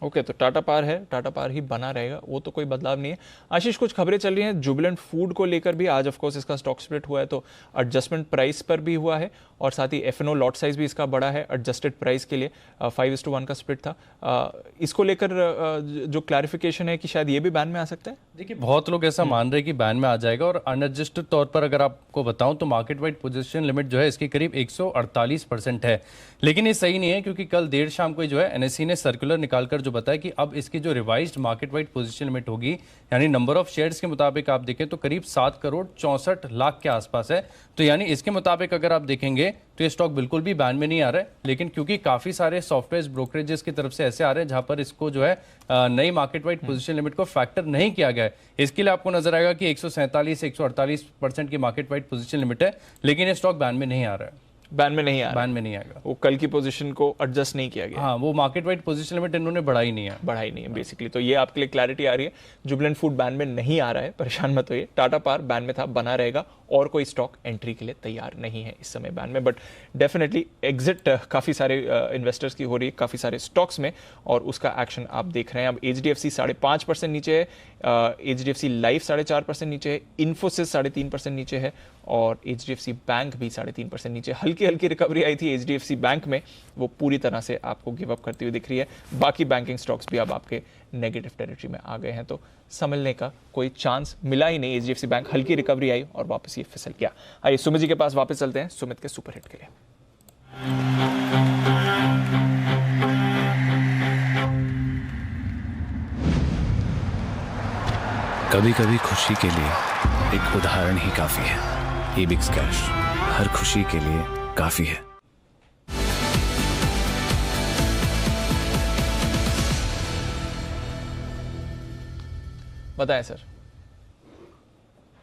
ओके, तो टाटा पावर है, टाटा पावर ही बना रहेगा, वो तो कोई बदलाव नहीं है। आशीष, कुछ खबरें चल रही हैं जुबिलेंट फूड को लेकर भी। आज ऑफ कोर्स इसका स्टॉक स्प्लिट हुआ है, तो एडजस्टमेंट प्राइस पर भी हुआ है, और साथ ही एफएनओ लॉट साइज भी इसका बड़ा है एडजस्टेड प्राइस के लिए। 5:1 का स्प्लिट था। इसको लेकर जो क्लैरिफिकेशन है कि शायद ये भी बैन में आ सकता है। देखिए, बहुत लोग ऐसा मान रहे हैं कि बैन में आ जाएगा, और अनएडजस्टेड तौर पर अगर आपको बताऊं तो मार्केट वाइड पोजीशन लिमिट जो है इसकी करीब 148% है। लेकिन ये सही नहीं है, क्योंकि कल देर शाम को जो है एनएसई ने सर्कुलर निकालकर जो बताया कि अब इसकी जो revised market wide position limit होगी, यानी नंबर ऑफ शेयर्स के मुताबिक आप देखें तो करीब 7,64,00,000 के आसपास है। तो यानी इसके मुताबिक अगर आप देखेंगे तो ये स्टॉक बिल्कुल भी बैन में नहीं आ रहा है। लेकिन क्योंकि काफी सारे सॉफ्टवेयर ब्रोकरेजेस की तरफ से ऐसे आ रहे हैं जहां पर इसको जो है नई मार्केट वाइड पोजीशन लिमिट को फैक्टर नहीं किया गया है, इसके लिए आपको नजर आएगा कि 147-148% की मार्केट वाइड पोजीशन लिमिट है, लेकिन ये स्टॉक बैन में नहीं आ रहा है। बैन में नहीं आया, बैन में नहीं आएगा। वो कल की पोजीशन को एडजस्ट नहीं किया गया। हाँ, वो मार्केट वाइड पोजीशन लिमिट इन्होंने बढ़ाई नहीं है बेसिकली। तो ये आपके लिए क्लैरिटी आ रही है। जुबिलेंट फूड बैन में नहीं आ रहा है, परेशान मत होइए। टाटा पावर बैन में था, बना रहेगा, और कोई स्टॉक एंट्री के लिए तैयार नहीं है इस समय बैन में। बट डेफिनेटली एग्जिट काफी सारे इन्वेस्टर्स की हो रही है काफी सारे स्टॉक्स में, और उसका एक्शन आप देख रहे हैं। अब HDFC 5.5% नीचे है, HDFC लाइफ 4.5% नीचे है, इन्फोसिस 3.5% नीचे है, और HDFC बैंक भी 3.5% नीचे। हल्की हल्की रिकवरी आई थी HDFC बैंक में, वो पूरी तरह से आपको गिव अप करती हुई दिख रही है। बाकी बैंकिंग स्टॉक्स भी अब आपके नेगेटिव टेरिटरी में आ गए हैं, तो संभलने का कोई चांस मिला ही नहीं। HDFC बैंक हल्की रिकवरी आई और वापस ये फिसल गया। आइए सुमित जी के पास वापस चलते हैं, सुमित के सुपर हिट के लिए। कभी कभी खुशी के लिए एक उदाहरण ही काफी है। एबिक्स कैश हर खुशी के लिए काफी है। बताएं सर।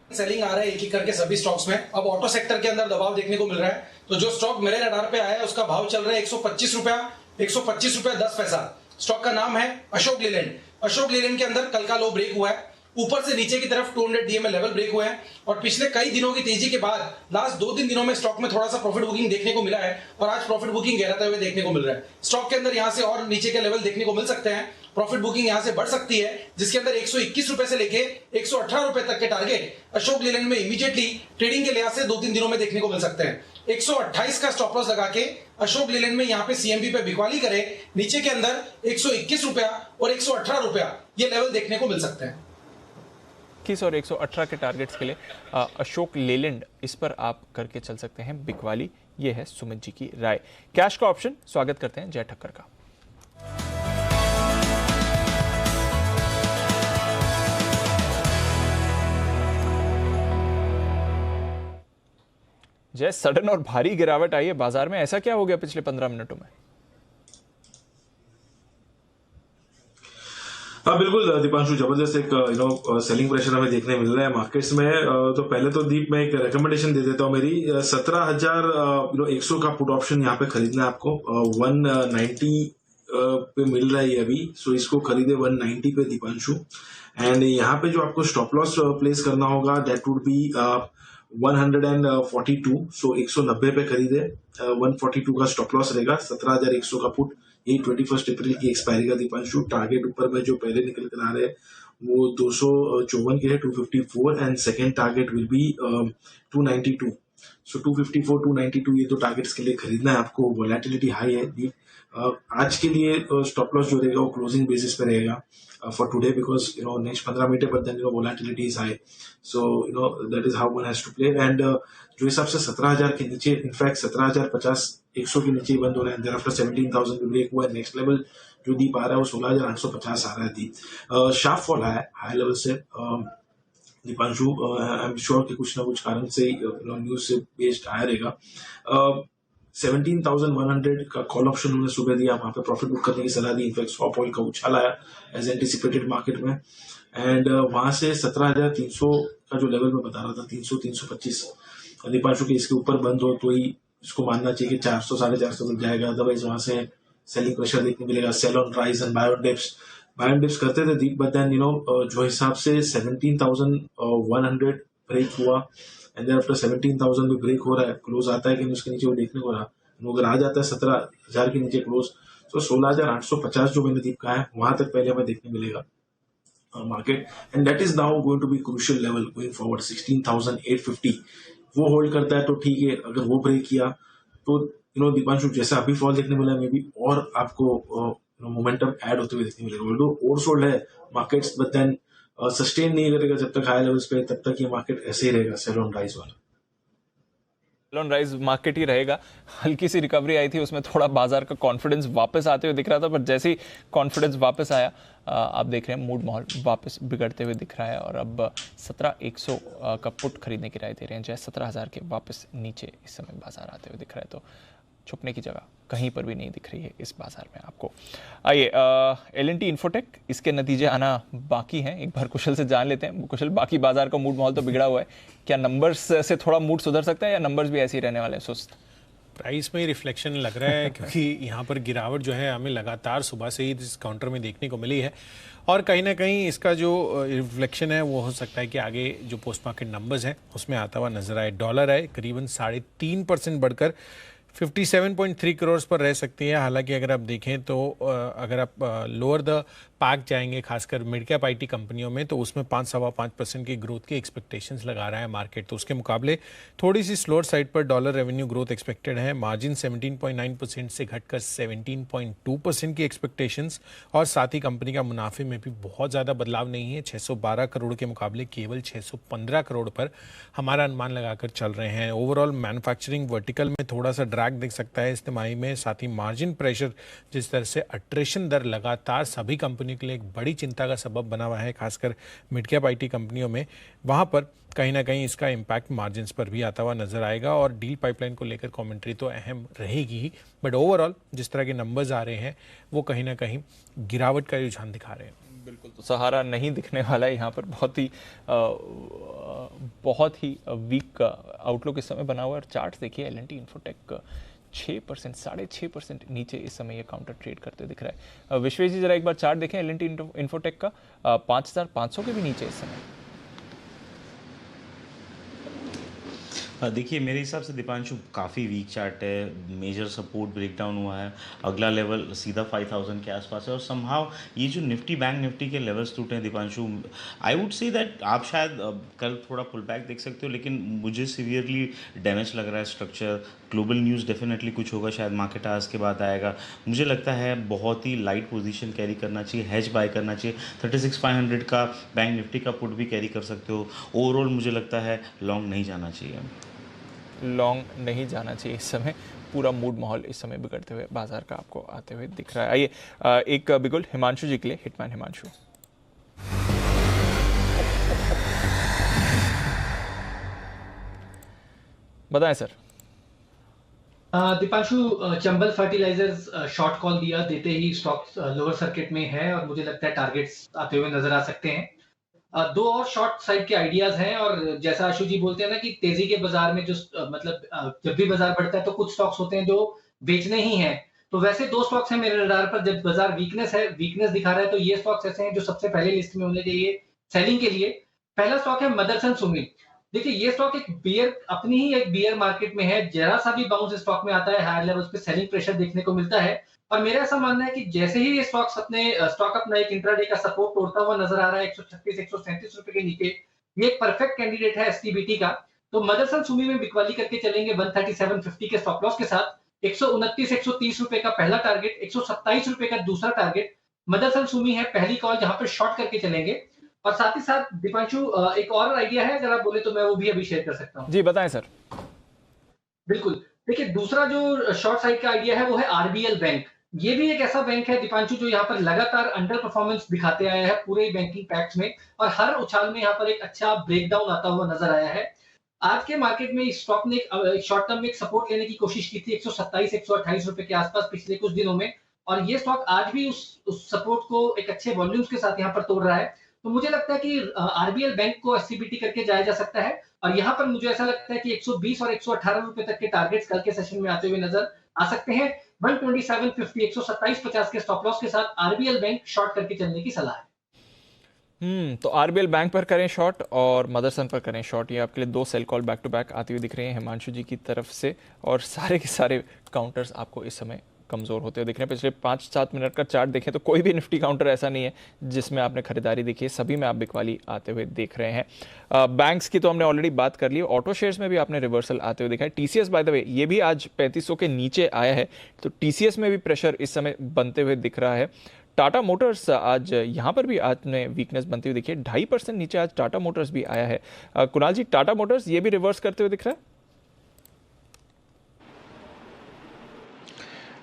सेलिंग आ रहा है एक एक करके सभी स्टॉक्स में। अब ऑटो सेक्टर के अंदर दबाव देखने को मिल रहा है, तो जो स्टॉक मेरे रडार पे आया है उसका भाव चल रहा है 125 रुपया, 125 रुपया 10 पैसा। स्टॉक का नाम है अशोक लीलैंड। अशोक लीलैंड के अंदर कल का लो ब्रेक हुआ है, ऊपर से नीचे की तरफ 200 DMA लेवल ब्रेक हुए हैं, और पिछले कई दिनों की तेजी के बाद लास्ट 2-3 दिनों में स्टॉक में थोड़ा सा प्रॉफिट बुकिंग देखने को मिला है, और आज प्रॉफिट बुकिंग गहराते हुए देखने को मिल रहा है। स्टॉक के अंदर यहां से और नीचे के लेवल देखने को मिल सकते हैं, प्रॉफिट बुकिंग यहां से बढ़ सकती है, जिसके अंदर 121 रुपए से लेके 118 रुपए तक के टारगेट अशोक लीलैंड में इमीडिएटली ट्रेडिंग के लिहाज से 2-3 दिनों में देखने को मिल सकते हैं। 128 का स्टॉप लॉस लगा के अशोक लीलैंड में यहाँ पे CMB पे बिकवाली करे, नीचे के अंदर 121 रुपया और 118 रुपया ये लेवल देखने को मिल सकते हैं। 21 और 118 के टारगेट्स के लिए अशोक लेलैंड, इस पर आप करके चल सकते हैं बिकवाली। ये है सुमित जी की राय। कैश का ऑप्शन स्वागत करते हैं जय ठक्कर का। जय, सडन और भारी गिरावट आई है बाजार में, ऐसा क्या हो गया पिछले 15 मिनटों में? हाँ बिल्कुल दीपांशु, जबरदस्त एक सेलिंग प्रेशर हमें देखने मिल रहा है मार्केट्स में। तो पहले तो दीप मैं एक रिकमेंडेशन दे देता हूँ मेरी। 17,100 का पुट ऑप्शन यहाँ पे खरीदना है आपको। 190 पे मिल रहा है अभी, सो इसको खरीदे 190 पे दीपांशु। एंड यहाँ पे जो आपको स्टॉप लॉस प्लेस करना होगा दैट वुड बी 142, सो 190 पे खरीदे। 142 का स्टॉप लॉस रहेगा। 17,100 का पुट, यही 21 अप्रैल की एक्सपायरी का दीपांशु। टारगेट ऊपर में जो पहले निकल कर आ रहे हैं वो 254 के है, 254, and second target will be 292। सो 254, 292 ये तो टारगेट्स के लिए खरीदना है आपको। वोलेटिलिटी हाई है। आज के लिए स्टॉप लॉस जो रहेगा वो क्लोजिंग बेसिस पे रहेगा for today, because next 15 minute, but then volatility is high, so that is how one has to play. And जो हिसाब से 17,000 के नीचे, इनफैक्ट 17,050 100 के नीचे ही बंद हो रहा है। thereafter 17,000 पे ब्रेक हुआ है। नेक्स्ट लेवल जो दीप आ रहा है वो 16,850 आ रहा है दीप। शार्प फॉल है हाई लेवल से दीपांशु। आई एम श्योर कि कुछ ना कुछ कारण से न्यूज से बेस्ड आया रहेगा। 17,100 का कॉल ऑप्शन उन्होंने सुबह दिया, वहां पे प्रॉफिट बुक करने की सलाह दी। इनफैक्ट स्वैप ऑयल का उछाल आया एज एंटिसिपेटेड मार्केट में, एंड वहां से 17,300 का जो लेवल में बता रहा था 300, 325 दीपांशु के इसके ऊपर बंद हो तो ही इसको मानना चाहिए कि 400, 450 तक जाएगा। अदरवाइज वहां से सेलिंग प्रेशर देखने मिलेगा। Sell on rise and buy on dips करते थे दीप, बट देन जो हिसाब से 17,100 ब्रेक हुआ, एंड देन आफ्टर 17,000 में ब्रेक हो रहा है, क्लोज आता है कि उसके नीचे वो देखने को रहा। अगर आ जाता है 17,000 के नीचे क्लोज, तो 16,850 जो मैंने दीप कहा है वहां तक पहले हमें देखने मिलेगा market, and that is now going to be crucial level going forward. 16,850 वो होल्ड करता है तो ठीक है। अगर वो ब्रेक किया तो दीपांशु जैसा अभी फॉल देखने मिला, मे बी और आपको मोमेंटम ऐड होते हुए देखने मिलेगा। ऑल्दो ओवरसोल्ड है मार्केट्स, बट देन सस्टेन नहीं करेगा जब तक हाई लेवल्स पे, तब तक ये मार्केट ऐसे ही रहेगा सेल ऑन राइज वाला। सेल ऑन राइज मार्केट ही रहेगा। हल्की सी रिकवरी आई थी, उसमें थोड़ा बाजार का कॉन्फिडेंस वापस आते हुए दिख रहा था, पर जैसे ही कॉन्फिडेंस वापस आया आप देख रहे हैं मूड माहौल वापस बिगड़ते हुए दिख रहा है। और अब 17,100 का पुट खरीदने की राय दे रहे हैं जय। 17,000 के वापस नीचे इस समय बाजार आते हुए दिख रहा है, तो छुपने की जगह कहीं पर भी नहीं दिख रही है इस बाजार में आपको। आइए L&T इन्फोटेक, इसके नतीजे आना बाकी हैं, एक बार कुशल से जान लेते हैं। कुशल, बाकी बाजार का मूड माहौल तो बिगड़ा हुआ है, क्या नंबर्स से थोड़ा मूड सुधर सकता है या नंबर्स भी ऐसे ही रहने वाले हैं सुस्त? प्राइस में ही रिफ्लेक्शन लग रहा है क्योंकि यहाँ पर गिरावट जो है हमें लगातार सुबह से ही इस काउंटर में देखने को मिली है और कहीं ना कहीं इसका जो रिफ्लेक्शन है वो हो सकता है कि आगे जो पोस्ट मार्केट नंबर्स हैं उसमें आता हुआ नजर आए। डॉलर आए करीबन 3.5% बढ़कर 57.3 करोड़ पर रह सकती है। हालांकि अगर आप देखें तो अगर आप लोअर द पैक जाएंगे खासकर मिड कैप आईटी कंपनियों में तो उसमें 5.25% की ग्रोथ की एक्सपेक्टेशंस लगा रहा है मार्केट। तो उसके मुकाबले थोड़ी सी स्लोअर साइड पर डॉलर रेवेन्यू ग्रोथ एक्सपेक्टेड है। मार्जिन 17.9% से घटकर 17.2% की एक्सपेक्टेशंस और साथ ही कंपनी का मुनाफे में भी बहुत ज़्यादा बदलाव नहीं है। 612 करोड़ के मुकाबले केवल 615 करोड़ पर हमारा अनुमान लगाकर चल रहे हैं। ओवरऑल मैन्युफैक्चरिंग वर्टिकल में थोड़ा सा ड्रैग दिख सकता है इस तिमाही में। साथ ही मार्जिन प्रेशर जिस तरह से अट्रेशन दर लगातार सभी कंपनियों के लिए एक बड़ी चिंता का सबब बना हुआ है खासकर मिड कैप आईटी कंपनियों में, वहां पर कहीं ना कहीं इसका इम्पैक्ट मार्जिन्स पर भी आता हुआ नजर आएगा और डील पाइपलाइन को लेकर कमेंट्री तो अहम रहेगी ही। बट ओवरऑल जिस तरह के नंबर्स आ रहे हैं वो कहीं ना कहीं गिरावट का रुझान दिखा रहे हैं। बिल्कुल, तो सहारा नहीं दिखने वाला है यहाँ पर। बहुत ही वीक आउटलुक इस समय बना हुआ है और चार्ट देखिए एल&टी इन्फोटेक 6%, 6.5% नीचे इस समय ये काउंटर ट्रेड करते दिख रहा है। विश्वेश जी जरा एक बार चार्ट देखें एल&टी इन्फोटेक का, 5,500 के भी नीचे इस समय। देखिए मेरे हिसाब से दीपांशु काफ़ी वीक चार्ट है। मेजर सपोर्ट ब्रेकडाउन हुआ है, अगला लेवल सीधा 5000 के आसपास है और समहाउ ये जो निफ्टी बैंक निफ्टी के लेवल्स टूटे हैं Deepanshu, I would say that आप शायद कल थोड़ा पुल बैक देख सकते हो, लेकिन मुझे सीवियरली डैमेज लग रहा है स्ट्रक्चर। ग्लोबल न्यूज़ डेफिनेटली कुछ होगा, शायद मार्केट आज के बाद आएगा। मुझे लगता है बहुत ही लाइट पोजीशन कैरी करना चाहिए, हेज बाय करना चाहिए। 36,500 का बैंक निफ्टी का पुट भी कैरी कर सकते हो। ओवरऑल मुझे लगता है लॉन्ग नहीं जाना चाहिए, लॉन्ग नहीं जाना चाहिए इस समय। पूरा मूड माहौल इस समय बिगड़ते हुए बाजार का आपको आते हुए दिख रहा है। आइए एक बिगुल हिमांशु जी के लिए, हिटमैन हिमांशु। बताएं sir. Deepanshu, Chambal fertilisers short call दिया, देते ही स्टॉक लोअर सर्किट में है और मुझे लगता है टारगेट्स आते हुए नजर आ सकते हैं। दो और शॉर्ट साइड के आइडियाज हैं और जैसा आशु जी बोलते हैं ना कि तेजी के बाजार में जो जब भी बाजार बढ़ता है तो कुछ स्टॉक्स होते हैं जो बेचने ही हैं। तो वैसे दो स्टॉक्स हैं मेरे रडार पर। जब बाजार वीकनेस दिखा रहा है तो ये स्टॉक्स ऐसे हैं जो सबसे पहले लिस्ट में होने चाहिए सेलिंग के लिए। पहला स्टॉक है मदरसन सुमी। देखिए ये स्टॉक अपनी ही एक बियर मार्केट में है। जरा सा भी बाउंस स्टॉक में आता है हायर लेवल्स पे सेलिंग प्रेशर देखने को मिलता है और मेरा ऐसा मानना है कि जैसे ही ये स्टॉक अपना एक इंट्राडे का सपोर्ट तोड़ता हुआ नजर आ रहा है 136-137 रुपए के नीचे, ये एक परफेक्ट कैंडिडेट है एसटीबीटी का। तो मदरसन सुमी में बिकवाली करके चलेंगे 137.50 के स्टॉप लॉस के साथ। 129-130 रुपए का पहला टारगेट, 127 रुपए का दूसरा टारगेट। मदरसन सुमी है पहली कॉल जहां पर शॉर्ट करके चलेंगे। और साथ ही साथ दीपांशु एक और आइडिया है, अगर आप बोले तो मैं वो भी अभी शेयर कर सकता हूँ। जी बताएं सर। बिल्कुल, देखिए दूसरा जो शॉर्ट साइड का आइडिया है वो है आरबीएल बैंक। ये भी एक ऐसा बैंक है दीपांशु जो यहाँ पर लगातार अंडर परफॉर्मेंस दिखाते आया है पूरे बैंकिंग पैक्स में और हर उछाल में यहाँ पर एक अच्छा ब्रेकडाउन आता हुआ नजर आया है। आज के मार्केट में इस स्टॉक ने शॉर्ट टर्म में एक सपोर्ट लेने की कोशिश की थी 127-128 रुपए के आसपास पिछले कुछ दिनों में और ये स्टॉक आज भी उस सपोर्ट को एक अच्छे वॉल्यूम्स के साथ यहाँ पर तोड़ रहा है। तो मुझे लगता है कि आरबीएल बैंक को एससीबीटी करके जाया जा सकता है और यहाँ पर मुझे ऐसा लगता है कि 120 और 118 रुपए तक के टारगेट्स कल के सेशन में आते हुए नजर आ सकते हैं। 127.50, 127.50 के स्टॉप लॉस के साथ आरबीएल बैंक शॉर्ट करके चलने की सलाह है। तो आरबीएल बैंक पर करें शॉर्ट और मदरसन पर करें शॉर्ट। ये आपके लिए दो sell call back to back आती हुई दिख रही हैं हिमांशु जी की तरफ से और सारे के सारे काउंटर्स आपको इस समय कमजोर होते हुए दिख रहे हैं। पिछले 5-7 मिनट का चार्ट देखें तो कोई भी निफ्टी काउंटर ऐसा नहीं है जिसमें आपने खरीदारी देखी है, सभी में आप बिकवाली आते हुए देख रहे हैं। बैंक्स की तो हमने ऑलरेडी बात कर ली, ऑटो शेयर्स में भी आपने रिवर्सल आते हुए देखा है। टीसीएस बाय द वे ये भी आज 3500 के नीचे आया है, तो टीसीएस में भी प्रेशर इस समय बनते हुए दिख रहा है। टाटा मोटर्स आज यहाँ पर भी आपने वीकनेस बनती हुई देखी है, 2.5% नीचे आज टाटा मोटर्स भी आया है। कुणाल जी, टाटा मोटर्स ये भी रिवर्स करते हुए दिख रहा है?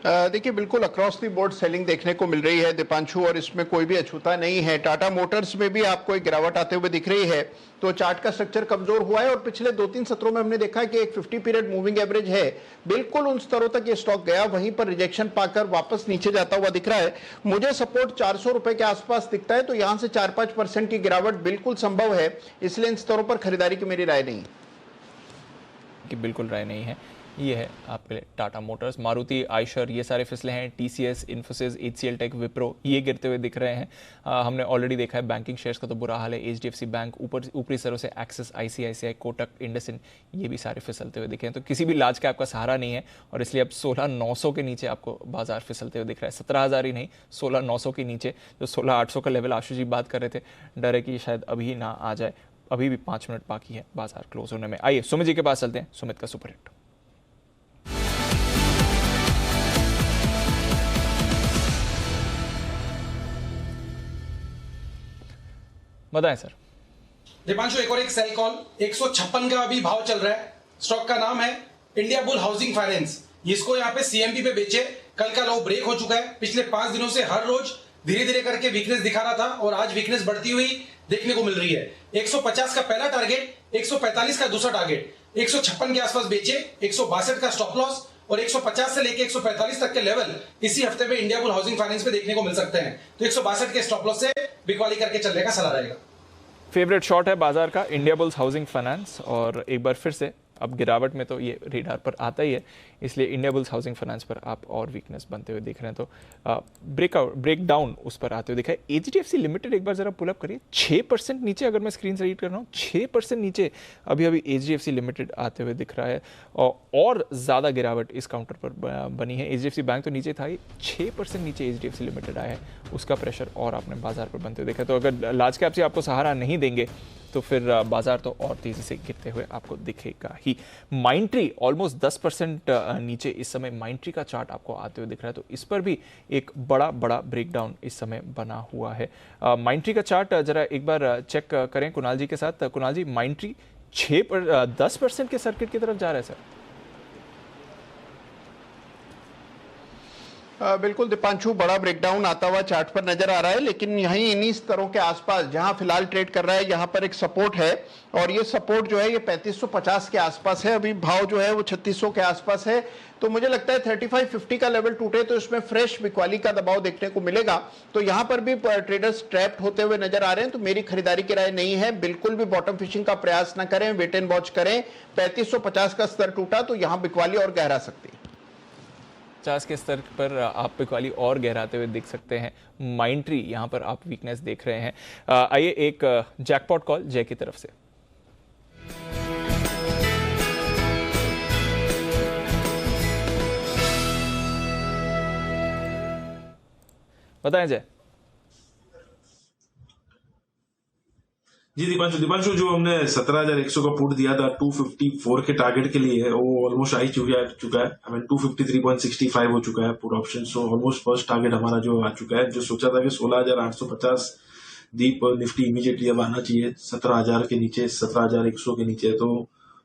देखिए बिल्कुल अक्रॉस द बोर्ड सेलिंग देखने को मिल रही है दीपांशु और इसमें कोई भी अछूता नहीं है। टाटा मोटर्स में भी आपको एक गिरावट आते हुए दिख रही है। तो चार्ट का स्ट्रक्चर कमजोर हुआ है और पिछले 2-3 सत्रों में हमने देखा कि एक 50 पीरियड मूविंग एवरेज है, बिल्कुल उन स्तरों तक ये स्टॉक गया, वहीं पर रिजेक्शन पाकर वापस नीचे जाता हुआ दिख रहा है। मुझे सपोर्ट 400 रुपए के आसपास दिखता है, तो यहां से 4-5% की गिरावट बिल्कुल संभव है, इसलिए इन स्तरों पर खरीदारी की मेरी राय नहीं कि बिल्कुल राय नहीं है। ये है आपके लिए टाटा मोटर्स, मारुति, आयशर, ये सारे फिसले हैं। TCS, Infosys, HCL tech, Wipro ये गिरते हुए दिख रहे हैं। हमने ऑलरेडी देखा है बैंकिंग शेयर्स का तो बुरा हाल है। HDFC बैंक ऊपरी सरों से, एक्सिस, ICICI, कोटक, इंडसइंड ये भी सारे फिसलते हुए दिखे हैं। तो किसी भी लार्ज कैप का सहारा नहीं है और इसलिए अब 16,900 के नीचे आपको बाजार फिसलते हुए दिख रहा है। 17,000 ही नहीं, 16,900 के नीचे जो 16,800 का लेवल आशुष जी बात कर रहे थे, डर है कि शायद अभी ना आ जाए। अभी भी 5 मिनट बाकी है बाजार क्लोज होने में। आइए सुमित जी के पास चलते हैं, सुमित का सुपरहिट। बताएं सर। दीपांशु, एक सेल कॉल 156 का अभी भाव चल रहा है। स्टॉक का नाम है इंडिया बुल हाउसिंग फाइनेंस। इसको यहाँ पे CMP पे बेचे। कल का लो ब्रेक हो चुका है। पिछले 5 दिनों से हर रोज धीरे धीरे करके वीकनेस दिखा रहा था और आज वीकनेस बढ़ती हुई देखने को मिल रही है। 150 का पहला टारगेट, 145 का दूसरा टारगेट, 156 के आसपास बेचे, 162 का स्टॉप लॉस और 150 से लेके 145 तक के लेवल इसी हफ्ते में इंडिया बुल हाउसिंग फाइनेंस पे देखने को मिल सकते हैं। तो 162 के स्टॉप लॉस से बिकवाली करके चलने का सलाह रहेगा। फेवरेट शॉट है बाजार का इंडिया बुल्स हाउसिंग फाइनेंस, और एक बार फिर से अब गिरावट में तो ये रेडार पर आता ही है, इसलिए इंडिया बुल्स हाउसिंग फाइनेंस पर आप और वीकनेस बनते हुए दिख रहे हैं। तो ब्रेक डाउन उस पर आते हुए दिखा है। HDFC लिमिटेड एक बार जरा पुल अप करिए, 6% नीचे, अगर मैं स्क्रीन से रीड कर रहा हूँ 6% नीचे अभी HDFC लिमिटेड आते हुए दिख रहा है और ज़्यादा गिरावट इस काउंटर पर बनी है। HDFC बैंक तो नीचे था ही, 6% नीचे HDFC लिमिटेड आया है, उसका प्रेशर और आपने बाजार पर बनते हुए देखा। तो अगर लार्ज कैप से आपको सहारा नहीं देंगे तो फिर बाजार तो और तेजी से गिरते हुए आपको दिखेगा ही। माइंट्री ऑलमोस्ट 10% नीचे इस समय माइंट्री का चार्ट आपको आते हुए दिख रहा है, तो इस पर भी एक बड़ा ब्रेकडाउन इस समय बना हुआ है। माइंट्री का चार्ट जरा एक बार चेक करें कुणाल जी के साथ। कुणाल जी, माइंट्री 10% के सर्किट की तरफ जा रहा है सर। बिल्कुल दीपांशु, बड़ा ब्रेकडाउन आता हुआ चार्ट पर नजर आ रहा है, लेकिन यहीं इन्हीं स्तरों के आसपास जहां फिलहाल ट्रेड कर रहा है, यहां पर एक सपोर्ट है और ये सपोर्ट जो है ये 3550 के आसपास है। अभी भाव जो है वो 3600 के आसपास है। तो मुझे लगता है 3550 का लेवल टूटे तो इसमें फ्रेश बिकवाली का दबाव देखने को मिलेगा। तो यहां पर भी ट्रेडर्स ट्रैप्ड होते हुए नजर आ रहे हैं। तो मेरी खरीदारी की राय नहीं है, बिल्कुल भी बॉटम फिशिंग का प्रयास न करें, वेट एंड वॉच करें। 3550 का स्तर टूटा तो यहां बिकवाली और गहरा सकती है। 50 के स्तर पर आप बिकवाली और गहराते हुए दिख सकते हैं। माइंट्री यहां पर आप वीकनेस देख रहे हैं। आइए एक जैकपॉट कॉल जय की तरफ से। बताएं जय। जी दीपांशु, जो हमने 17,100 का पुट दिया था 254 के टारगेट के लिए, वो ऑलमोस्ट आ चुका है। I mean 253.65 हो चुका है put option. So almost first target हमारा जो आ चुका है। जो सोचा था कि 16,850 दीप निफ्टी इमीडिएटली अब आना चाहिए 17,000 के नीचे, 17,100 के नीचे, तो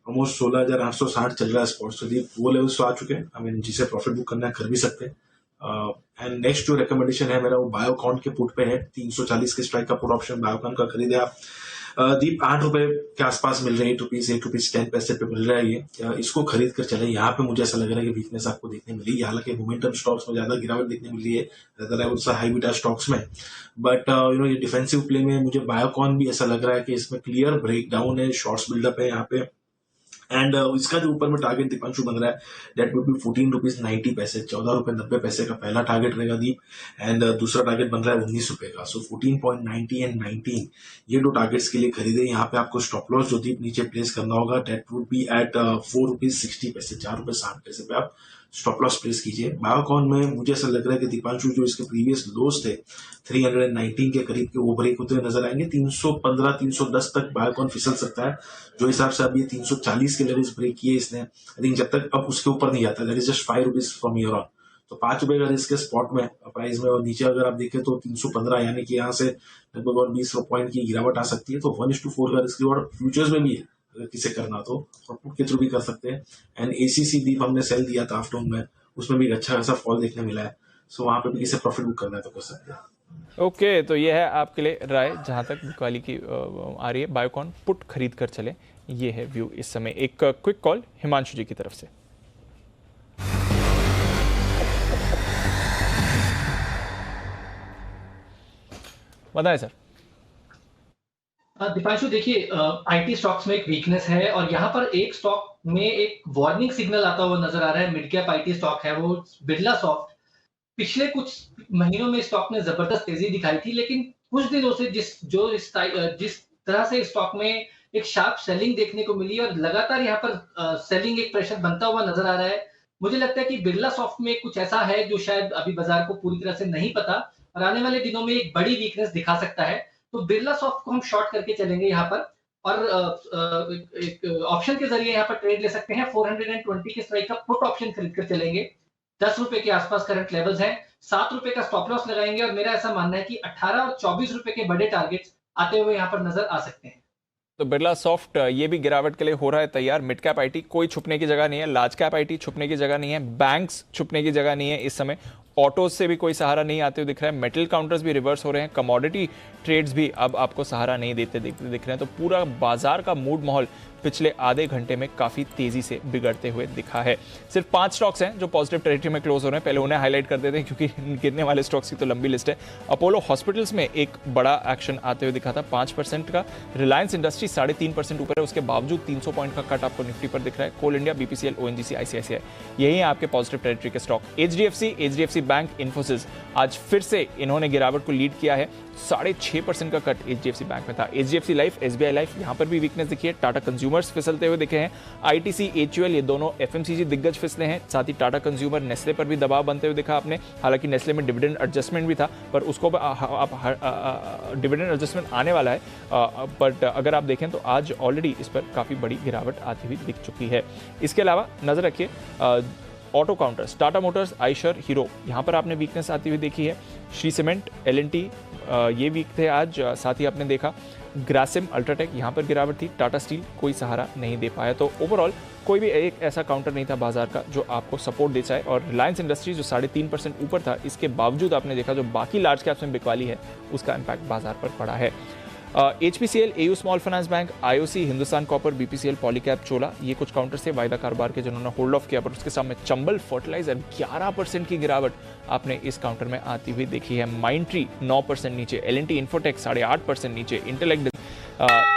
ऑलमोस्ट 16,860 चल रहा है स्पॉट। सो दीप वो लेवल्स तो आ चुके हैं। I mean जिसे प्रॉफिट बुक करना है कर भी सकते हैं। एंड नेक्स्ट जो रिकमेंडेशन है मेरा वो बायोकॉन के पुट पे है। 340 के स्ट्राइक का पुट ऑप्शन बायोकॉन का खरीदे आप। दीप 8 रुपए के आसपास मिल रहे हैं, 8 रुपीज 10 पैसे पे मिल रहा है ये। इसको खरीद कर चले। यहाँ पे मुझे ऐसा लग रहा है कि वीकनेस आपको देखने मिली। हालांकि मोमेंटम स्टॉक्स में ज्यादा गिरावट देखने मिली है हाई बीटा स्टॉक्स में, बट ये डिफेंसिव प्ले में मुझे बायोकॉन भी ऐसा लग रहा है कि इसमें क्लियर ब्रेकडाउन है, शॉर्ट्स बिल्डअप है यहाँ पे। एंड इसका जो ऊपर में टारगेट दीपांशु बन रहा है दैट वुड बी 14 रुपीज 90 पैसे, 14 रुपए 90 पैसे का पहला टारगेट रहेगा दीप। एंड दूसरा टारगेट बन रहा है 19 रुपए का। सो 14.90 एंड 19 ये दो टारगेट्स के लिए खरीदे। यहाँ पे आपको स्टॉप लॉस जो दीप नीचे प्लेस करना होगा that would be at 4 rupees 60 पैसे, 4 रुपए 60 पैसे पे आप स्टॉप लॉस प्लेस कीजिए। बायोकॉन में मुझे ऐसा लग रहा है कि दीपांशु जो इसके प्रीवियस लोस थे 319 के करीब के वो ब्रेक होते हुए नजर आएंगे। 315 310 तक बायोकॉन फिसल सकता है। जो हिसाब से अब ये 340 के लेवल्स ब्रेक किए इसने, आई थिंक जब तक अब उसके ऊपर नहीं जाता, that is just 5 rupees from here on. तो 5 रुपए का रिस्क है स्पॉट में प्राइस में, और नीचे अगर आप देखें तो 315 यानी कि यहाँ से लगभग और 20 पॉइंट की गिरावट आ सकती है। तो 1:4 का रिस्क और फ्यूचर्स में भी है, अगर किसे करना तो पुट के थ्रू भी कर सकते हैं। एंड ACC दीप हमने सेल दिया था आफ्टरनून में, उसमें भी अच्छा खासा फॉल देखने मिला है। सो वहां पे भी किसे प्रॉफिट बुक करना है तो कर सकते हैं। ओके, तो ये है आपके लिए राय जहां तक बिकवाली की आ रही है। बायोकॉन पुट खरीद कर चले, ये है व्यू इस समय। एक क्विक कॉल हिमांशु जी की तरफ से। बताएं सर। दीपांशु देखिए, आईटी स्टॉक्स में एक वीकनेस है और यहाँ पर एक स्टॉक में एक वार्निंग सिग्नल आता हुआ नजर आ रहा है। मिड कैप आईटी स्टॉक है वो बिरला सॉफ्ट। पिछले कुछ महीनों में स्टॉक ने जबरदस्त तेजी दिखाई थी, लेकिन कुछ दिनों से जिस तरह से स्टॉक में एक शार्प सेलिंग देखने को मिली और लगातार यहाँ पर सेलिंग एक प्रेशर बनता हुआ नजर आ रहा है। मुझे लगता है कि बिरला सॉफ्ट में कुछ ऐसा है जो शायद अभी बाजार को पूरी तरह से नहीं पता और आने वाले दिनों में एक बड़ी वीकनेस दिखा सकता है। तो बिरला सॉफ्ट को हम शॉर्ट करके चलेंगे यहाँ पर और एक ऑप्शन के जरिए यहाँ पर ट्रेड ले सकते हैं। 420 के स्ट्राइक का पुट ऑप्शन खरीद कर चलेंगे। 10 रुपए के आसपास करंट लेवल्स हैं। 7 रुपए का स्टॉप लॉस लगाएंगे और मेरा ऐसा मानना है कि 18 और 24 रुपए के बड़े टारगेट्स आते हुए यहाँ पर नजर आ सकते हैं। तो बिरला सॉफ्ट ये भी गिरावट के लिए हो रहा है तैयार। मिड कैप आईटी कोई छुपने की जगह नहीं है, लार्ज कैप आईटी छुपने की जगह नहीं है, बैंक्स छुपने की जगह नहीं है इस समय। ऑटोज से भी कोई सहारा नहीं आते हुए दिख रहा है। मेटल काउंटर्स भी रिवर्स हो रहे हैं। कमोडिटी ट्रेड्स भी अब आपको सहारा नहीं देते दिख रहे हैं। तो पूरा बाजार का मूड माहौल पिछले आधे घंटे में काफी तेजी से बिगड़ते हुए दिखा है। सिर्फ 5 स्टॉक्स हैं जो पॉजिटिव टेरिटरी में क्लोज हो रहे हैं। पहले उन्हें हाईलाइट कर देते हैं क्योंकि गिरने वाले स्टॉक्स की तो लंबी लिस्ट है। अपोलो हॉस्पिटल्स में एक बड़ा एक्शन आते हुए दिखा था 5% का। रिलायंस इंडस्ट्री 3.5% ऊपर है, उसके बावजूद 300 पॉइंट का कट आपको निफ्टी पर दिख रहा है। कोल इंडिया, बीपीसीएल, ओएनजीसी, आईसीआईसीआई यही है आपके पॉजिटिव टेरिटरी के स्टॉक। एचडीएफसी बैंक, इन्फोसिस आज फिर से इन्होंने गिरावट को लीड किया है। 6.5% का कट एचडीएफसी बैंक में था। एचडीएफसी लाइफ, एसबीआई लाइफ यहां पर भी वीकनेस दिखी है। टाटा कंज्यूमर्स फिसलते हुए दिखे हैं। आईटीसी, एचयूएल ये दोनों एफएमसीजी दिग्गज फिसले हैं। साथ ही टाटा कंज्यूमर, नेस्ले पर भी दबाव बनते हुए दिखा आपने। हालांकि नेस्ले में डिविडेंड एडजस्टमेंट भी था, पर उसको डिविडेंड एडजस्टमेंट आने वाला है। बट अगर आप देखें तो आज ऑलरेडी इस पर काफी बड़ी गिरावट आती हुई दिख चुकी है। इसके अलावा नजर रखिए auto counters, Tata Motors, Eicher, hero यहां पर आपने वीकनेस आती हुई देखी है। श्री सीमेंट, एलएनटी ये वीक थे आज। साथ ही आपने देखा ग्रासिम, अल्ट्राटेक यहां पर गिरावट थी। टाटा स्टील कोई सहारा नहीं दे पाया। तो ओवरऑल कोई भी एक ऐसा काउंटर नहीं था बाजार का जो आपको सपोर्ट दे जाए। और रिलायंस इंडस्ट्री जो 3.5% ऊपर था, इसके बावजूद आपने देखा जो बाकी लार्ज कैप्स में बिकवाली है उसका इम्पैक्ट बाजार पर पड़ा है। HPCL, AU small finance bank, IOC, Hindustan copper, BPCL, Polycab, Chola ये कुछ काउंटर से वायदा कारोबार के जिन्होंने होल्ड ऑफ किया। पर उसके सामने चंबल फर्टिलाइजर 11% की गिरावट आपने इस काउंटर में आती हुई देखी है। माइंट्री 9% नीचे, एलएनटी इन्फोटेक 8.5% नीचे, Intellect,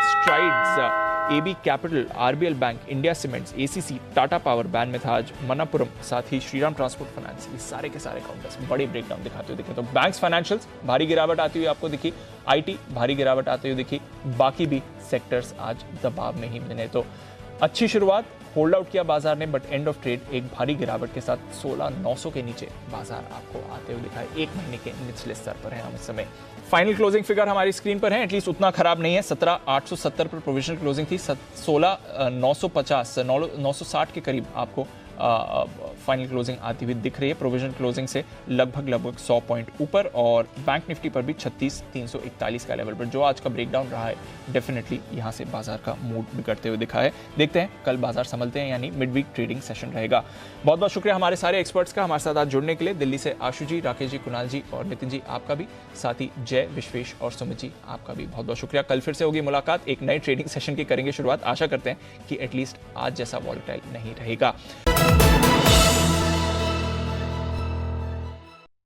Strides, AB capital, RBL bank, India cements, ACC, Tata power ban में था आज, मनापुरम, साथ ही श्रीराम ट्रांसपोर्ट फाइनेंस ये सारे के सारे काउंटर्स बड़े ब्रेकडाउन दिखाते हुए दिखे। तो बैंक्स, फाइनेंशियल्स भारी गिरावट आती हुई आपको दिखी। आईटी भारी गिरावट आती हुई दिखी। बाकी भी सेक्टर्स आज दबाव में ही बने। तो अच्छी शुरुआत होल्ड आउट किया बाजार ने, बट एंड ऑफ ट्रेड एक भारी गिरावट के साथ 16,900 के नीचे बाजार आपको आते हुए दिखा है। 1 महीने के निचले स्तर पर है हम इस समय। फाइनल क्लोजिंग फिगर हमारी स्क्रीन पर है, एटलीस्ट उतना खराब नहीं है। 17,870 पर प्रोविजनल क्लोजिंग थी। 16,950 960 के करीब आपको फाइनल क्लोजिंग आती हुई दिख रही है। प्रोविजनल क्लोजिंग से लगभग 100 पॉइंट ऊपर। और बैंक निफ्टी पर भी 36,341 का लेवल पर जो आज का ब्रेकडाउन रहा है, डेफिनेटली यहां से बाजार का मूड बिगड़ते हुए दिखा है। देखते हैं कल बाजार संभलते हैं, यानी मिड वीक ट्रेडिंग सेशन रहेगा। बहुत बहुत शुक्रिया हमारे सारे एक्सपर्ट्स का हमारे साथ आज जुड़ने के लिए। दिल्ली से आशु जी, राकेश जी, कुणाल जी और नितिन जी आपका भी, साथ ही जय, विश्वेश और सुमित जी आपका भी बहुत बहुत शुक्रिया। कल फिर से होगी मुलाकात, एक नए ट्रेडिंग सेशन की करेंगे शुरुआत। आशा करते हैं कि एटलीस्ट आज जैसा वॉलेटाइल नहीं रहेगा।